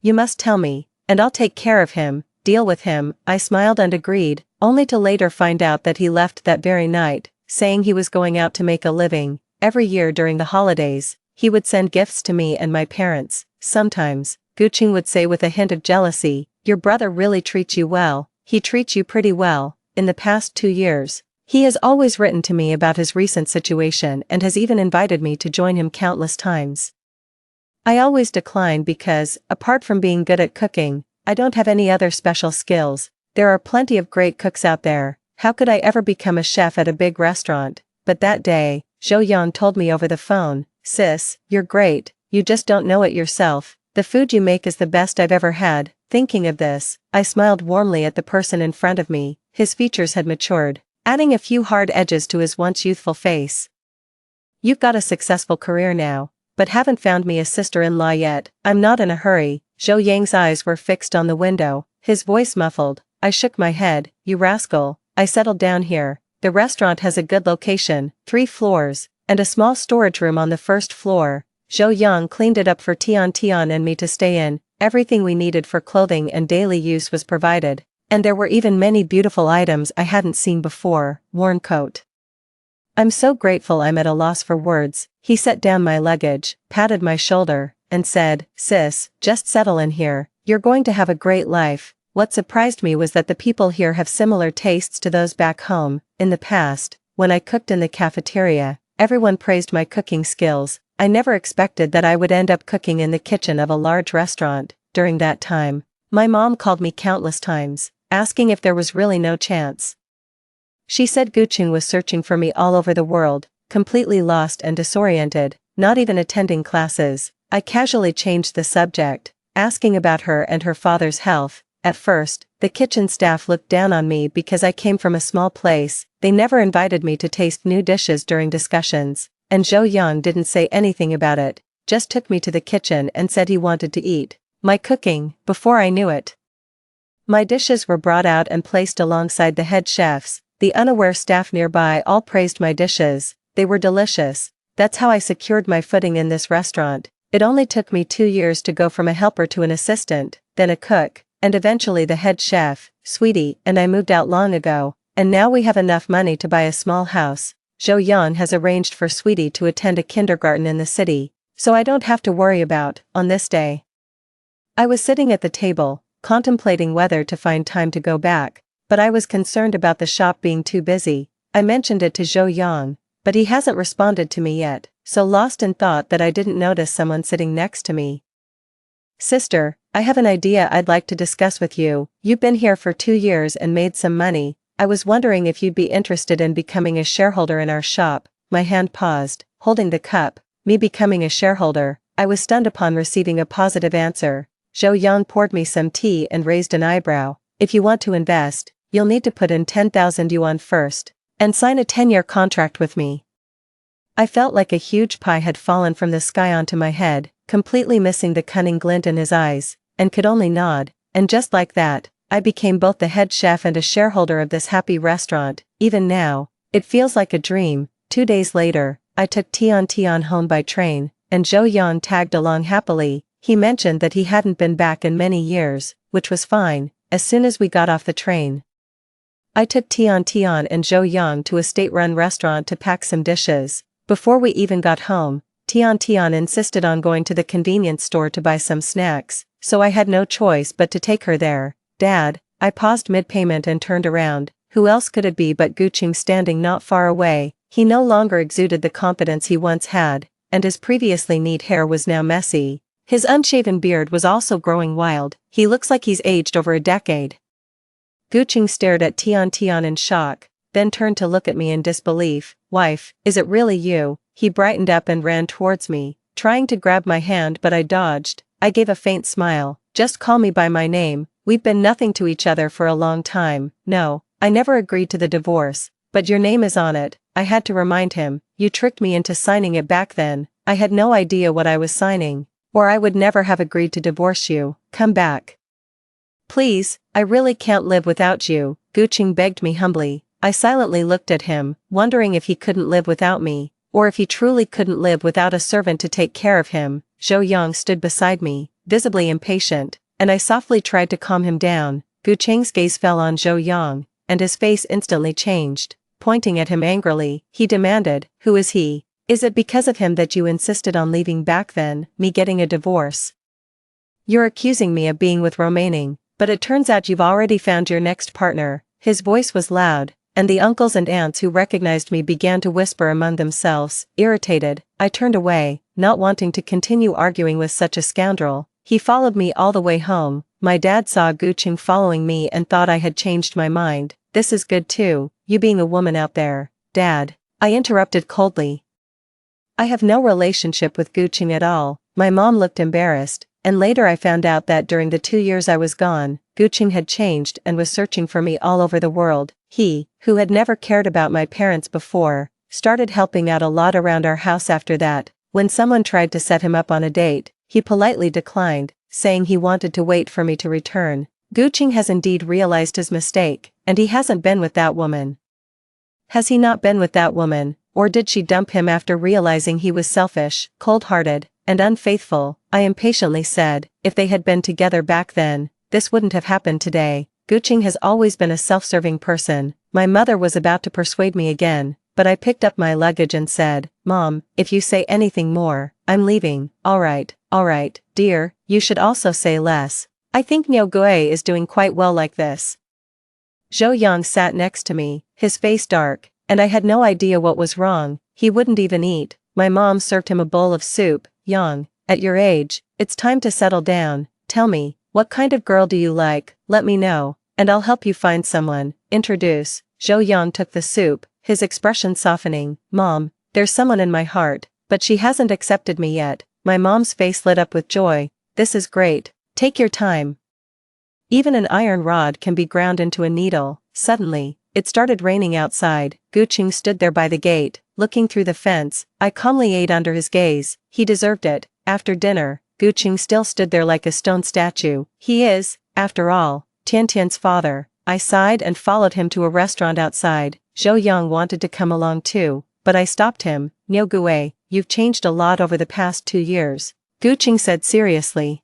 you must tell me, and I'll take care of him, deal with him." I smiled and agreed, only to later find out that he left that very night, saying he was going out to make a living. Every year during the holidays, he would send gifts to me and my parents. Sometimes, Gucheng would say with a hint of jealousy, "Your brother really treats you well." He treats you pretty well. In the past 2 years, he has always written to me about his recent situation and has even invited me to join him countless times. I always decline because, apart from being good at cooking, I don't have any other special skills. There are plenty of great cooks out there. How could I ever become a chef at a big restaurant? But that day, Zhou Yang told me over the phone, "Sis, you're great, you just don't know it yourself. The food you make is the best I've ever had." Thinking of this, I smiled warmly at the person in front of me. His features had matured, adding a few hard edges to his once youthful face. "You've got a successful career now, but haven't found me a sister-in-law yet." "I'm not in a hurry." Zhou Yang's eyes were fixed on the window, his voice muffled. I shook my head. "You rascal." I settled down here. The restaurant has a good location, 3 floors, and a small storage room on the first floor. Zhou Yang cleaned it up for Tian Tian and me to stay in. Everything we needed for clothing and daily use was provided, and there were even many beautiful items I hadn't seen before. Worn coat. I'm so grateful I'm at a loss for words. He set down my luggage, patted my shoulder, and said, "Sis, just settle in here. You're going to have a great life." What surprised me was that the people here have similar tastes to those back home. In the past, when I cooked in the cafeteria, everyone praised my cooking skills. I never expected that I would end up cooking in the kitchen of a large restaurant. During that time, my mom called me countless times, asking if there was really no chance. She said Guqing was searching for me all over the world, completely lost and disoriented, not even attending classes. I casually changed the subject, asking about her and her father's health. At first, the kitchen staff looked down on me because I came from a small place. They never invited me to taste new dishes during discussions, and Zhou Yang didn't say anything about it, just took me to the kitchen and said he wanted to eat my cooking. Before I knew it, my dishes were brought out and placed alongside the head chef's. The unaware staff nearby all praised my dishes. They were delicious. That's how I secured my footing in this restaurant. It only took me 2 years to go from a helper to an assistant, then a cook, and eventually the head chef. Sweetie and I moved out long ago, and now we have enough money to buy a small house. Zhou Yan has arranged for Sweetie to attend a kindergarten in the city, so I don't have to worry about, on this day. I was sitting at the table, contemplating whether to find time to go back, but I was concerned about the shop being too busy. I mentioned it to Zhou Yang, but he hasn't responded to me yet, so lost in thought that I didn't notice someone sitting next to me. "Sister, I have an idea I'd like to discuss with you. You've been here for 2 years and made some money. I was wondering if you'd be interested in becoming a shareholder in our shop." My hand paused, holding the cup. Me becoming a shareholder. I was stunned upon receiving a positive answer. Zhou Yang poured me some tea and raised an eyebrow. "If you want to invest, you'll need to put in 10,000 yuan first, and sign a 10-year contract with me." I felt like a huge pie had fallen from the sky onto my head, completely missing the cunning glint in his eyes, and could only nod, and just like that, I became both the head chef and a shareholder of this happy restaurant. Even now, it feels like a dream. 2 days later, I took Tian Tian home by train, and Zhou Yang tagged along happily. He mentioned that he hadn't been back in many years, which was fine. As soon as we got off the train, I took Tian Tian and Zhou Yang to a state-run restaurant to pack some dishes. Before we even got home, Tian Tian insisted on going to the convenience store to buy some snacks, so I had no choice but to take her there. "Dad," I paused mid-payment and turned around. Who else could it be but Guqing standing not far away? He no longer exuded the confidence he once had, and his previously neat hair was now messy. His unshaven beard was also growing wild. He looks like he's aged over a decade. Guqing stared at Tian Tian in shock, then turned to look at me in disbelief. "Wife, is it really you?" He brightened up and ran towards me, trying to grab my hand but I dodged. I gave a faint smile. "Just call me by my name. We've been nothing to each other for a long time." "No, I never agreed to the divorce, but your name is on it." I had to remind him. "You tricked me into signing it back then. I had no idea what I was signing, or I would never have agreed to divorce you. Come back. Please, I really can't live without you," Guqing begged me humbly. I silently looked at him, wondering if he couldn't live without me, or if he truly couldn't live without a servant to take care of him. Zhou Yang stood beside me, visibly impatient, and I softly tried to calm him down. Guqing's gaze fell on Zhou Yang, and his face instantly changed. Pointing at him angrily, he demanded, "Who is he? Is it because of him that you insisted on leaving back then, me getting a divorce? You're accusing me of being with remaining, but it turns out you've already found your next partner." His voice was loud, and the uncles and aunts who recognized me began to whisper among themselves. Irritated, I turned away, not wanting to continue arguing with such a scoundrel. He followed me all the way home. My dad saw Guqing following me and thought I had changed my mind. "This is good too, you being a woman out there." "Dad," I interrupted coldly. "I have no relationship with Guqing at all." My mom looked embarrassed, and later I found out that during the 2 years I was gone, Guqing had changed and was searching for me all over the world. He, who had never cared about my parents before, started helping out a lot around our house after that. When someone tried to set him up on a date, he politely declined, saying he wanted to wait for me to return. Guqing has indeed realized his mistake, and he hasn't been with that woman. Has he not been with that woman, Or did she dump him after realizing he was selfish, cold-hearted, and unfaithful? I impatiently said, if they had been together back then, this wouldn't have happened today. Guching has always been a self-serving person. My mother was about to persuade me again, but I picked up my luggage and said, Mom, if you say anything more, I'm leaving. Alright, dear, you should also say less. I think Niu Gui is doing quite well like this. Zhou Yang sat next to me, his face dark, and I had no idea what was wrong. He wouldn't even eat. My mom served him a bowl of soup. Yang, at your age, it's time to settle down. Tell me, what kind of girl do you like? Let me know, and I'll help you find someone. Introduce. Zhou Yang took the soup, his expression softening. Mom, there's someone in my heart, but she hasn't accepted me yet. My mom's face lit up with joy. This is great. Take your time. Even an iron rod can be ground into a needle. Suddenly, it started raining outside. Guqing stood there by the gate, looking through the fence. I calmly ate under his gaze. He deserved it. After dinner, Guqing still stood there like a stone statue. He is, after all, Tiantian's father. I sighed and followed him to a restaurant outside. Zhou Yang wanted to come along too, but I stopped him. Niu Gui, you've changed a lot over the past 2 years, Guqing said seriously,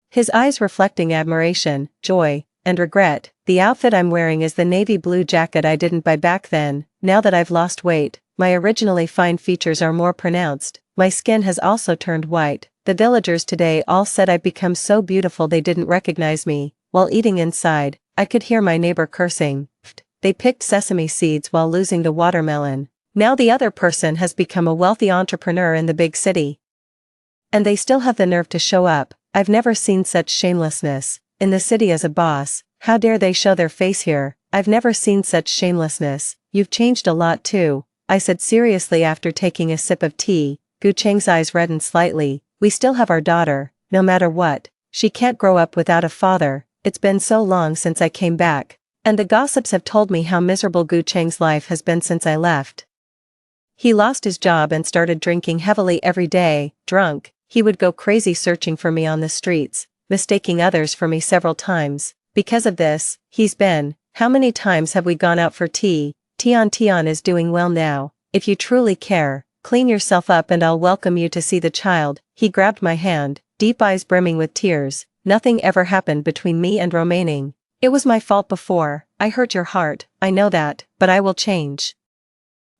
his eyes reflecting admiration, joy, and regret. The outfit I'm wearing is the navy blue jacket I didn't buy back then. Now that I've lost weight, my originally fine features are more pronounced. My skin has also turned white. The villagers today all said I'd become so beautiful they didn't recognize me. While eating inside, I could hear my neighbor cursing. They picked sesame seeds while losing the watermelon. Now the other person has become a wealthy entrepreneur in the big city. And they still have the nerve to show up. I've never seen such shamelessness. In the city as a boss, how dare they show their face here? I've never seen such shamelessness. You've changed a lot too, I said seriously after taking a sip of tea. Gucheng's eyes reddened slightly. We still have our daughter, no matter what. She can't grow up without a father. It's been so long since I came back. And the gossips have told me how miserable Gucheng's life has been since I left. He lost his job and started drinking heavily every day. Drunk, he would go crazy searching for me on the streets, mistaking others for me several times. Because of this, he's been. How many times have we gone out for tea? Tian is doing well now. If you truly care, clean yourself up and I'll welcome you to see the child. He grabbed my hand, deep eyes brimming with tears. Nothing ever happened between me and Romaining. It was my fault before. I hurt your heart, I know that, but I will change.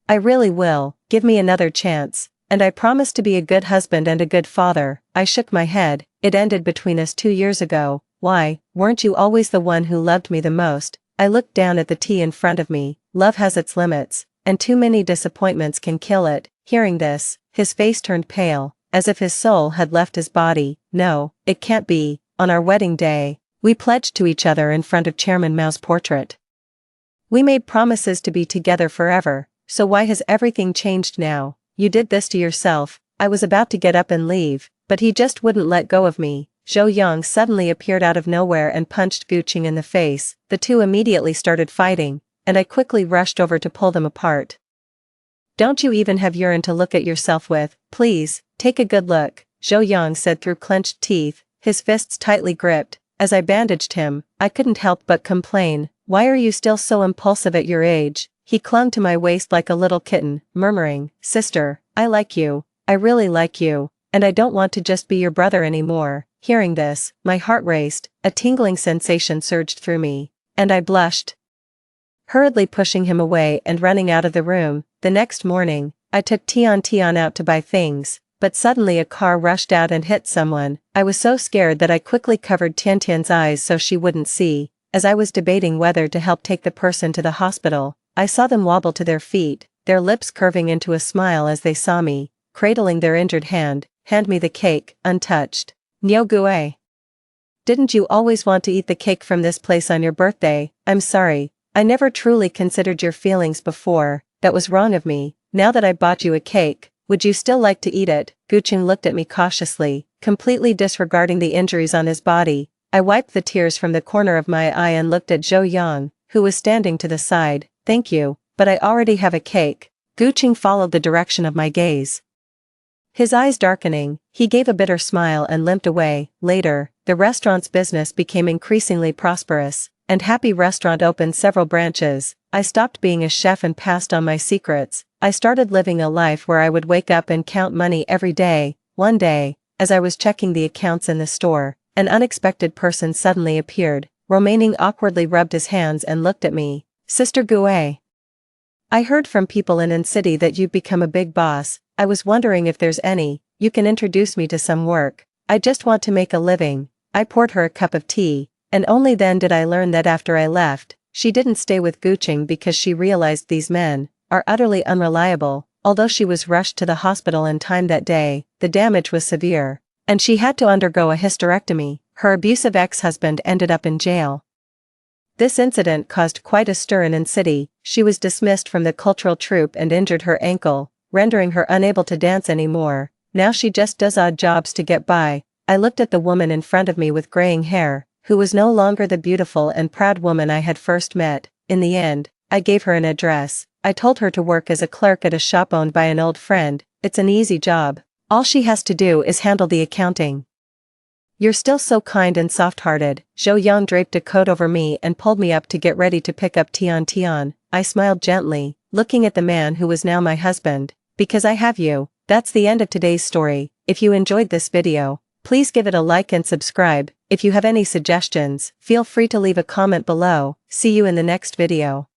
I really will. Give me another chance. And I promise to be a good husband and a good father. I shook my head. It ended between us 2 years ago. Why, weren't you always the one who loved me the most? I looked down at the tea in front of me. Love has its limits, and too many disappointments can kill it. Hearing this, his face turned pale, as if his soul had left his body. No, it can't be. On our wedding day, we pledged to each other in front of Chairman Mao's portrait. We made promises to be together forever, so why has everything changed now? You did this to yourself. I was about to get up and leave, but he just wouldn't let go of me. Zhou Yang suddenly appeared out of nowhere and punched Guqing in the face. The two immediately started fighting, and I quickly rushed over to pull them apart. Don't you even have urine to look at yourself with? Please, take a good look, Zhou Yang said through clenched teeth, his fists tightly gripped. As I bandaged him, I couldn't help but complain. Why are you still so impulsive at your age? He clung to my waist like a little kitten, murmuring, Sister, I like you. I really like you, and I don't want to just be your brother anymore. Hearing this, my heart raced, a tingling sensation surged through me, and I blushed. Hurriedly pushing him away and running out of the room. The next morning, I took Tian out to buy things, but suddenly a car rushed out and hit someone. I was so scared that I quickly covered Tian's eyes so she wouldn't see. As I was debating whether to help take the person to the hospital, I saw them wobble to their feet, their lips curving into a smile as they saw me, cradling their injured hand. Hand me the cake, untouched. Niu Gui. Didn't you always want to eat the cake from this place on your birthday? I'm sorry, I never truly considered your feelings before. That was wrong of me. Now that I bought you a cake, would you still like to eat it? Guqing looked at me cautiously, completely disregarding the injuries on his body. I wiped the tears from the corner of my eye and looked at Zhou Yang, who was standing to the side. Thank you, but I already have a cake. Guqing followed the direction of my gaze. His eyes darkening, he gave a bitter smile and limped away. Later, the restaurant's business became increasingly prosperous, and Happy Restaurant opened several branches. I stopped being a chef and passed on my secrets. I started living a life where I would wake up and count money every day. One day, as I was checking the accounts in the store, an unexpected person suddenly appeared. Romaining awkwardly rubbed his hands and looked at me. Sister Gue. I heard from people in city that you've become a big boss. I was wondering if there's any, you can introduce me to some work. I just want to make a living. I poured her a cup of tea, and only then did I learn that after I left, she didn't stay with Guching because she realized these men are utterly unreliable. Although she was rushed to the hospital in time that day, the damage was severe, and she had to undergo a hysterectomy. Her abusive ex-husband ended up in jail. This incident caused quite a stir in city. She was dismissed from the cultural troupe and injured her ankle, rendering her unable to dance anymore. Now she just does odd jobs to get by. I looked at the woman in front of me with graying hair, who was no longer the beautiful and proud woman I had first met. In the end, I gave her an address. I told her to work as a clerk at a shop owned by an old friend. It's an easy job. All she has to do is handle the accounting. You're still so kind and soft-hearted. Zhou Yang draped a coat over me and pulled me up to get ready to pick up Tian Tian. I smiled gently, looking at the man who was now my husband. Because I have you. That's the end of today's story. If you enjoyed this video, please give it a like and subscribe. If you have any suggestions, feel free to leave a comment below. See you in the next video.